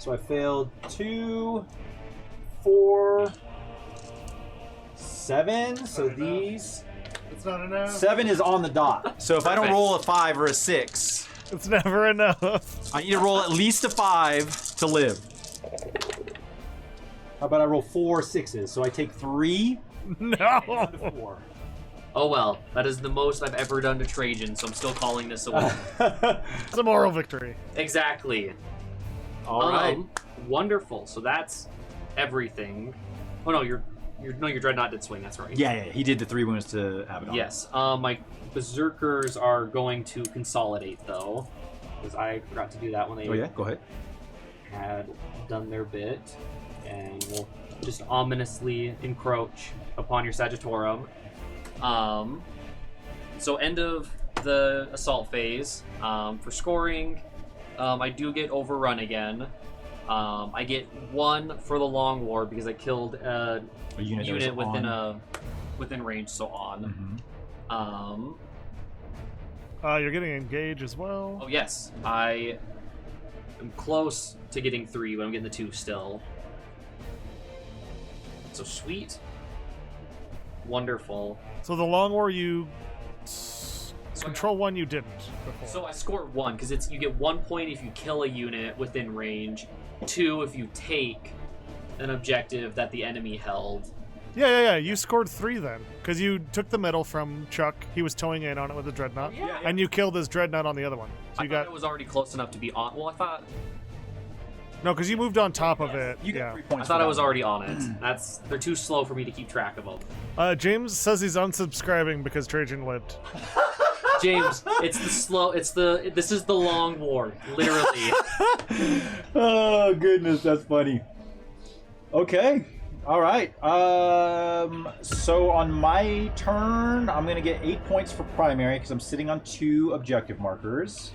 So I failed 2, 4, 7. So these It's not enough. 7 is on the dot. So if I don't Perfect. roll a 5 or a 6, It's never enough. I need to roll at least a 5 to live. How about I roll 4 6s? So I take 3 No. down to 4. Oh well, that is the most I've ever done to Trajan, so I'm still calling this a win. It's a moral victory. Exactly. All right. Wonderful. So that's everything. Oh no, your Dreadnought did swing. That's right. Yeah, he did the 3 wounds to Abaddon. Yes. My Berserkers are going to consolidate though, because I forgot to do that when they Oh yeah, go ahead. had done their bit, and we'll just ominously encroach upon your Sagittarium. So end of the assault phase. For scoring, I do get overrun again. I get 1 for the long war because I killed a unit within range, so on. You're getting engaged as well. Oh yes, I am close to getting 3, but I'm getting the 2 still. So sweet. Wonderful. So the long war you So control 1 you didn't before. So I scored 1 because you get 1 point if you kill a unit within range, 2 if you take an objective that the enemy held. Yeah. You scored 3 then, because you took the medal from Chuck. He was towing in on it with a dreadnought, and you killed his dreadnought on the other one. So I you thought got it was already close enough to be on. Well, I thought no, because you moved on top of it. You get Yeah. 3 points. I for that was one. already on it. They're too slow for me to keep track of them. James says he's unsubscribing because Trajan lived. James, this is the long war, literally. Oh goodness, that's funny. Okay. All right. So on my turn, I'm gonna get 8 points for primary because I'm sitting on 2 objective markers.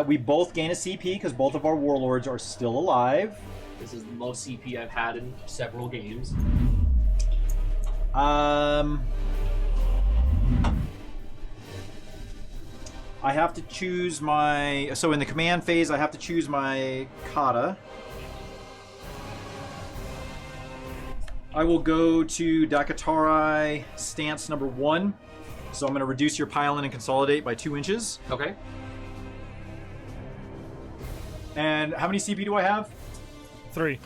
We both gain a CP because both of our warlords are still alive. This is the most CP I've had in several games. I have to choose my... So in the command phase, I have to choose my kata. I will go to Dakatarai stance number 1. So I'm going to reduce your pile-in and consolidate by 2 inches. Okay. And how many CP do I have? 3.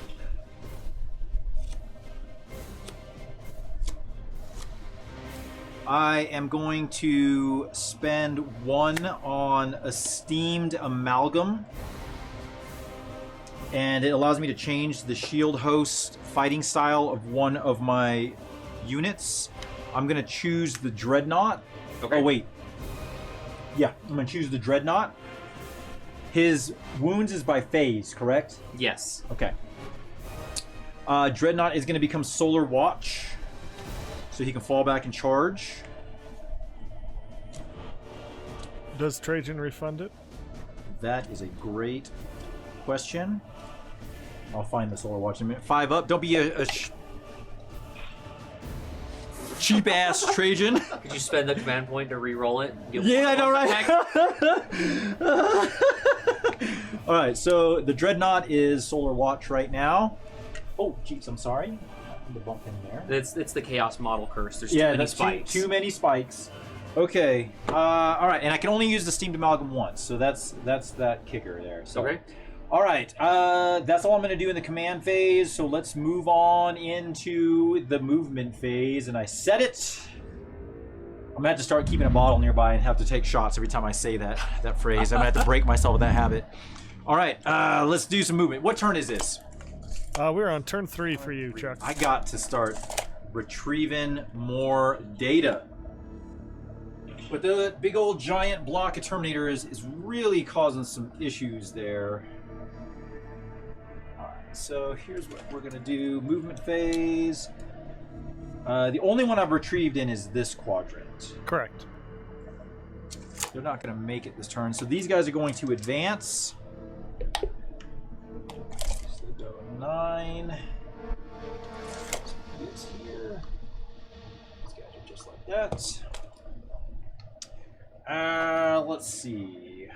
I am going to spend 1 on Esteemed Amalgam. And it allows me to change the shield host fighting style of one of my units. I'm going to choose the Dreadnought. Okay. Oh, wait. Yeah, I'm going to choose the Dreadnought. His wounds is by phase, correct? Yes. Okay. Dreadnought is going to become Solar Watch, so he can fall back and charge. Does Trajan refund it? That is a great question. I'll find the Solar Watch in a minute. 5 up. Don't be a cheap ass Trajan. Could you spend the command point to re-roll it? Yeah, I know, right? All right, so the Dreadnought is Solar Watch right now. Oh, jeez, I'm sorry. I bump in there. It's the Chaos Model curse. There's too Yeah, many that's spikes. too many spikes. Okay. All right, and I can only use the Steamed Amalgam once, so that's that kicker there. So. Okay. All right. That's all I'm going to do in the command phase. So let's move on into the movement phase, and I set it. I'm gonna have to start keeping a bottle nearby and have to take shots every time I say that phrase. I'm gonna have to break myself with that habit. All right. Let's do some movement. What turn is this? We're on turn 3 for you, Chuck. I got to start retrieving more data. But the big old giant block of Terminator is really causing some issues there. Alright, so here's what we're going to do. Movement phase. The only one I've retrieved in is this quadrant. Correct. They're not going to make it this turn. So these guys are going to advance. So they go 9. This here. These guys are just like that. Let's see.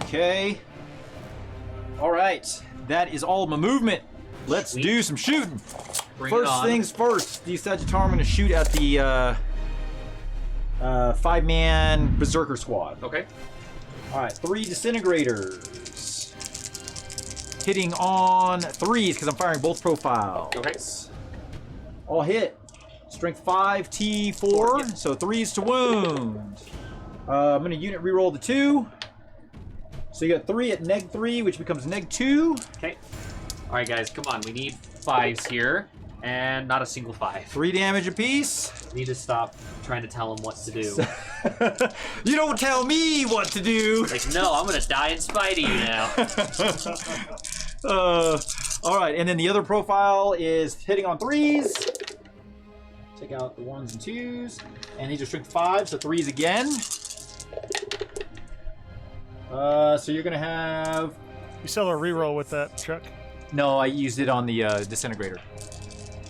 Okay. All right. That is all of my movement. Let's Sweet. do some shooting. Bring it First on. things first. The Sagittarius, I'm going to shoot at the 5-man Berserker Squad. Okay. All right, 3 disintegrators. Hitting on 3s because I'm firing both profiles. Okay. All hit. Strength 5, T4, Yep. so 3s to wound. I'm going to unit reroll the 2. So you got 3 at -3, which becomes -2. Okay. All right, guys, come on. We need 5s here, and not a single 5. 3 damage apiece. Need to stop trying to tell him what to do. You don't tell me what to do. Like, no, I'm gonna die in spite of you now. All right, and then the other profile is hitting on 3s. Take out the 1s and 2s, and these are strength 5, so 3s again. So you're gonna have. You still have a reroll with that, Chuck. No, I used it on the disintegrator.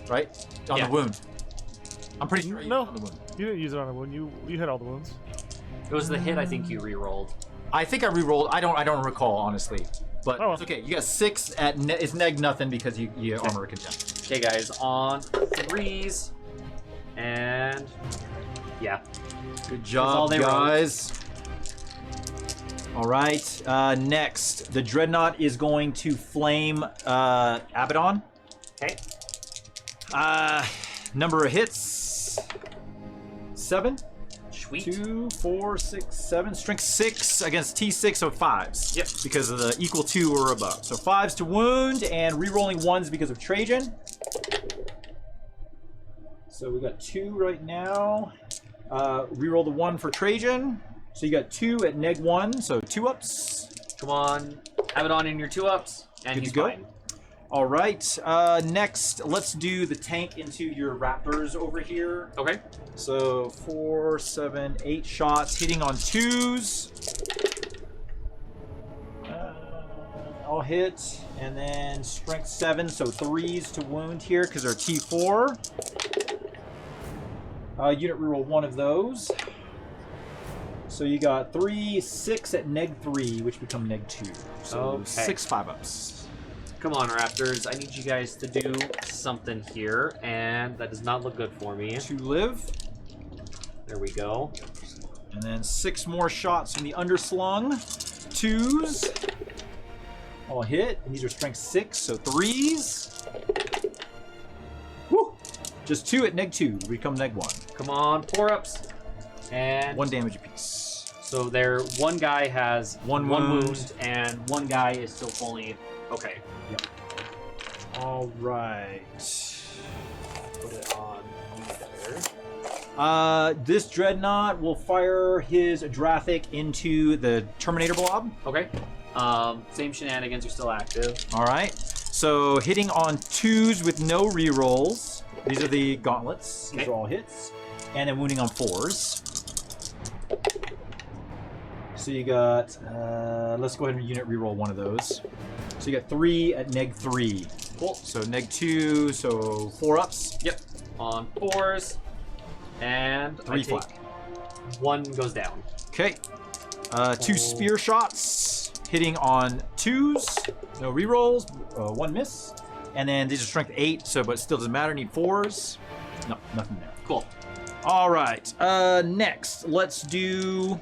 Right? On Yeah. the wound. I'm pretty sure I used No. it on the wound. You didn't use it on a wound. You hit all the wounds. It was the hit I think you re-rolled. I think I re-rolled. I don't recall honestly, but Oh. it's okay. You got 6 at it's neg nothing because you armor contempt. Okay, guys, on 3s, and yeah. Good all job, they rolled. guys. All right. Next, the dreadnought is going to flame Abaddon. Okay. Number of hits 7. Sweet. 2, 4, 6, 7. Strength 6 against T6, so 5s. Yep. Because of the equal 2 or above. So 5s to wound and re-rolling 1s because of Trajan. So we got 2 right now. Re-roll the 1 for Trajan. So you got 2 at -1, so 2 ups. Come on, Abaddon in your 2-ups, and Good he's to go. fine. All right. Next, let's do the tank into your raptors over here. Okay. So 4, 7, 8 shots hitting on 2s. I'll hit, and then strength 7, so 3s to wound here because they're T4. Unit reroll 1 of those. So you got 3, 6 at -3, which become -2. So Okay. 6 5-ups. Come on, Raptors. I need you guys to do something here, and that does not look good for me. 2 live. There we go. And then 6 more shots from the underslung. 2s. All hit. And these are strength 6, so 3s. Woo! Just 2 at -2. We become -1. Come on, 4-ups. And 1 damage apiece. so there, one guy has One one wound. wound, and one guy is still fully okay. All right. Put it on there. This dreadnought will fire his Adrathic into the Terminator blob. Okay. Same shenanigans are still active. All right. So hitting on 2s with no rerolls. These are the gauntlets. These Okay. are all hits. And then wounding on 4s. So you got, let's go ahead and unit reroll 1 of those. So you got 3 at -3. Cool. So -2, so 4 ups. Yep. On 4s, and 3 I take flat. 1 goes down. Okay. 2 spear shots hitting on 2s. No rerolls. 1 miss. And then these are strength 8, so but it still doesn't matter. Need 4s. No, nothing there. Cool. All right. Next, let's do.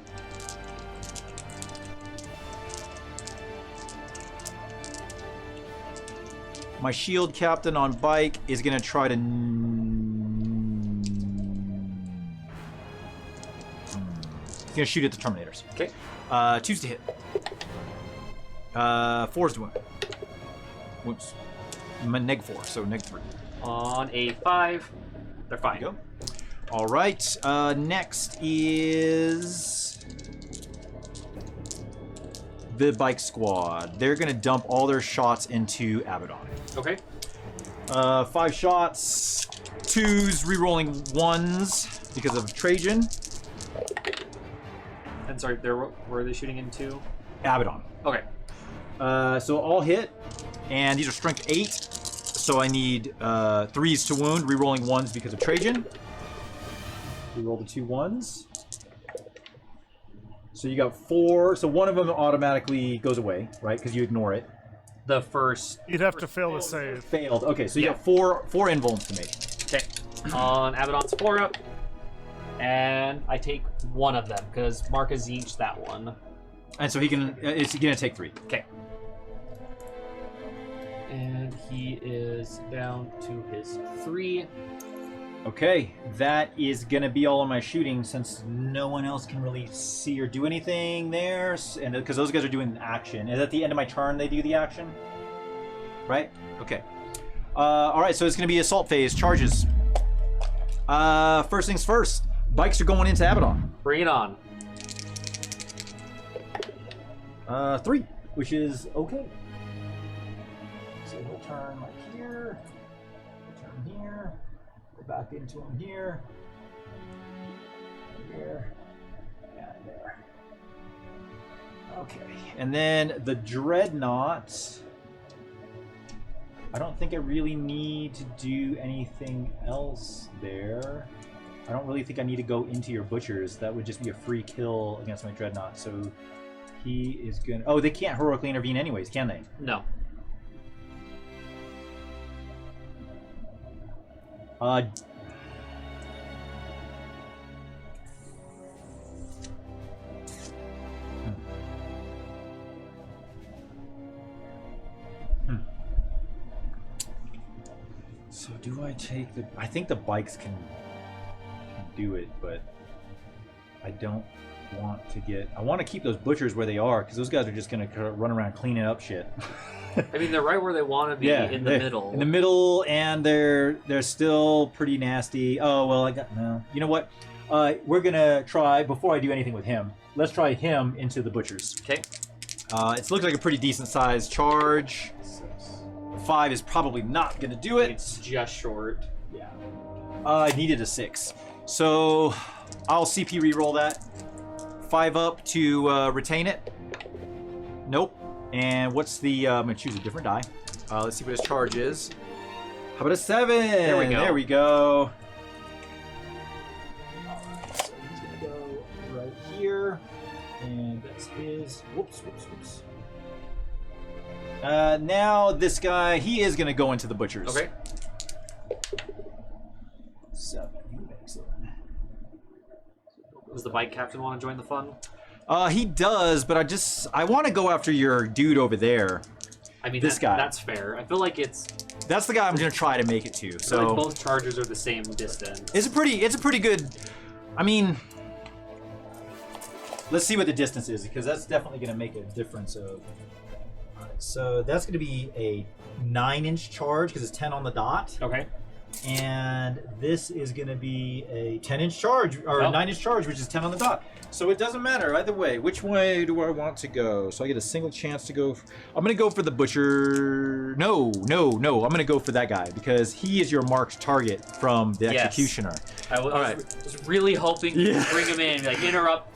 My shield captain on bike is gonna try to. He's gonna shoot at the Terminators. Okay. 2s to hit. 4s to wound. Wounds. -4, so -3. On a 5, they're fine. There you go. All right. Next is the bike squad. They're gonna dump all their shots into Abaddon. Okay. 5 shots, 2s, rerolling 1s because of Trajan. And sorry, where are they shooting into? Abaddon. Okay. So all hit, and these are strength 8. So I need 3s to wound, rerolling 1s because of Trajan. Reroll the 2 1s. So you got 4. So one of them automatically goes away, right? Because you ignore it. The first You'd have to fail to save. Failed. Okay, so you Yeah. got 4 invulns to make. okay on Abaddon's 4-up, and I take one of them because Mark has each that one. And so he can. It's gonna take 3. Okay. And he is down to his 3. Okay, that is gonna be all of my shooting since no one else can really see or do anything there, and because those guys are doing action. And at the end of my turn, they do the action, right? Okay. All right, so it's gonna be assault phase charges. First things first, bikes are going into Abaddon. Bring it on. 3, which is okay. So he'll turn like here, turn here. Back into him here, here, and there. Okay, and then the Dreadnought. I don't think I really need to do anything else there. I don't really think I need to go into your Butchers. That would just be a free kill against my Dreadnought. So he is gonna. Oh, they can't heroically intervene anyways, can they? No. So do I take the? I think the bikes can do it, but I don't want to get. I want to keep those Butchers where they are because those guys are just gonna run around cleaning up shit. I mean, they're right where they want to be, in the middle. In the middle, and they're still pretty nasty. Oh well, I got no. You know what? We're gonna try before I do anything with him. Let's try him into the Butchers. Okay. It looks like a pretty decent sized charge. 5 is probably not gonna do it. It's just short. Yeah. I needed a 6, so I'll CP reroll that. 5 up to retain it. Nope. And what's the? I'm gonna choose a different die. Let's see what his charge is. How about a 7? There we go. There we go. Alright, so he's gonna go right here, and that's his. Whoops, whoops, whoops. Now this guy, he is gonna go into the Butchers. Okay. 7. He makes it. Does the bike captain want to join the fun? He does, but I want to go after your dude over there. I mean, this guy. That's fair. I feel like it's. That's the guy I'm gonna try to make it to. I feel So like both chargers are the same distance. it's a pretty good. I mean, let's see what the distance is because that's definitely gonna make a difference. Of. All right, so that's gonna be a 9-inch charge because it's 10 on the dot, Okay. and this is gonna be a 10-inch charge or a 9-inch charge, which is 10 on the dot. So it doesn't matter either way. Which way do I want to go? So I get a single chance to go. I'm gonna go for the Butcher. No. I'm gonna go for that guy because he is your marked target from the Yes. Executioner. I was really hoping to bring him in, like interrupt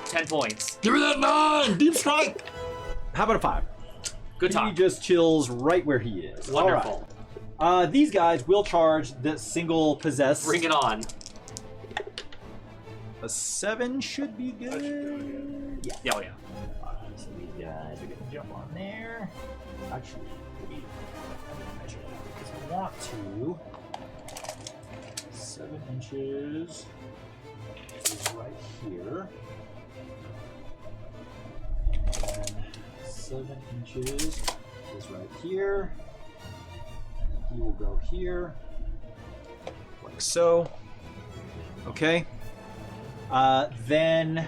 10 points. Give me that 9! Deep strike! How about a 5? Good He talk. just chills right where he is. Wonderful. All right. These guys will charge the single possess. Bring it on. A 7 should be good. Yeah. Yeah, oh yeah. Alright, so these guys are gonna jump on there. Actually, I'm gonna measure that because I want to. 7 inches is right here. And 7 inches is right here. And he will go here, like so. Okay. Then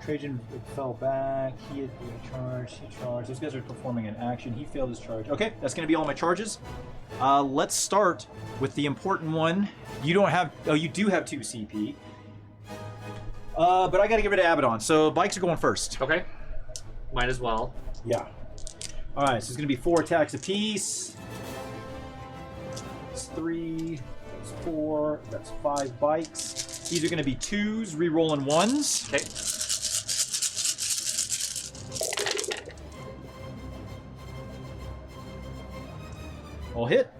Trajan fell back. He had charged. He charged. Those guys are performing an action. He failed his charge. Okay, that's going to be all my charges. Let's start with the important one. You don't have. Oh, you do have 2 CP. But I got to get rid of Abaddon. So bikes are going first. Okay. Might as well. Yeah. All right. So it's going to be 4 attacks apiece. That's 3. That's 4. That's 5 bikes. These are going to be 2s, re-rolling 1s. Okay. All hit.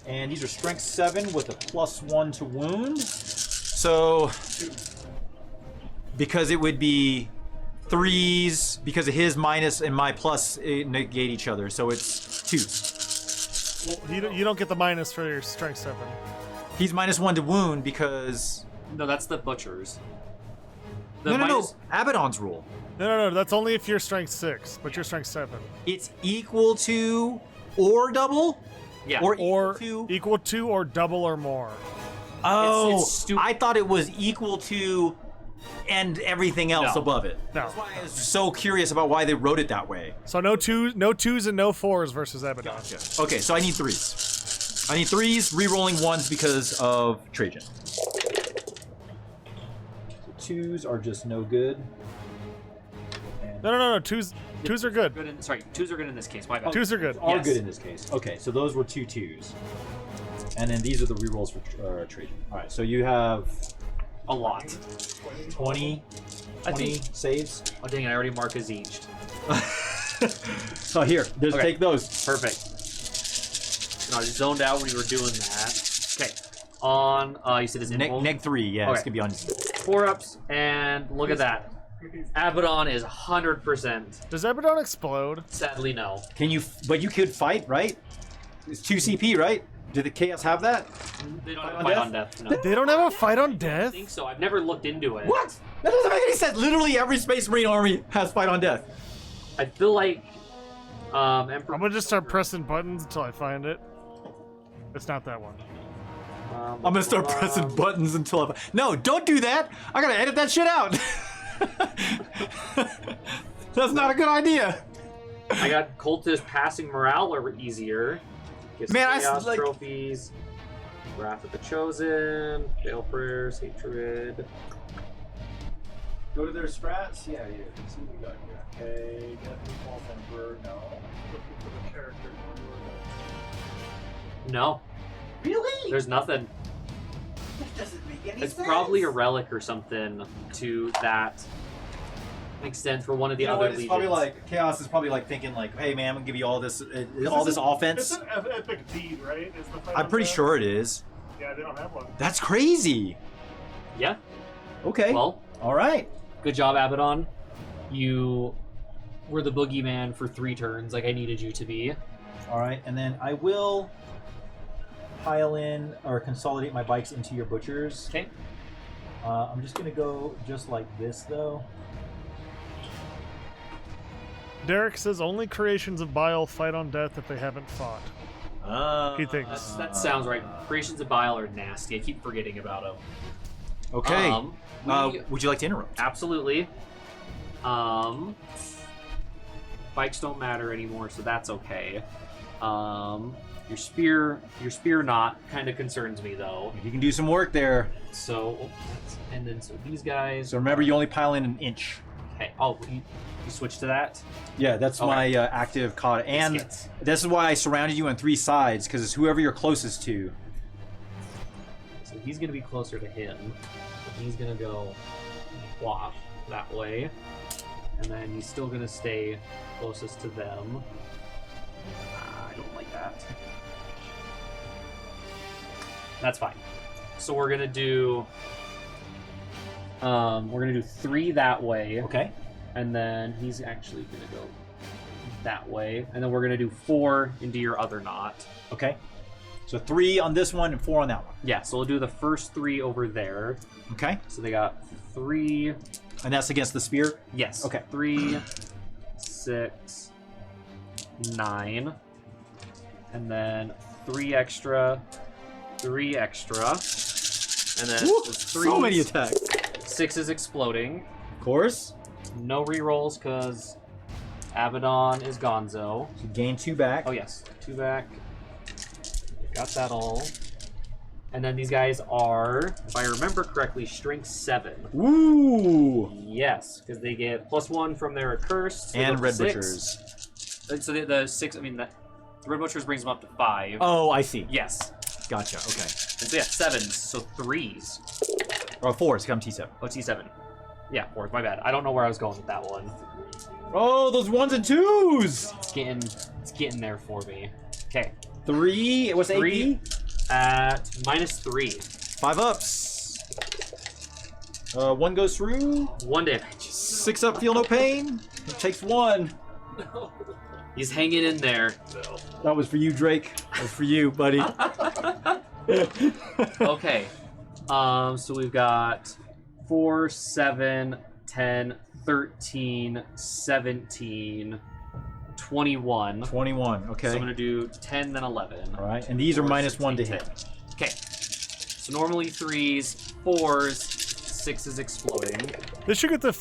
And these are strength 7 with a +1 to wound. So, because it would be 3s, because of his minus and my plus negate each other, so it's 2. You don't get the minus for your strength 7. He's -1 to wound because... No, that's the butchers. The No, minus- Abaddon's rule. No. That's only if you're strength 6, but you're strength 7. It's equal to or double? Yeah. Or Equal to or double or more. Oh, it's stupid. I thought it was equal to and everything else No. above it. No. That's why I was so curious about why they wrote it that way. So no 2s and no 4s versus Abaddon. Okay, so I need 3s. I need 3s, re-rolling 1s because of Trajan. So 2s are just no good. No. 2s are good. Good in, sorry, 2s are good in this case. My bad. 2s are good. Are Yes. good in this case. Okay, so those were 2 2s. And then these are the re-rolls for Trajan. Alright, so you have A lot. 20 saves. Oh dang! I already marked as each. So here, just Okay. take those. Perfect. No, I just zoned out when you were doing that. Okay. On, you said his info? Neg 3, yeah, it's Okay. gonna be on his... 4-ups, and look at that. Abaddon is 100%. Does Abaddon explode? Sadly, no. Can you... But you could fight, right? It's 2 CP, right? Did the Chaos have that? They don't have on a fight death? on death. No. They don't have a fight on I death? think so. I've never looked into it. What? That doesn't make any sense. Literally every Space Marine army has fight on death. I feel like Emperor. I'm gonna just start pressing buttons until I find it. It's not that one. I'm gonna start pressing buttons until I... No, don't do that! I gotta edit that shit out! That's not a good idea! I got cultist passing morale or easier. Gets Man, I chaos like- trophies. Wrath of the Chosen. Fail prayers. Hatred. Go to their strats? Yeah. Let's see what we got here. Okay, definitely false emperor, no. No, Really? there's nothing. That doesn't make any It's sense. probably a relic or something to that extent for one of the You know other what? It's legions. probably like Chaos is probably like thinking like, hey man, I'm gonna give you all this offense. It's an epic deed, right? Is the fight I'm on pretty death? sure it is. Yeah, they don't have one. That's crazy. Yeah. Okay. Well, all right. good job, Abaddon. You were the boogeyman for 3 turns, like I needed you to be. All right, and then I will pile in or consolidate my bikes into your butchers. Okay. I'm just gonna go just like this though. Derek says only creations of bile fight on death if they haven't fought. He thinks. That sounds right. Creations of Bile are nasty. I keep forgetting about them. Okay. We- Would you like to interrupt? Absolutely. Bikes don't matter anymore, so that's okay. Your spear knot kind of concerns me though. You can do some work there. So, and then so these guys. So remember, you only pile in an inch. Okay. Oh, you switch to that. Yeah, that's Okay. my active cod. And Biscuits. this is why I surrounded you on 3 sides, because it's whoever you're closest to. So he's gonna be closer to him. And he's gonna go wash that way, and then he's still gonna stay closest to them. I don't like that. That's fine. So we're gonna do 3 that way, Okay. and then he's actually gonna go that way, and then we're gonna do 4 into your other knot. Okay. So 3 on this one and 4 on that one. Yeah, so we'll do the first 3 over there. Okay. So they got 3. And that's against the spear? Yes. Okay. 3, 6, 9, and then 3 extra, 3 extra, and then Woo! the 3. So many attacks. 6 is exploding. Of course. No rerolls because Abaddon is Gonzo. So you gain 2 back. Oh yes, 2 back. Got that all. And then these guys are, if I remember correctly, strength 7. Woo! Yes, because they get +1 from their accursed. so And up to red 6. butchers. So the 6, I mean, the red butchers brings them up to 5. Oh, I see. Yes. Gotcha. Okay. And so yeah, 7s, so 3s. Or 4s, come T7. Oh, T7. Yeah, 4s, my bad. I don't know where I was going with that one. Oh, those 1s and 2s! It's getting there for me. Okay. 3, what's 3 AP? at -3. 5 ups. 1 goes through. 1 damage. 6 up, feel no pain. It takes 1. He's hanging in there. That was for you, Drake. That was for you, buddy. Okay. So we've got 4, 7, 10, 13, 17, 21. 21, okay. So I'm gonna do 10, then 11. All right, and these are 4, minus 16, 1 to 10. hit. Okay. So normally 3s, 4s, 6 exploding. They should get the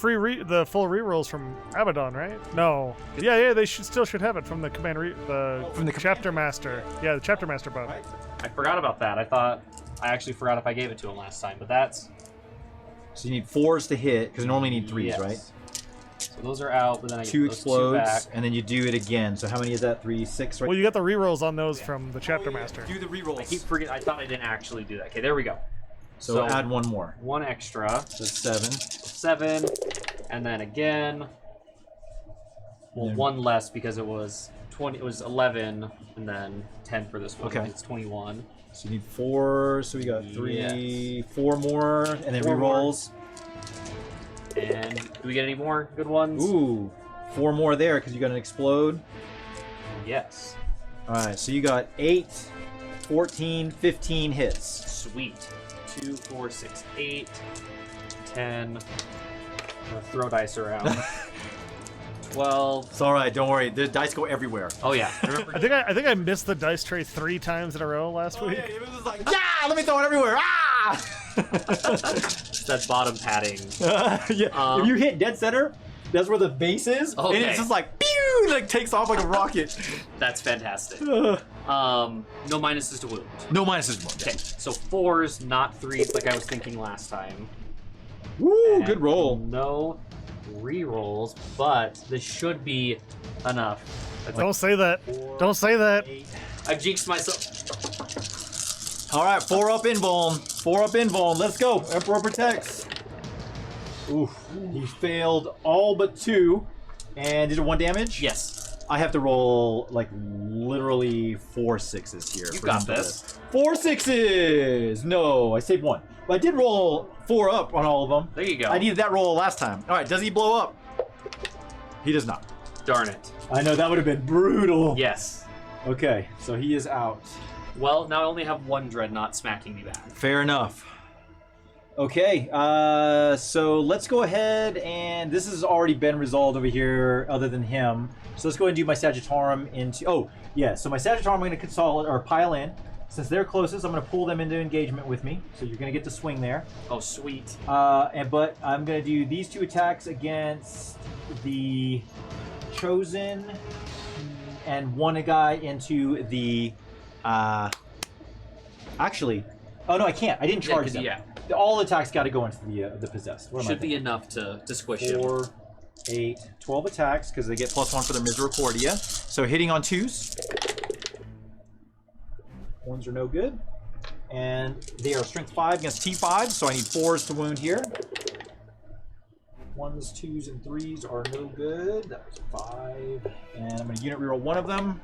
the full rerolls from Abaddon, right? No. Yeah, they still should have it from the from the chapter master. Yeah, the chapter master buff. Right. I forgot about that. I actually forgot if I gave it to him last time, but that's... So you need 4s to hit, because you normally need 3s, yes. right? So those are out, but then I get 2 those 2 explodes, back. and then you do it again. So how many is that? 3, 6, right? Well, you got the rerolls on those from the chapter master. Do the rerolls. I keep forgetting. I thought I didn't actually do that. Okay, there we go. So add 1 more. 1 extra. So 7. 7, and then again. Well, Yeah. 1 less because it was 20. It was 11, and then 10 for this one. Okay. It's 21. So you need 4. So we got 3, Yes. 4 more, and then 4 more. rerolls. And do we get any more good ones? Ooh, 4 more there because you got an explode. Yes. All right, so you got 8, 14, 15 hits. Sweet. 2, 4, 6, 8, 10. I'm gonna throw dice around. 12. It's all right. Don't worry. The dice go everywhere. Oh yeah. Remember? I think I missed the dice tray 3 times in a row last week. Yeah, it was just like, yeah, let me throw it everywhere. Ah! That bottom padding. Yeah. If you hit dead center, that's where the base is, and Okay. it's just like pew, like takes off like a rocket. That's fantastic. No No minuses to wound. minuses. Okay, so 4s, not 3s, like I was thinking last time. Woo, And good roll. No rerolls, but this should be enough. That's Don't say that. 4, Don't say that. 8. I've jinxed myself. All right, 4 up invuln. 4 up invuln. Let's go. Emperor protects. Oof. He failed all but 2. And did it 1 damage? Yes. I have to roll like literally 4 6s here. You for got him to this. live. 4 6s! No, I saved 1. But I did roll 4 up on all of them. There you go. I needed that roll last time. All right, does he blow up? He does not. Darn it. I know, that would have been brutal. Yes. Okay, so he is out. Well, now I only have 1 dreadnought smacking me back. Fair enough. Okay, so let's go ahead, and this has already been resolved over here other than him. So let's go ahead and do my Sagittarum into... Oh, yeah, so my Sagittarum I'm going to consolidate, or pile in. Since they're closest, I'm going to pull them into engagement with me. So you're going to get to swing there. Oh, sweet. But I'm going to do these 2 attacks against the Chosen, and 1 guy into the... Actually... Oh, no, I can't. I didn't charge them. Yeah. All attacks got to go into the possessed. What am I Should be enough to squish thinking? him. 4, 8, 12 attacks because they get +1 for their Misericordia. So hitting on 2s. 1s are no good. And they are strength 5 against T5, so I need 4s to wound here. 1s, 2s, and 3s are no good. That was 5. And I'm going to unit reroll 1 of them.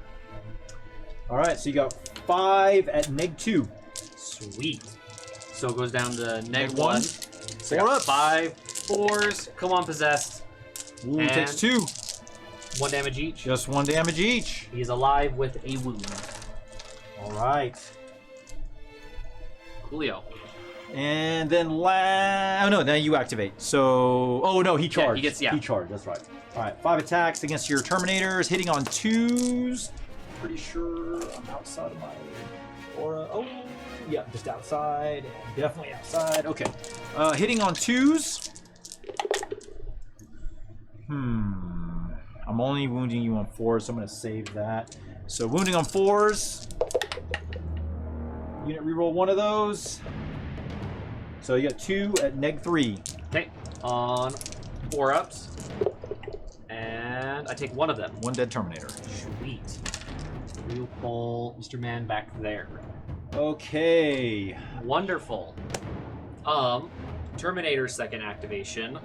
Alright, so you got 5 at -2. Sweet. So it goes down to Neg -1. 1. So I 4 got up. 5 4s. Come on, possessed. Ooh, And- takes 2. 1 damage each. Just 1 damage each. He is alive with a wound. Alright. Coolio. And then oh no, now you activate. So, oh no, he charged. he gets- yeah. He charged, that's right. Alright, 5 attacks against your Terminators, hitting on 2s. Pretty sure I'm outside of my aura. Oh, yeah, just outside. Definitely outside. Okay. Hitting on 2s. I'm only wounding you on 4s, so I'm going to save that. So, wounding on 4s. Unit reroll 1 of those. So you got 2 at -3. Okay. On 4-ups. And I take 1 of them. 1 dead Terminator. Sweet. We'll pull Mr. Man back there. Okay. Wonderful. Terminator's second activation.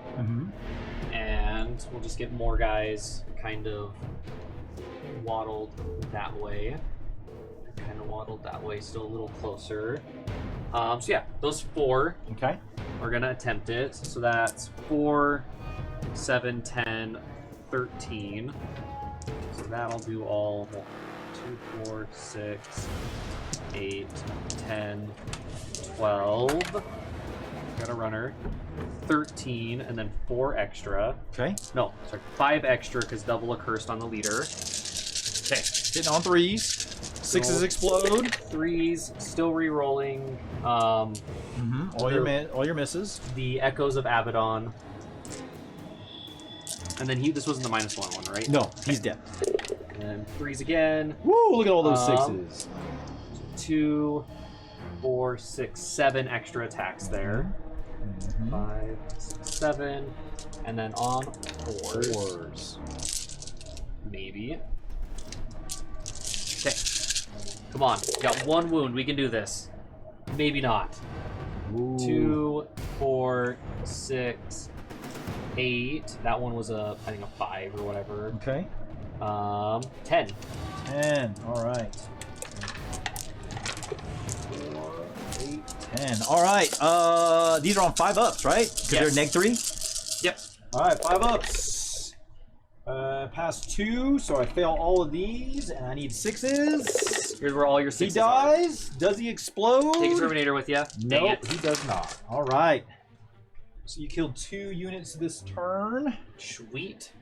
And we'll just get more guys kind of waddled that way. Kind of waddled that way, still a little closer. So yeah, those 4. Okay. We're gonna attempt it. So that's 4, 7, 10, 13. So that'll do all 2, 4, 6, 8, 10, 12. Got a runner. 13, and then 4 extra. Okay. No, sorry, 5 extra because double accursed on the leader. Okay. Hitting on 3s. 6s explode. 3s, still re-rolling. All your misses. The Echoes of Abaddon. And then this wasn't the -1 one, right? No, he's dead. And 3s again. Woo! Look at all those 6s. 2, 4, 6, 7 extra attacks there. 5, 6, 7, and then on 4s. Maybe. Okay. Come on. Got 1 wound. We can do this. Maybe not. Ooh. 2, 4, 6, 8. That one was I think a 5 or whatever. Okay. 10. 10. All right. 4, 8, 10. All right. These are on 5 ups, right? Because they're -3. Yep. All right, 5 ups. Pass 2, so I fail all of these, and I need 6s. Here's where all your He 6s are. dies. Does he explode? Take a Terminator with you. Dang Nope, it. he does not. All right. So you killed 2 units this turn. Sweet.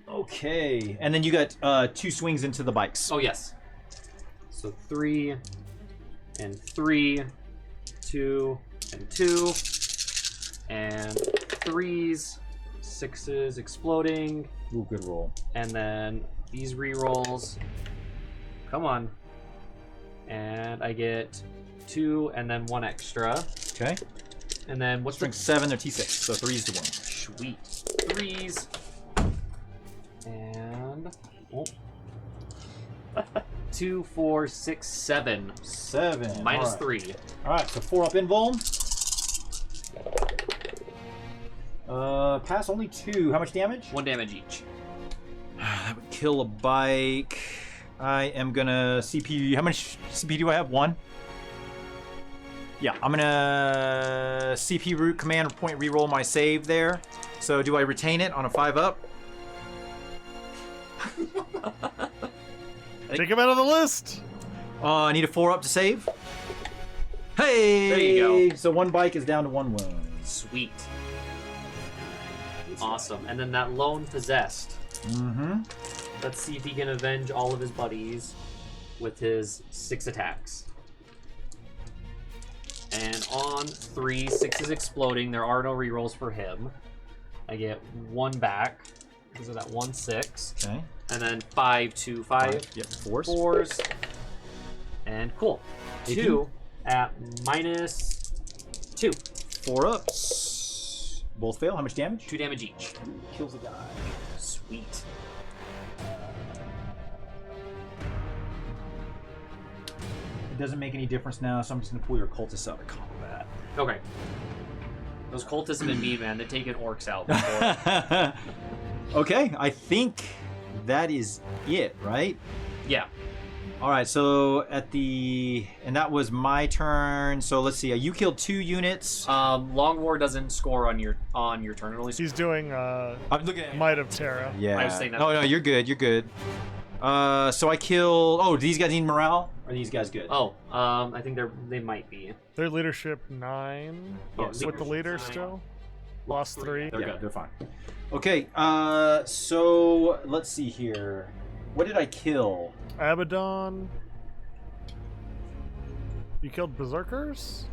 Okay, and then you got 2 swings into the bikes. Oh, yes. So 3 and 3, 2 and 2, and 3s, 6s exploding, Ooh, good roll. and then these re-rolls. Come on. And I get 2 and then 1 extra. Okay. And then what's Strength 7 or T6, so 3s to 1. Sweet. 3s. And... Oh. 2, 4, 6, 7. 7. Minus All right. 3. All right, so 4 up invuln. Pass only 2. How much damage? 1 damage each. That would kill a bike. I am gonna CP. How much CP do I have? 1. Yeah, I'm gonna CP root command point reroll my save there. So do I retain it on a 5 up? Take him out of the list. I need a 4 up to save. Hey! There you go. So 1 bike is down to 1 wound. Sweet. Awesome. And then that lone possessed. Mm-hmm. Let's see if he can avenge all of his buddies with his 6 attacks. And on 3, 6 is exploding. There are no rerolls for him. I get 1 back because of that 1, 6. Okay. And then 5, 2, 5. Yep, 4s. 4s. And cool. 2 at -2. 4 ups. Both fail. How much damage? 2 damage each. Kills a guy. Sweet. It doesn't make any difference now, so I'm just gonna pull your cultists out of combat. Okay. Those cultists have been mean, man. They've taken orcs out before. Okay, I think that is it, right? Yeah. All right, so and that was my turn. So let's see. You killed 2 units. Long War doesn't score on your turn. It only He's doing I'm looking at Might of Terra. Yeah. I was saying that. Oh no, you're good. You're good. So I killed. Oh, do these guys need morale? Or are these guys good? Oh, I think they might be. Their leadership 9. Yeah, with the leadership leader 9. still. Lost 3. They're Yeah. good. They're fine. Okay. So let's see here. What did I kill? Abaddon. You killed Berserkers?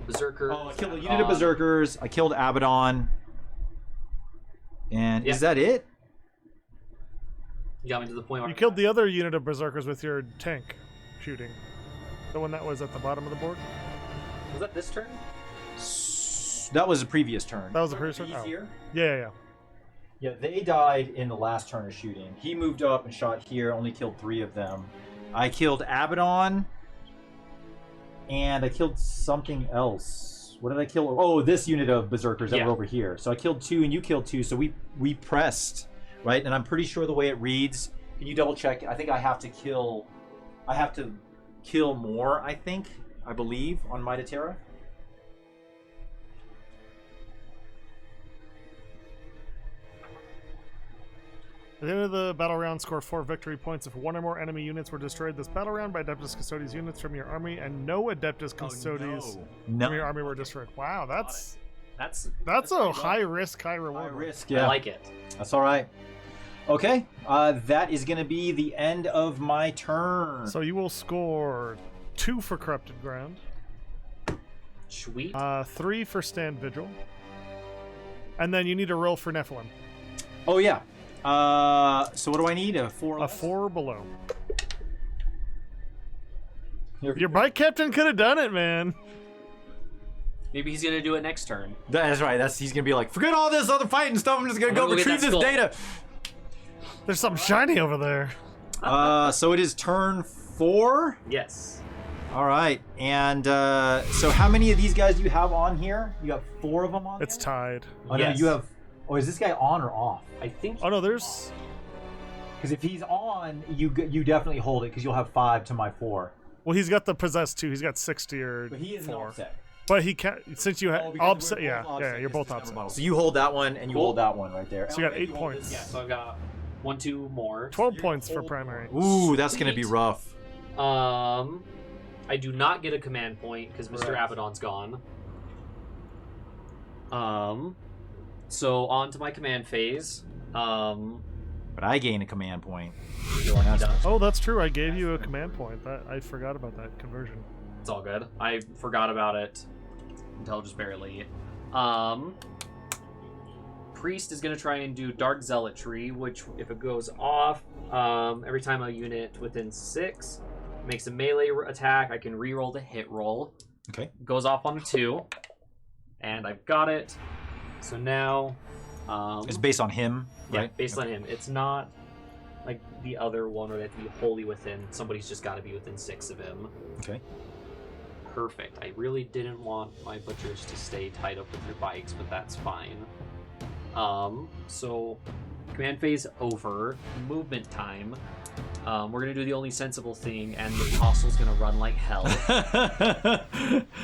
Berserker. Oh, I killed a unit of Berserkers. I killed Abaddon. And Yeah. is that it? You got me to the point where You killed the other unit of Berserkers with your tank shooting. The one that was at the bottom of the board? Was that this turn? That was the previous turn. That was the first turn? These Oh. here? Yeah. Yeah, they died in the last turn of shooting. He moved up and shot here, only killed 3 of them. I killed Abaddon, and I killed something else. What did I kill? Oh, this unit of Berserkers that Yeah. were over here. So I killed 2 and you killed 2, so we pressed, right? And I'm pretty sure the way it reads, can you double check? I think I have to kill more, I believe, on Might of Terra. At the end of the battle round, score 4 victory points if one or more enemy units were destroyed this battle round by Adeptus Custodes units from your army, and no Adeptus Custodes from your army were destroyed. Wow, that's a high risk, high reward. High risk, yeah. I like it. That's all right. Okay, that is going to be the end of my turn. So you will score 2 for Corrupted Ground, Sweet. 3 for Stand Vigil, and then you need a roll for Nephilim. Oh yeah. So what do I need? A 4? A 4 below. Your bike captain could have done it, man. Maybe he's gonna do it next turn. That's right. He's gonna be like, forget all this other fighting stuff. I'm just gonna go get retrieve that this skull. data. There's something shiny over there. So it is turn 4. Yes. All right. And so how many of these guys do you have on here? You got 4 of them on. It's there? tied. Oh Yes. no, you have. Oh, is this guy on or off? I think. Oh no, there's. Because if he's on, you definitely hold it because you'll have 5 to my 4. Well, he's got the possessed too. He's got 60 or. But he is 4. offset. But he can't since you have Oh, because offset. we're Yeah, both yeah, offset, you're it's both just number offset. model. So you hold that one and you hold that one right there. So you got Okay, 8 hold points. this. Yeah. So I've got 1, 2 more. 12 points for primary. Ooh, that's gonna be Sweet. rough. I do not get a command point because Mr. Correct. Abaddon's gone. So on to my command phase. But I gain a command point. You're lucky duck. Oh, that's true. I gave you a command point. I forgot about that conversion. It's all good. I forgot about it until just barely. Priest is gonna try and do Dark Zealotry, which if it goes off, every time a unit within 6 makes a melee attack, I can reroll the hit roll. Okay. Goes off on a 2, and I've got it. So now, It's based on him, yeah, right? based on him. It's not like the other one where they have to be wholly within. Somebody's just got to be within 6 of him. Okay. Perfect. I really didn't want my butchers to stay tied up with their bikes, but that's fine. So command phase over. Movement time. We're gonna do the only sensible thing, and the apostle's gonna run like hell.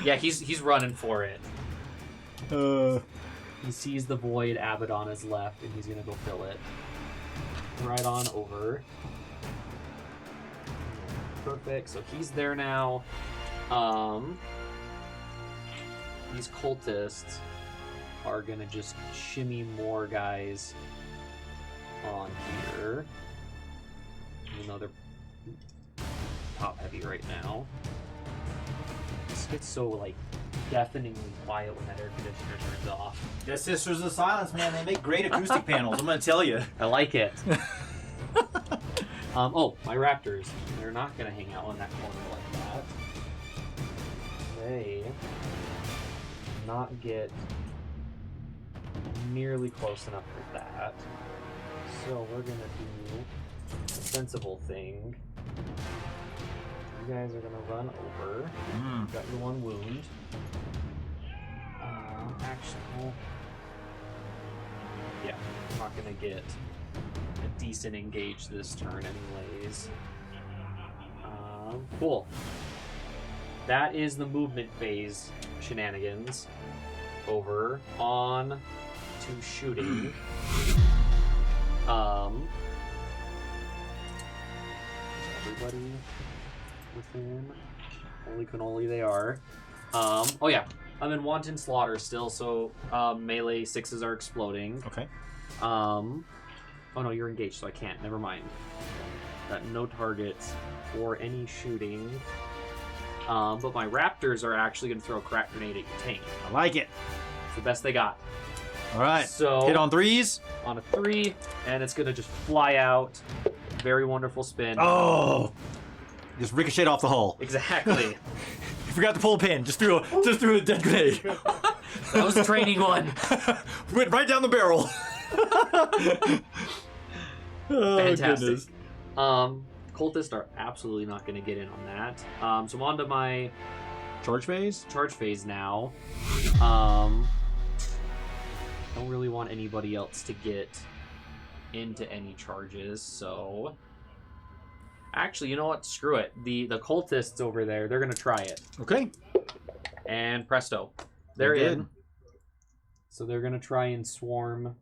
Yeah, he's running for it. He sees the void Abaddon is left, and he's gonna go fill it. Right on over. Perfect. So he's there now. These cultists are gonna just shimmy more guys on here. Even though they're top heavy right now. This gets so like deafeningly quiet when that air conditioner turns off. The Sisters of Silence, man, they make great acoustic panels. I'm gonna tell you. I like it. Oh, my raptors. They're not gonna hang out in that corner like that. They not get nearly close enough for that. So we're gonna do a sensible thing. You guys are gonna run over. Got your 1 wound. Actually, yeah, I'm not gonna get a decent engage this turn anyways. Cool. That is the movement phase shenanigans. Over on to shooting. Everybody within. Holy cannoli they are. Oh yeah, I'm in wanton slaughter still, so melee 6s are exploding. Okay. Oh no, you're engaged, so I can't. Never mind. Got no targets or any shooting. But my raptors are actually going to throw a crack grenade at your tank. I like it. It's the best they got. All right. So Hit on 3s. On a 3, and it's going to just fly out. Very wonderful spin. Oh! Just ricocheted off the hull. Exactly. You forgot to pull a pin. Just threw a dead grenade. That was a training one. Went right down the barrel. Oh, Fantastic. goodness. Cultists are absolutely not going to get in on that. So I'm on to my Charge phase now. Don't really want anybody else to get into any charges, so actually, you know what? Screw it. The cultists over there, they're gonna try it. Okay. And presto, they're Good. in. So they're gonna try and swarm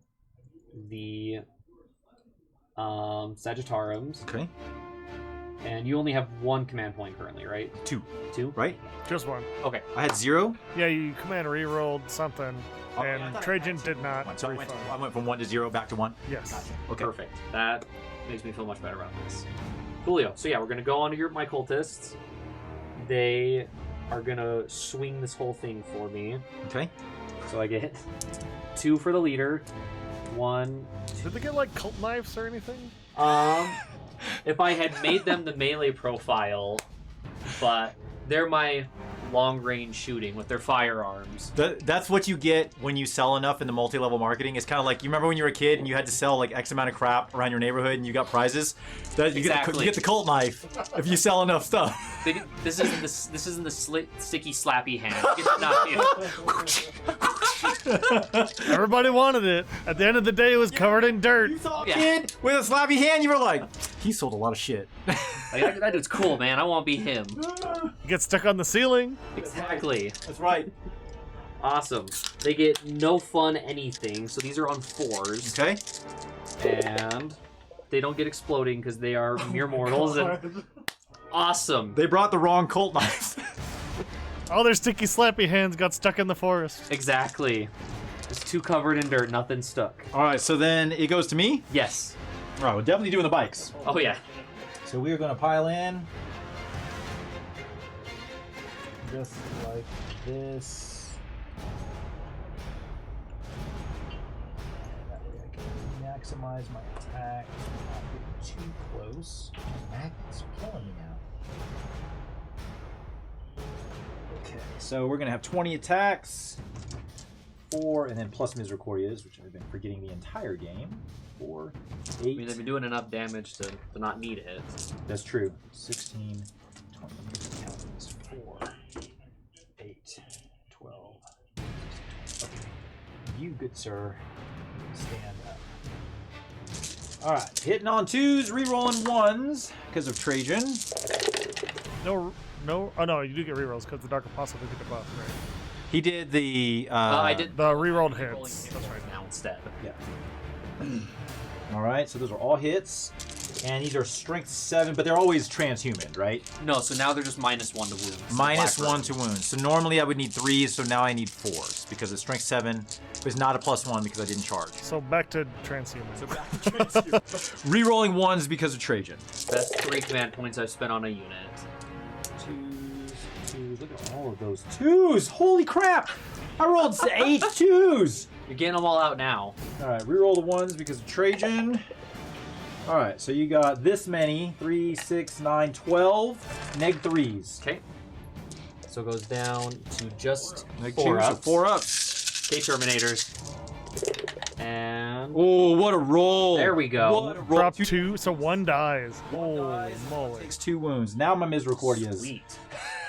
the Sagittarums, Okay. and you only have one command point currently, right? 2. 2? Right? Just one. Okay. I had 0. Yeah, you command rerolled something, Oh, yeah, I and thought I Trajan had did not So refund. I went from 1 to 0 back to 1. Yes. Okay. Perfect. That makes me feel much better about this. Coolio. So yeah, we're gonna go on to my cultists. They are gonna swing this whole thing for me. Okay. So I get 2 for the leader. 1. Did they get like cult knives or anything? If I had made them the melee profile, but they're my long-range shooting with their firearms. That's what you get when you sell enough in the multi-level marketing. It's kind of like, you remember when you were a kid and you had to sell like X amount of crap around your neighborhood and you got prizes? You get the cult knife if you sell enough stuff. This isn't the sticky slappy hand. You get the knock in. Everybody wanted it. At the end of the day, it was covered in dirt. You saw a Yeah. kid with a slappy hand, you were like, he sold a lot of shit. Like, that dude's cool, man. I want to be him. Get stuck on the ceiling. Exactly. That's right. Awesome. They get no fun anything, so these are on 4s. Okay. And they don't get exploding because they are mere mortals. And awesome. They brought the wrong cult knives. All their sticky slappy hands got stuck in the forest. Exactly. It's too covered in dirt, nothing stuck. All right, so then it goes to me. Yes. All right, we're definitely doing the bikes. Oh, yeah. So we are going to pile in just like this. That way I can maximize my attack, not get too close. Magnets are killing me now. Okay, so we're going to have 20 attacks, 4, and then plus Misericordias, which I've been forgetting the entire game. 4, 8. I mean, they've been doing enough damage to not need it. That's true. 16, 20, count this, 4, 8, 12. Okay. You, good sir, stand up. Alright, hitting on 2s, rerolling 1s because of Trajan. No. Oh no, you do get rerolls because the Dark Apostle did get a buff, right? He did the. I did The rerolled rolling hits. damage right now instead. Yeah. Alright, so those are all hits. And these are strength 7, but they're always transhuman, right? No, so now they're just -1 to wounds. Minus Black 1 to wounds. So normally I would need 3s, so now I need 4s because it's strength 7. It's not a +1 because I didn't charge. So back to transhuman. Rerolling 1s because of Trajan. That's 3 command points I've spent on a unit. 2s. Look at all of those 2s. Holy crap! I rolled 8 2s. You're getting them all out now. All right, reroll the 1s because of Trajan. All right, so you got this many: 3, 6, 9, 12. Neg 3s. Okay. So it goes down to just Neg 4 2s, so ups. 4 ups. Okay, Terminators. And Oh, what a roll! There we go. What a roll. Drop 2, so 1 dies. One Holy dies, moly. takes 2 wounds. Now my Misericordias. Sweet.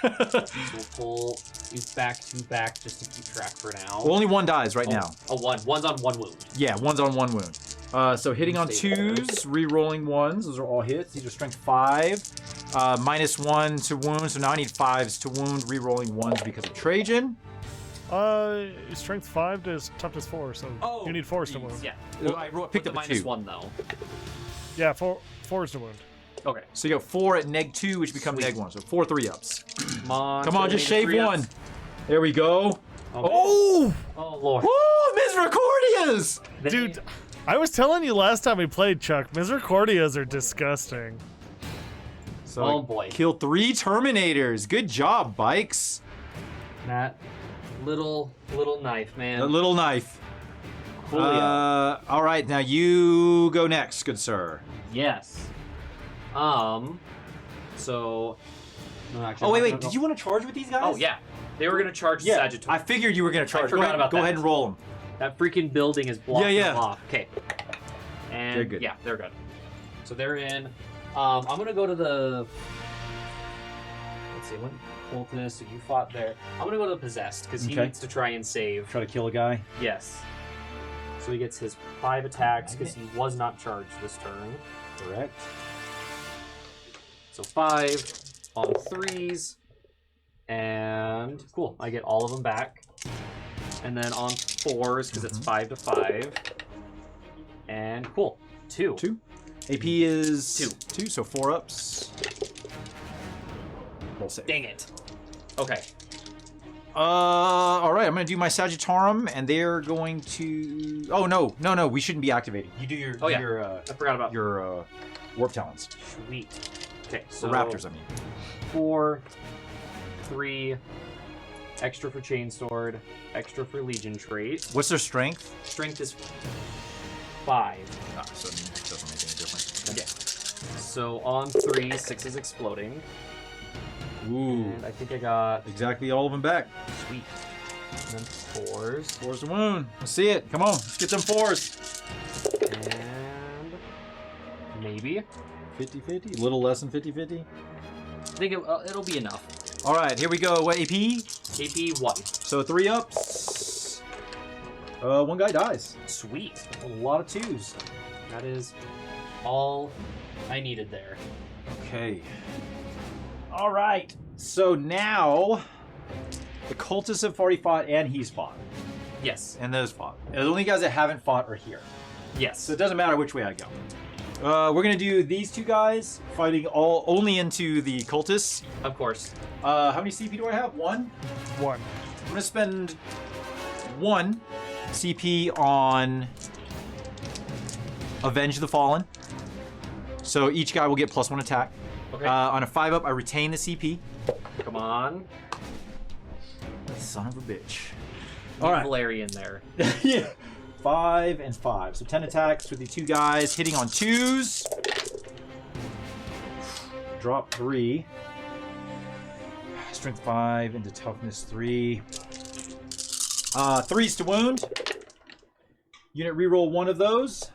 We'll pull you back to back just to keep track for now. Well, only 1 dies right now. Oh, 1. One's on 1 wound. Yeah, 1's on 1 wound. So hitting on 2s, re-rolling 1s. Those are all hits. These are strength 5. -1 to wound, so now I need 5s to wound, re-rolling 1s because of Trajan. Strength 5 to toughness 4, so you need 4s to wound. Yeah. I picked up a minus 2. 1 though. Yeah, 4s to wound. Okay. So you got 4 at neg 2, which become Sweet. neg 1. So 4 3-ups. Come on, just shave 3 ups. 1. There we go. Okay. Oh! Oh lord. Woo! Misericordias! Dude, I was telling you last time we played, Chuck, Misericordias are disgusting. So Oh, boy. Kill 3 Terminators. Good job, Bikes. That little knife, man. A little knife. Coolio. All right, now you go next, good sir. Yes. So. No, actually, Oh, wait, I'm wait. gonna Did go- you want to charge with these guys? Oh yeah. They were gonna charge Yeah, Sagittarius. I figured you were going to charge. forgot about Go that. ahead and roll them. That freaking building is blocking Yeah. them off. Okay. And They're good. yeah, they're good. So they're in. I'm gonna go to the. Let's see. When Cultist, so you fought there. I'm gonna go to the Possessed because he Okay. needs to try and save. Try to kill a guy. Yes. So he gets his 5 attacks because he was not charged this turn. Correct. So 5 on 3s. And cool, I get all of them back. And then on 4s, because it's 5 to 5. And cool, 2. 2. AP is 2. 2, so 4 ups. Roll save. Dang it. Okay. All right, I'm gonna do my Sagittarum, and they're going to. Oh no, we shouldn't be activating. You do your. Oh yeah. Your, I forgot about your warp talons. Sweet. Okay, So so raptors, I mean. 4, 3, extra for chainsword, extra for legion trait. What's their strength? Strength is 5. Ah, so it doesn't make any difference. Okay. So on 3, 6 is exploding. Ooh, And I think I got exactly all of them back. sweet. And then 4s. 4's the wound. Let's see it. Come on, let's get them 4s. And maybe. 50-50, a little less than 50-50. I think it'll be enough. All right, here we go. What AP? AP 1. So 3 ups. One guy dies. Sweet. A lot of 2s. That is all I needed there. Okay. All right. So now the cultists have already fought, and he's fought, Yes. and those fought. And the only guys that haven't fought are here. Yes. So it doesn't matter which way I go. We're gonna do these 2 guys fighting only into the cultists. Of course. How many CP do I have? 1. 1. I'm gonna spend 1 CP on Avenge the Fallen. So each guy will get +1 attack. Okay. On a 5-up, I retain the CP. Come on. Son of a bitch. All All right. right. Valerian there. Yeah. 5 and 5. So 10 attacks with the 2 guys hitting on 2s. Drop 3. Strength 5 into toughness 3. 3s to wound. Unit reroll 1 of those.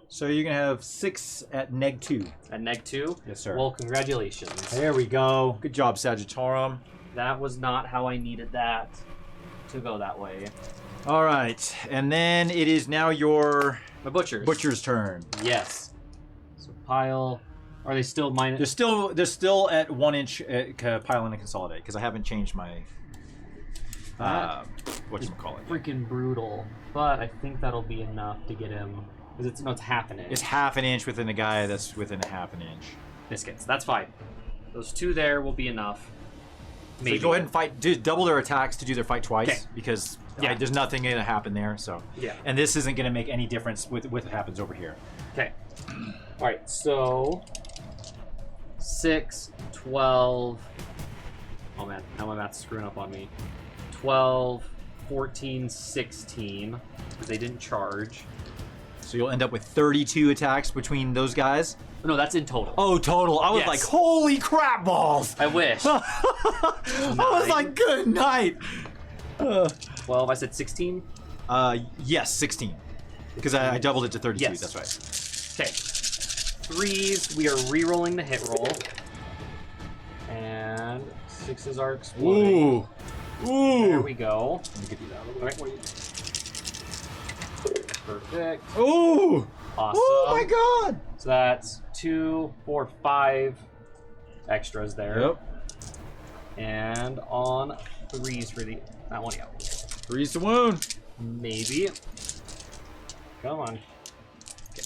So you're going to have 6 at -2. At -2? Yes, sir. Well, congratulations. There we go. Good job, Sagittarum. That was not how I needed that to go that way. All right. And then it is now your My butchers. butcher's turn. Yes. So pile. Are they still minus? They're still at 1 inch pile in and consolidate because I haven't changed my whatchamacallit. Freaking brutal. But I think that'll be enough to get him. Because it's half an inch. It's half an inch within a guy that's within a half an inch. Biscuits. That's fine. Those 2 there will be enough. So Maybe. you go ahead and fight. Double their attacks to do their fight twice 'Kay. because Yeah. there's nothing going to happen there. So Yeah. and this isn't going to make any difference with what happens over here. Okay. All right. So 6, 12. Oh man, now my math's screwing up on me. 12, 14, 16. Because they didn't charge. So you'll end up with 32 attacks between those guys. No, that's in total. Oh, total! I was Yes. like, holy crap balls! I wish. I was like, good night. 12. I said 16. Yes, 16. Because I doubled it to 32. Yes. That's right. Okay. 3s. We are re-rolling the hit roll. And 6s are exploding. Ooh. There we go. Let me get you that out of the way for you. Perfect. Ooh. Awesome. Oh my god. So that's 2, 4, 5 extras there. Yep. And on 3s for that one. Yeah. 3s to wound. Maybe. Come on. Okay.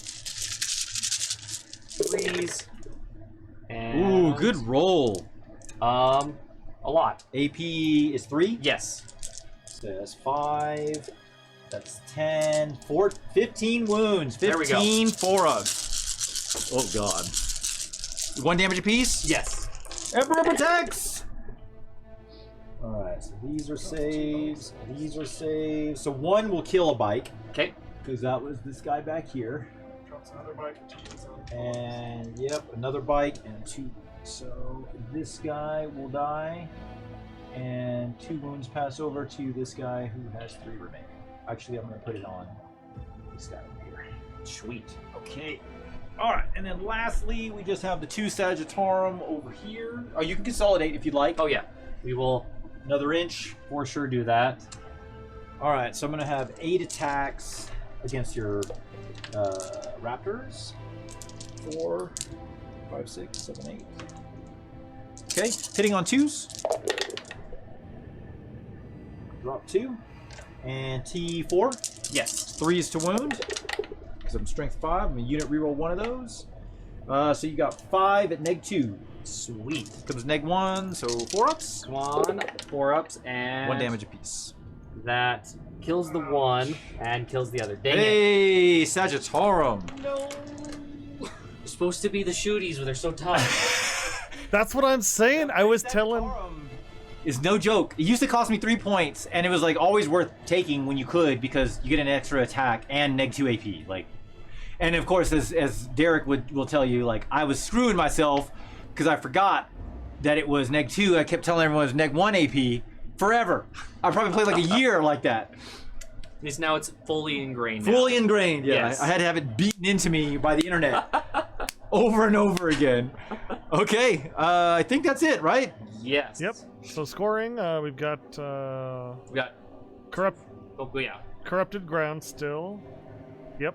3s. And Ooh, good roll. A lot. AP is 3. Yes. So that's 5. That's 10. 15 wounds. 15 There we go. 4-ups. Oh god. 1 damage apiece? Yes. Emperor protects! Alright, so these are saves. These are saves. So 1 will kill a bike. Okay. Because that was this guy back here. Drops another bike. And yep, another bike and 2. So this guy will die. And 2 wounds pass over to this guy who has 3 remaining. Actually, I'm going to put it on this guy over here. Sweet. Okay. Alright, and then lastly, we just have the 2 Sagittarum over here. Oh, you can consolidate if you'd like. Oh yeah. We will Another inch. for sure do that. Alright, so I'm going to have 8 attacks against your raptors. 4, 5, 6, 7, 8. Okay, hitting on 2s. Drop 2. And T4. Yes. 3s to wound. because I'm strength 5. I'm a unit reroll one of those. So you got 5 at -2. Sweet. Comes -1, so 4 ups. Come on, 4 ups and 1 damage apiece. That kills the one and kills the other. Dang it. Hey, Sagittarium. No. They're supposed to be the shooties, but they're so tough. That's what I'm saying. I was telling. Is no joke. It used to cost me 3 points, and it was like always worth taking when you could because you get an extra attack and -2 AP. Like, and of course, as Derek will tell you, like I was screwing myself because I forgot that it was -2. I kept telling everyone it was -1 AP forever. I probably played like a year like that. At least now it's fully ingrained. Fully ingrained. Yeah, Yes. I had to have it beaten into me by the internet over and over again. Okay, I think that's it, right? Yes. Yep. So scoring, we've got We got. Oh yeah. corrupted ground still. Yep.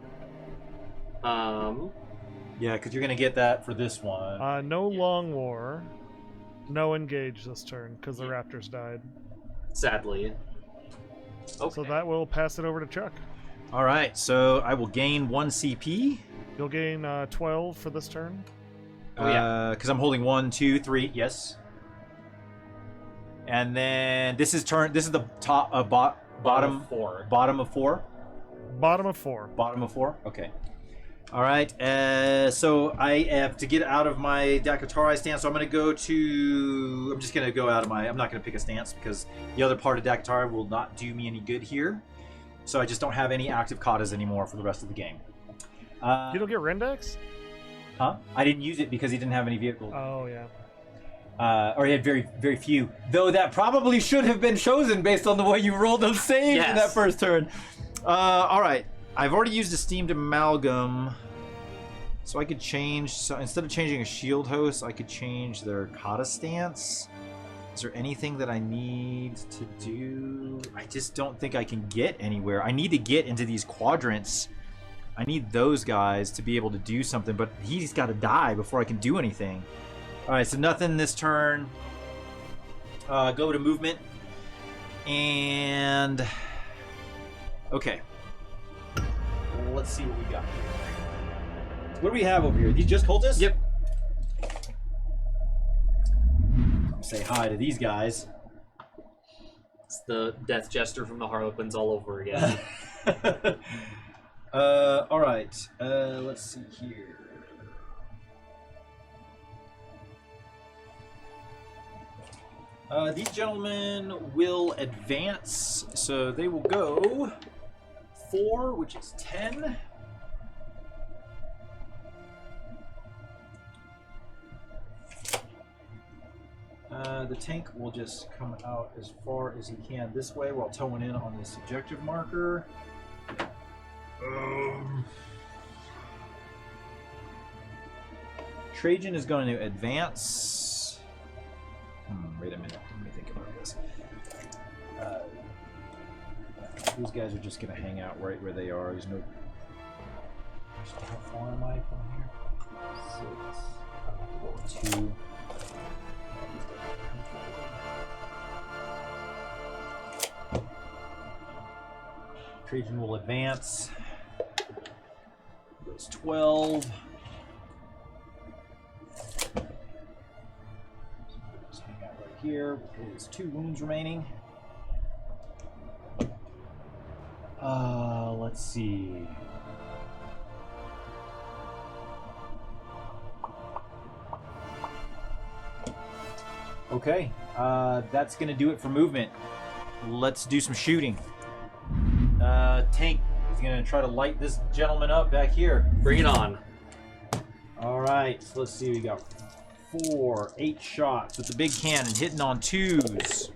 Yeah, because you're gonna get that for this one. No long war. No engage this turn because the raptors died. Sadly. Okay. So that will pass it over to Chuck. All right, so I will gain 1 CP. You'll gain 12 for this turn. Oh, yeah. Because I'm holding 1, 2, 3. Yes. And then this is turn. This is the top. Bottom of 4. Bottom of 4. Bottom of 4. Bottom of 4. Okay. All right. So I have to get out of my Dakatari stance. So I'm going to go to. I'm just going to go out of my. I'm not going to pick a stance because the other part of Dakatari will not do me any good here. So I just don't have any active katas anymore for the rest of the game. You don't get Rendex? Huh? I didn't use it because he didn't have any vehicles. Oh yeah. Or he had very, very few. Though that probably should have been chosen based on the way you rolled those saves in that first turn. All right. I've already used a steamed amalgam, so I could change. So instead of changing a shield host, I could change their kata stance. Is there anything that I need to do? I just don't think I can get anywhere. I need to get into these quadrants. I need those guys to be able to do something, but he's got to die before I can do anything. All right, so nothing this turn. Go to movement. And... okay. Let's see what we got here. What do we have over here? These just cultists? Yep. Say hi to these guys. It's the Death Jester from the Harlequins all over again. All right. Let's see here. These gentlemen will advance, so they will go 4, which is 10. The tank will just come out as far as he can this way while towing in on the subjective marker. Trajan is going to advance. Wait a minute. Let me think about this. These guys are just going to hang out right where they are. There's no. How far am I from here? 6. 2. Trajan will advance. Goes 12. Just hang out right here. There's 2 wounds remaining. Let's see. Okay, that's gonna do it for movement. Let's do some shooting. Tank is gonna try to light this gentleman up back here. Bring it on. All right, so let's see. We got 8 shots with the big cannon, hitting on 2s.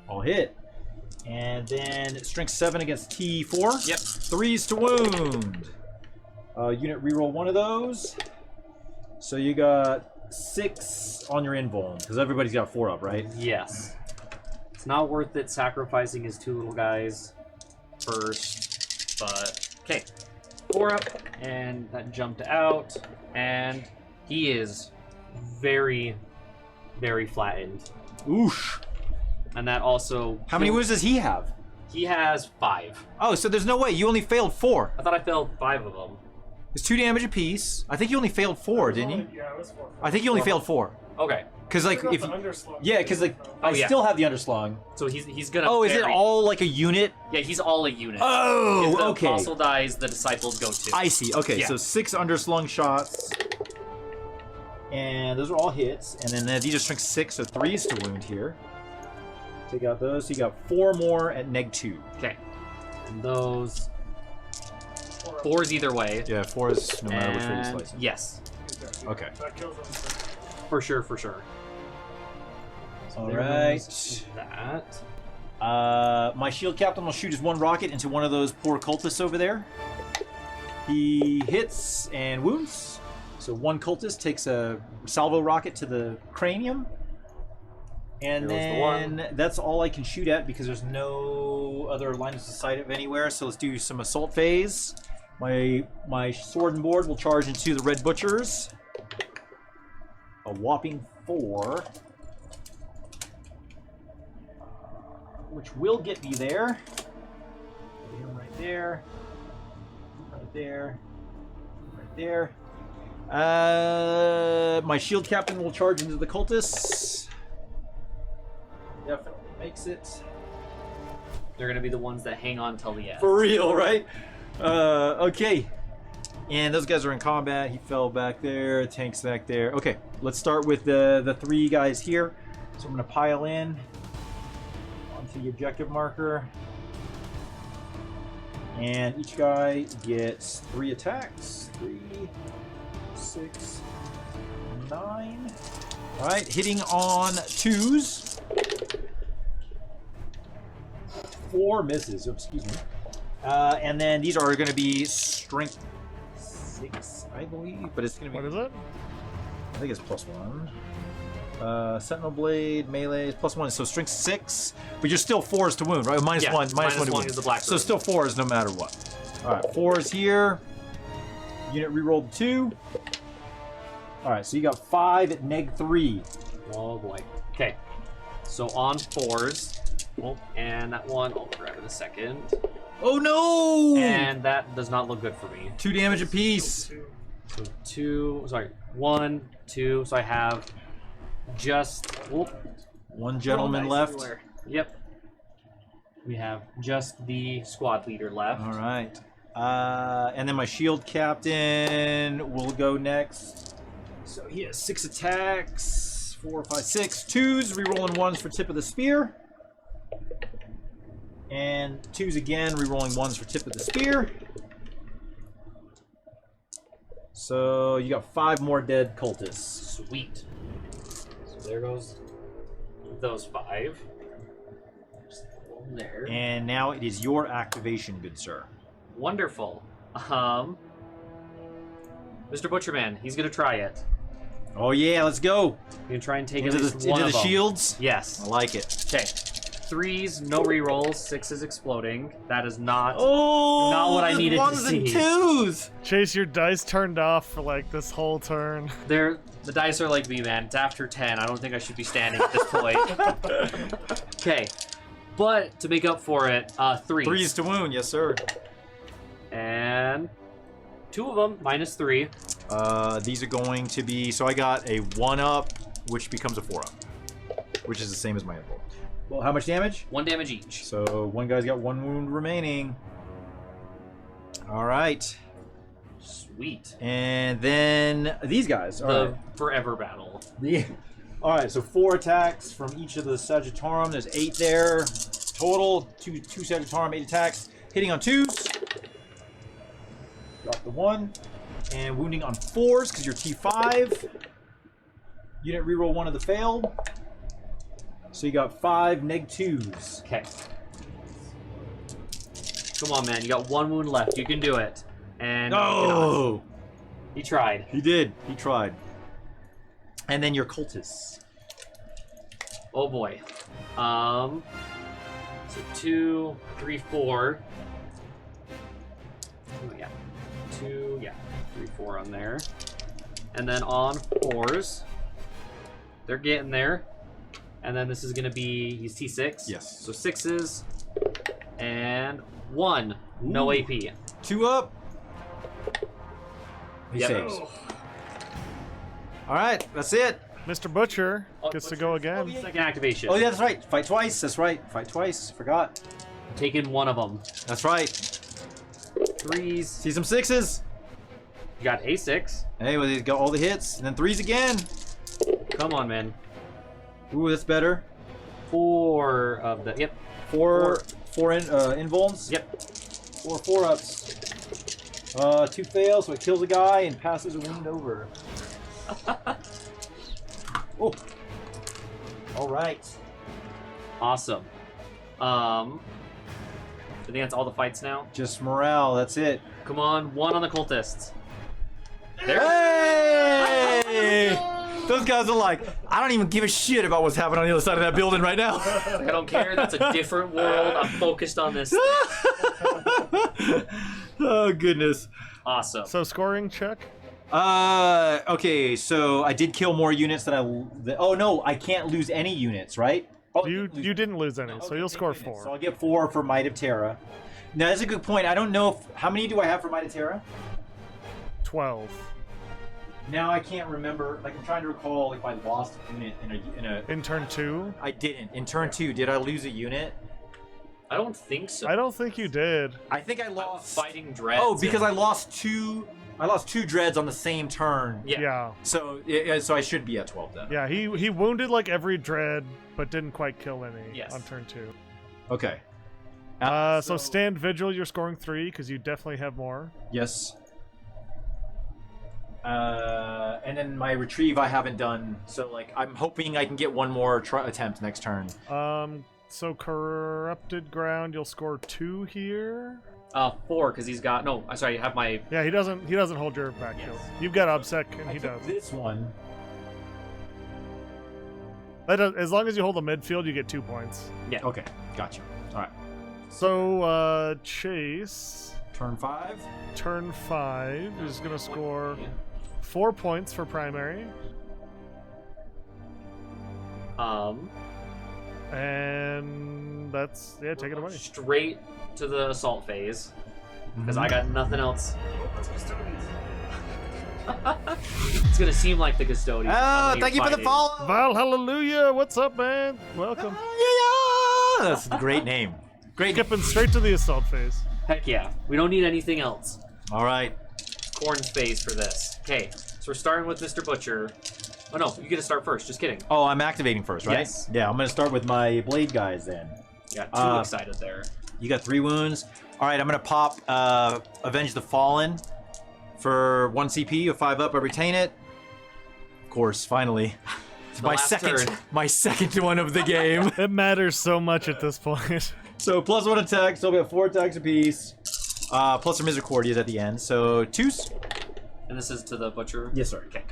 All hit. And then strength 7 against T4. Yep. 3s to wound. Unit reroll one of those. So you got 6 on your invuln, because everybody's got 4 up, right? Yes. It's not worth it sacrificing his 2 little guys first, but okay. 4 up, and that jumped out, and he is very, very flattened. Oosh. And that also... How many wounds does he have? He has 5. Oh, so there's no way. You only failed 4. I thought I failed 5 of them. It's 2 damage apiece. I think you only failed 4, didn't you? Yeah, it was 4. I think you only failed 4. Okay. Because like if yeah, because like I yeah. still have the underslung. So he's gonna. Oh, is it bury- all like a unit? Yeah, he's all a unit. Oh, if the okay. apostle dies, the disciples go too. I see. Okay, Yeah. so 6 underslung shots, and those are all hits. And then these are strength 6, so 3s to wound here. Take out those. So you got 4 more at -2. Okay. And those 4s either way. Yeah, 4 is no matter which way you And slice it. yes, Okay. That kills him. for sure, for sure. So All there right. goes that. My shield captain will shoot his 1 rocket into one of those poor cultists over there. He hits and wounds. So 1 cultist takes a salvo rocket to the cranium. And There goes the one. then that's all I can shoot at because there's no other lines of sight of anywhere. So let's do some assault phase. My sword and board will charge into the red butchers. A whopping 4. Which will get me there. Hit him right there. Right there. Right there. My shield captain will charge into the cultists. Definitely makes it. They're gonna be the ones that hang on till the end. For real, right? Okay. And those guys are in combat. He fell back there. Tank's back there. Okay, let's start with the 3 guys here. So I'm going to pile in onto the objective marker. And each guy gets 3 attacks. 3, 6, 9. All right, hitting on 2s. 4 misses. Oh, excuse me. And then these are going to be strength 6, I believe, but it's going to be. What is it? I think it's +1. Sentinel blade, melee is +1, so strength 6, but you're still 4s to wound, right? -1, Yeah, -1 to -1 wound. is the black So room. still 4s no matter what. All right, 4s here. Unit rerolled 2. All right, so you got 5 at -3. Oh boy. Okay. So on 4s. Oh, and that one I'll grab in a second. Oh no! And that does not look good for me. 2 damage apiece. So 2, sorry, 1, 2. So I have just 1 gentleman nice left. everywhere. Yep. We have just the squad leader left. All right. And then my shield captain will go next. So he has 6 attacks. 4, 5, 6. 2s, rerolling 1s for tip of the spear. And 2s again, rerolling 1s for tip of the spear. So you got 5 more dead cultists. Sweet. So there goes those 5. Just put them there. And now it is your activation, good sir. Wonderful. Mr. Butcherman, he's gonna try it. Oh yeah, let's go. He's gonna try and take Into at least the, one into of the them. shields. Yes. I like it. Okay. 3s, no rerolls. 6 is exploding. That is not. Oh, Not what I there's needed to 1s and see. 2s. Chase, your dice turned off for like this whole turn. The dice are like me, man. It's after 10. I don't think I should be standing at this point. Okay. But to make up for it, 3s. 3s to wound, yes sir. And 2 of them, -3. These are going to be, so I got a 1-up, which becomes a 4-up, which is the same as my info. Well, how much damage? 1 damage each. So one guy's got 1 wound remaining. All right. Sweet. And then these guys. All The right. forever battle. All right, so 4 attacks from each of the Sagittarum. There's 8 there total. Two Sagittarum, 8 attacks. Hitting on 2s. Drop the 1. And wounding on 4s because you're T5. Unit reroll 1 of the failed. So you got 5 -2s. Okay. Come on, man. You got 1 wound left. You can do it. And Oh! he tried. He did. He tried. And then your cultists. Oh boy. So 2, 3, 4. Oh, yeah. 2, yeah. 3, 4 on there. And then on 4s. They're getting there. And then this is going to be, he's T6. Yes. So 6s. And 1. No Ooh. AP. 2 up. He Yep. saves. All right, that's it. Mr. Butcher Oh, gets to go again. Second activation. Oh yeah, that's right. Fight twice. That's right. Fight twice. Forgot. Taking one of them. That's right. 3s. See some 6s. You got a 6. Hey, well, he's got all the hits, and then 3s again. Come on, man. Ooh, that's better. 4 of the. Yep. Four invulns. Yep. 4 4-ups. 2 fails, so it kills a guy and passes a wound over. Oh. All right. Awesome. I think that's all the fights now. Just morale. That's it. Come on, 1 on the cultists. There. Hey! Those guys are like, I don't even give a shit about what's happening on the other side of that building right now. I don't care. That's a different world. I'm focused on this. Oh goodness. Awesome. So scoring check. Okay, so I did kill more units than oh no, I can't lose any units, right? Oh, You didn't lose any, so you'll score 4. So I'll get 4 for Might of Terra. Now that's a good point. I don't know how many do I have for Might of Terra? 12. Now I can't remember. Like I'm trying to recall if I lost a unit in a. In turn 2? I didn't. In turn 2, did I lose a unit? I don't think so. I don't think you did. I think I lost. Fighting dreads. Oh, because and- I lost 2. I lost 2 dreads on the same turn. Yeah. So so I should be at 12 then. Yeah, he wounded like every dread, but didn't quite kill any Yes. on turn 2. Okay. So stand vigil, you're scoring 3 because you definitely have more. Yes. And then my retrieve I haven't done, so like I'm hoping I can get one more attempt next turn. So corrupted ground, you'll score 2 here. 4 because he's got no. I'm sorry. You have my. Yeah, he doesn't hold your back kill. You've got obsec and he does. This one. As long as you hold the midfield, you get 2 points. Yeah. Okay, gotcha. All right. So Chase, Turn 5. turn 5 is gonna score 4 points for primary. And that's take it away. Straight to the assault phase because I got nothing else. It's gonna seem like the custodian. Oh, thank you for the follow. Val, hallelujah! What's up, man? Welcome. Yeah, that's a great name. Great. Skipping straight to the assault phase. Heck yeah, we don't need anything else. All right. Corn's phase for this. Okay, so we're starting with Mr. Butcher. Oh no, you get to start first. Just kidding. Oh, I'm activating first, right? Yes. Yeah, I'm gonna start with my blade guys then. Got too excited there. You got 3 wounds. All right, I'm gonna pop Avenge the Fallen for 1 CP, a 5 up. I retain it. Of course, finally. It's The last turn. my second one of the game. It matters so much at this point. So +1 attack, so we have 4 attacks apiece. Plus our Misericordias at the end, so 2s. And this is to the Butcher? Yes, sir. Okay.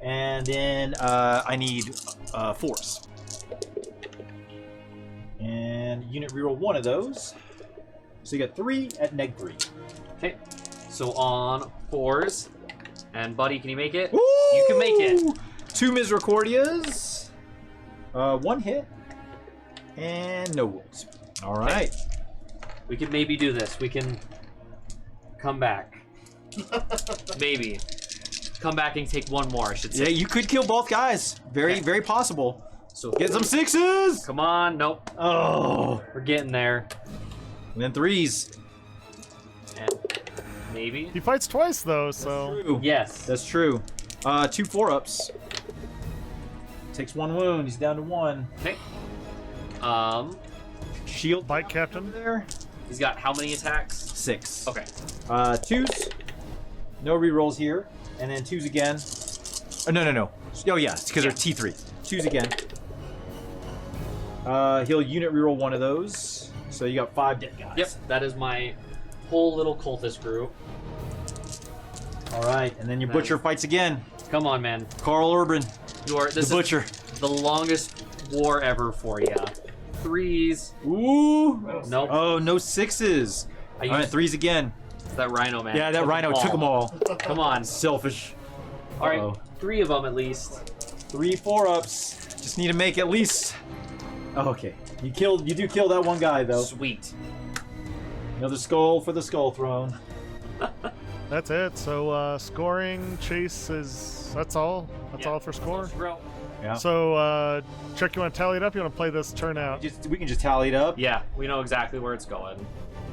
And then I need 4s. And unit reroll 1 of those. So you got 3 at -3. Okay. So on 4s. And Buddy, can you make it? Woo! You can make it. 2 Misericordias. 1 hit. And no wounds. All right. We can maybe do this. We can come back. Maybe. Come back and take 1 more, I should say. Yeah, you could kill both guys. Very, very possible. So Get some 6s. Come on. Nope. Oh. We're getting there. And then 3s. And maybe. He fights twice though, so True. Yes. That's true. 2 4-ups. Takes 1 wound. He's down to 1. Okay. Shield bite captain. there. He's got how many attacks? 6. Okay. 2s. No rerolls here. And then 2s again. Oh, no. Oh, yeah. It's because they're T3. 2s again. He'll unit reroll 1 of those. So you got 5 dead guys. Yep. That is my whole little cultist group. All right. And then your butcher fights again. Come on, man. Carl Urban. This The butcher. is the longest war ever for you. 3s. Ooh. Nope. Oh, no 6s. I All right, used 3s again. that rhino, man. Yeah, that Took rhino took them all. Come on. Selfish. All right. Uh-oh. 3 of them at least. 3 4-ups. Just need to make at least. Oh, okay. You do kill that one guy though. Sweet. Another skull for the skull throne. That's it. So scoring, chase is that's all. That's all for score. Yeah. So Chuck, you want to tally it up? You want to play this turn out? We can just tally it up. Yeah, we know exactly where it's going.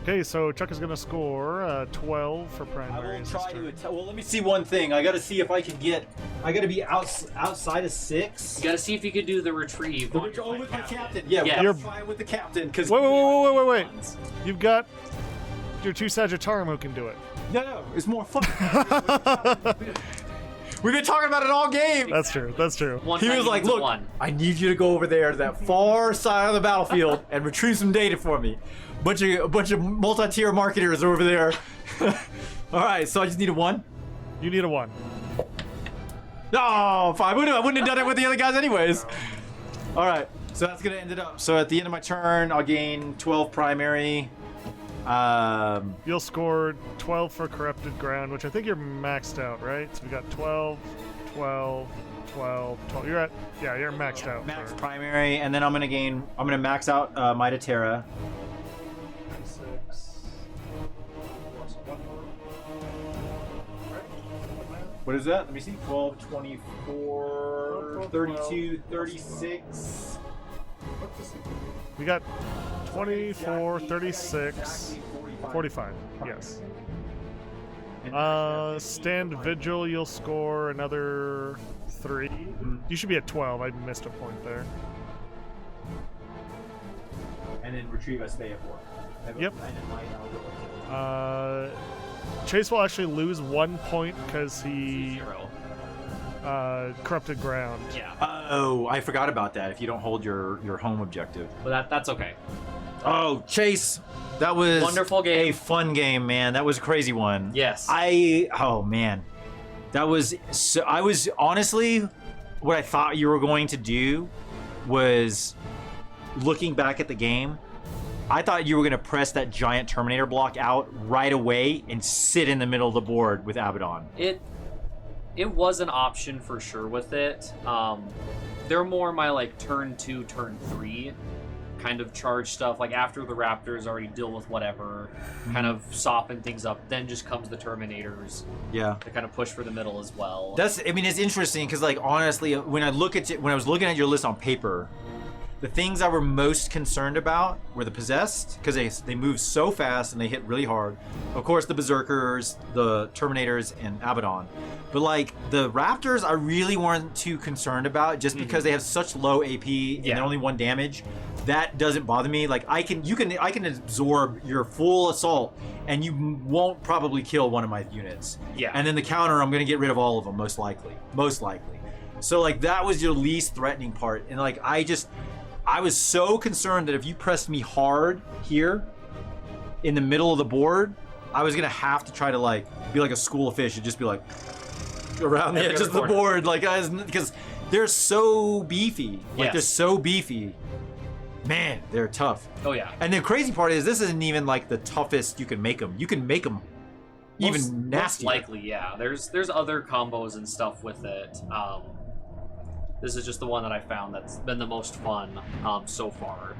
Okay, so Chuck is going to score 12 for I will primaries. try to. Well, let me see one thing. I got to see if I can get. I got to be outside of 6. You gotta see if you could do the retrieve. With my captain. Yeah, Yeah. we'll try with the captain. Cause Wait. You've got your 2 Sagittarium who can do it. No, it's more fun. We've been talking about it all game. That's true. That's true. He was like, look, I need you to go over there to that far side of the battlefield and retrieve some data for me. A bunch of multi-tier marketers over there. All right, so I just need a 1. You need a 1. No, 5. I wouldn't have done it with the other guys anyways. All right, so that's gonna end it up. So at the end of my turn, I'll gain 12 primary. You'll score 12 for corrupted ground, which I think you're maxed out, right? So we got 12, 12, 12, 12. You're maxed out. Max primary, and then I'm gonna max out Might of Terra. 6. What is that? Let me see. 12, 24, 32, 36. We got 24, 36, 45. Yes. Stand vigil. You'll score another 3. You should be at 12. I missed a point there. And then retrieve, I stay at 4. Yep. Chase will actually lose 1 point because he 0. corrupted ground. Yeah, Oh, I forgot about that. If you don't hold your home objective. but that's okay. Oh, Chase, that was Wonderful game. A fun game, man. That was a crazy one. Yes. Oh man, that was so. I was honestly, what I thought you were going to do was, looking back at the game, I thought you were going to press that giant Terminator block out right away and sit in the middle of the board with Abaddon. It was an option for sure with it. They're more my like turn 2, turn 3 kind of charge stuff. Like after the Raptors already deal with whatever, kind of soften things up. Then just comes the Terminators. Yeah. To kind of push for the middle as well. I mean, it's interesting because, like, honestly, when I was looking at your list on paper, the things I were most concerned about were the Possessed, because they move so fast and they hit really hard. Of course, the Berserkers, the Terminators, and Abaddon. But, like, the Raptors, I really weren't too concerned about, just because they have such low AP and they're only 1 damage. That doesn't bother me. Like, I can absorb your full assault, and you won't probably kill one of my units. Yeah. And then the counter, I'm gonna get rid of all of them, most likely. So, like, that was your least threatening part, and like, I was so concerned that if you pressed me hard here in the middle of the board, I was gonna have to try to, like, be like a school of fish and just be like around the edges of the board, like, guys, because they're so beefy. Like, they're so beefy. Man, they're tough. Oh yeah. And the crazy part is, this isn't even like the toughest you can make them. You can make them even nastier. Most likely, yeah. There's other combos and stuff with it. This is just the one that I found that's been the most fun so far.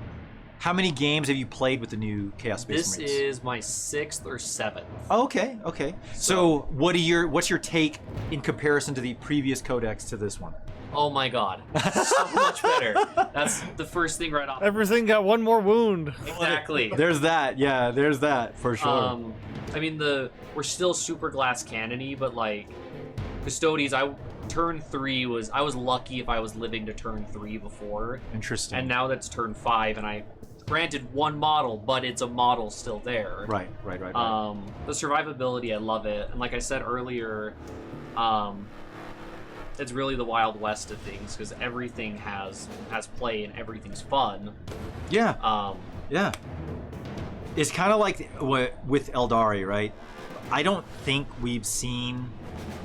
How many games have you played with the new Chaos Space Marines? This is my 6th or 7th. Oh, okay. So what's your take in comparison to the previous codex to this one? Oh my god. So much better. That's the first thing right off. Everything got 1 more wound. Exactly. There's that. Yeah, there's that for sure. I mean, we're still super glass cannon-y, but like Custodes, turn 3 I was lucky if I was living to turn 3 before. Interesting. And now that's turn 5, and I granted 1 model, but it's a model still there. Right. The survivability, I love it, and like I said earlier, it's really the Wild West of things because everything has play and everything's fun. Yeah. Yeah. It's kind of like with Eldari, right? I don't think we've seen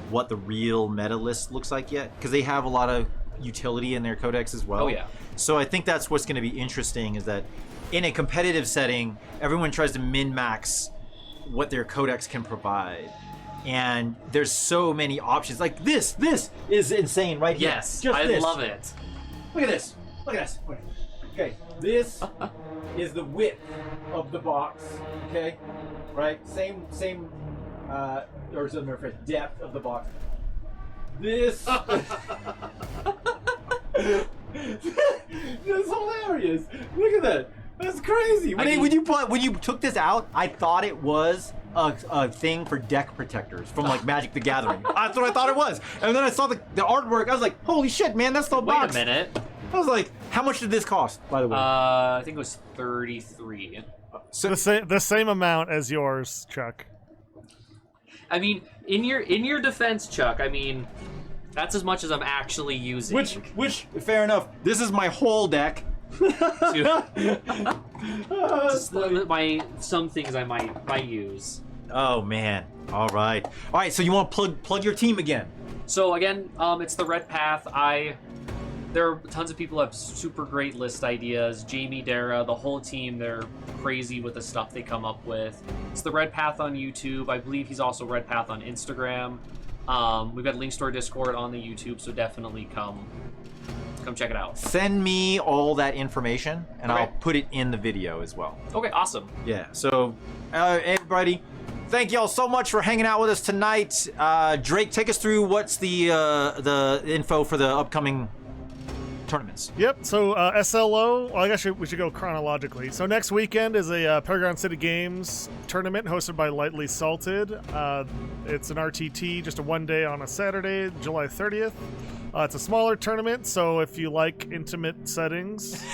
what the real meta list looks like yet, because they have a lot of utility in their codex as well. Oh yeah. So I think that's what's going to be interesting, is that in a competitive setting, everyone tries to min-max what their codex can provide. And there's so many options. Like this is insane right here. Yes, Just I this. love it. Look at this. Look at this. Okay, this is the width of the box. Okay, right? Same, or some depth of the box. This. That's hilarious. Look at that. That's crazy. When you took this out, I thought it was a thing for deck protectors from like Magic the Gathering. That's what I thought it was. And then I saw the artwork. I was like, holy shit, man, that's the box. Wait a minute. I was like, how much did this cost, by the way? I think it was 33. So the same amount as yours, Chuck. I mean, in your defense, Chuck, I mean, that's as much as I'm actually using. Which fair enough. This is my whole deck. Some things I might use. Oh man. All right. So you want to plug your team again? So again, it's the Red Path. There are tons of people who have super great list ideas. Jamie, Dara, the whole team, they're crazy with the stuff they come up with. It's the Red Path on YouTube. I believe he's also Red Path on Instagram. We've got links to our Discord on the YouTube, so definitely come check it out. Send me all that information, and Okay. I'll put it in the video as well. Okay, awesome. Yeah. So, everybody, thank y'all so much for hanging out with us tonight. Drake, take us through what's the info for the upcoming tournaments. Yep, so SLO, well, I guess we should go chronologically. So next weekend is a Paragon City Games tournament hosted by Lightly Salted. It's an RTT, just a one day on a Saturday, July 30th. It's a smaller tournament, so if you like intimate settings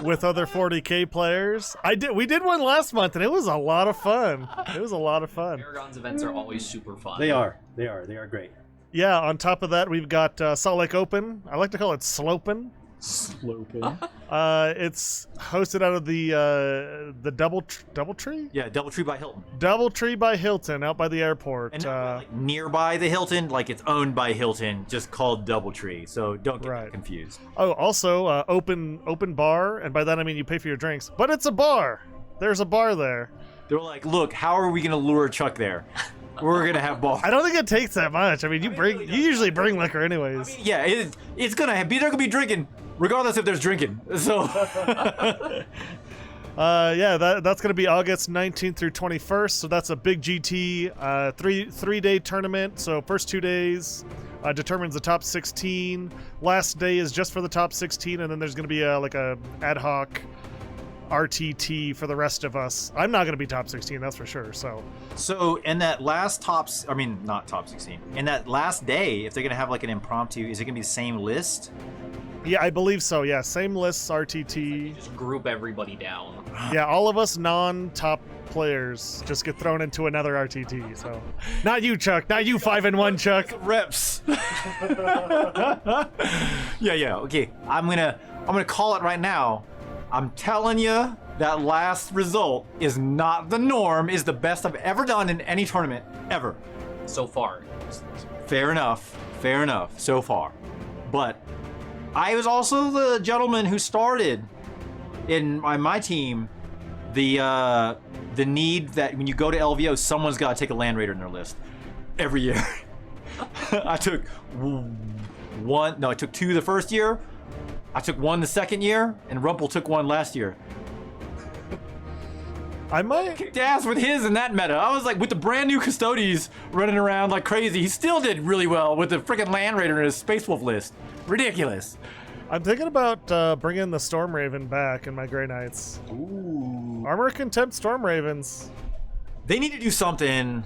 with other 40K players. We did one last month, and it was a lot of fun. Paragon's events are always super fun. They are great. Yeah, on top of that, we've got Salt Lake Open. I like to call it Slopin'. It's hosted out of the Doubletree? Yeah, Doubletree by Hilton. Doubletree by Hilton, out by the airport. And not like nearby the Hilton, like it's owned by Hilton, just called Doubletree. So don't get confused. Oh, also, open bar, and by that I mean you pay for your drinks. But it's a bar. There's a bar there. They're like, look, how are we going to lure Chuck there? We're going to have ball. I don't think it takes that much. I mean, you usually bring liquor anyways. Yeah, it's going to be, they're going to be drinking, regardless if there's drinking. So, yeah, that's going to be August 19th through 21st. So that's a big GT three-day tournament. So first 2 days determines the top 16. Last day is just for the top 16, and then there's going to be like a ad hoc RTT for the rest of us. I'm not going to be top 16, that's for sure. So in that last not top 16. In that last day, if they're going to have like an impromptu, is it going to be the same list? Yeah, I believe so. Yeah, same lists, RTT. Just group everybody down. Yeah, all of us non-top players just get thrown into another RTT. So, not you, Chuck. Not you, 5-1, Chuck. Reps. Yeah. Okay, I'm gonna call it right now. I'm telling you, that last result is not the norm. Is the best I've ever done in any tournament ever. So far. Fair enough. So far, but I was also the gentleman who started in my team the need that when you go to LVO, someone's got to take a Land Raider in their list every year. I took two the first year. I took one the second year, and Rumple took one last year. I might kicked ass with his in that meta. I was like, with the brand new Custodes running around like crazy, he still did really well with the freaking Land Raider in his Space Wolf list. Ridiculous. I'm thinking about bringing the Storm Raven back in my Grey Knights. Ooh. Armor Contempt Storm Ravens. They need to do something.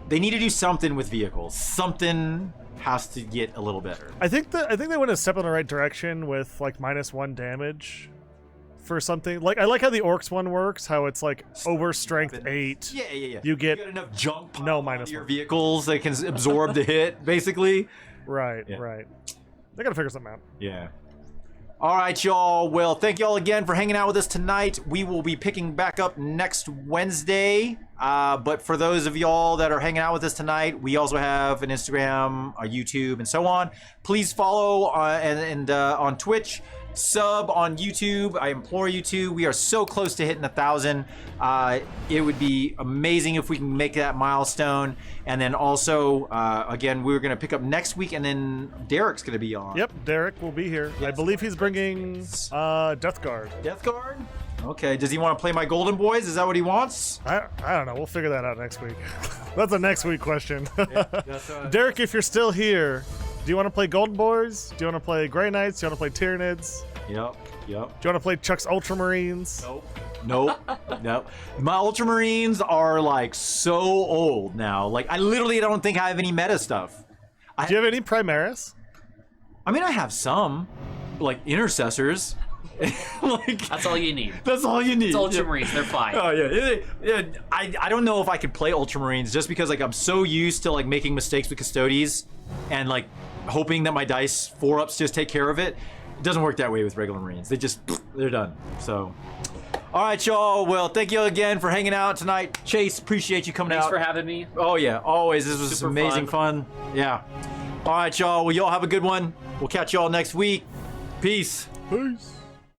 They need to do something with vehicles. Something has to get a little better. I think they went a step in the right direction with like -1 damage for something. Like I like how the Orcs one works. How it's like over strength 8. Yeah. You get enough junk. no -1. Your vehicles that can absorb the hit, basically. Right. Yeah. Right. They gotta figure something out. Yeah. All right, y'all. Well, thank y'all again for hanging out with us tonight. We will be picking back up next Wednesday. But for those of y'all that are hanging out with us tonight, we also have an Instagram, a YouTube, and so on. Please follow and on Twitch sub on YouTube. I implore you to. We are so close to hitting 1,000. It would be amazing if we can make that milestone. And then also, again, we're going to pick up next week, and then Derek's going to be on. Yep, Derek will be here. I believe he's bringing Death Guard. Death Guard? Okay, does he want to play my Golden Boys? Is that what he wants? I don't know. We'll figure that out next week. That's a next week question. That's, Derek, if you're still here, do you want to play Golden Boys? Do you want to play Grey Knights? Do you want to play Tyranids? Yep. Do you want to play Chuck's Ultramarines? Nope. My Ultramarines are like so old now. Like, I literally don't think I have any meta stuff. Do you have any Primaris? I mean, I have some, like Intercessors. Like, That's all you need. that's all you need. It's Ultramarines. They're fine. Oh yeah. I don't know if I could play Ultramarines just because like I'm so used to like making mistakes with Custodes and like hoping that my dice 4-ups just take care of it. It doesn't work that way with regular Marines. They're done. So, all right, y'all. Well, thank you again for hanging out tonight. Chase, appreciate you coming Thanks out. for having me. Oh yeah, always. This was Super amazing fun. Yeah. All right, y'all. Well, y'all have a good one. We'll catch y'all next week. Peace. Peace.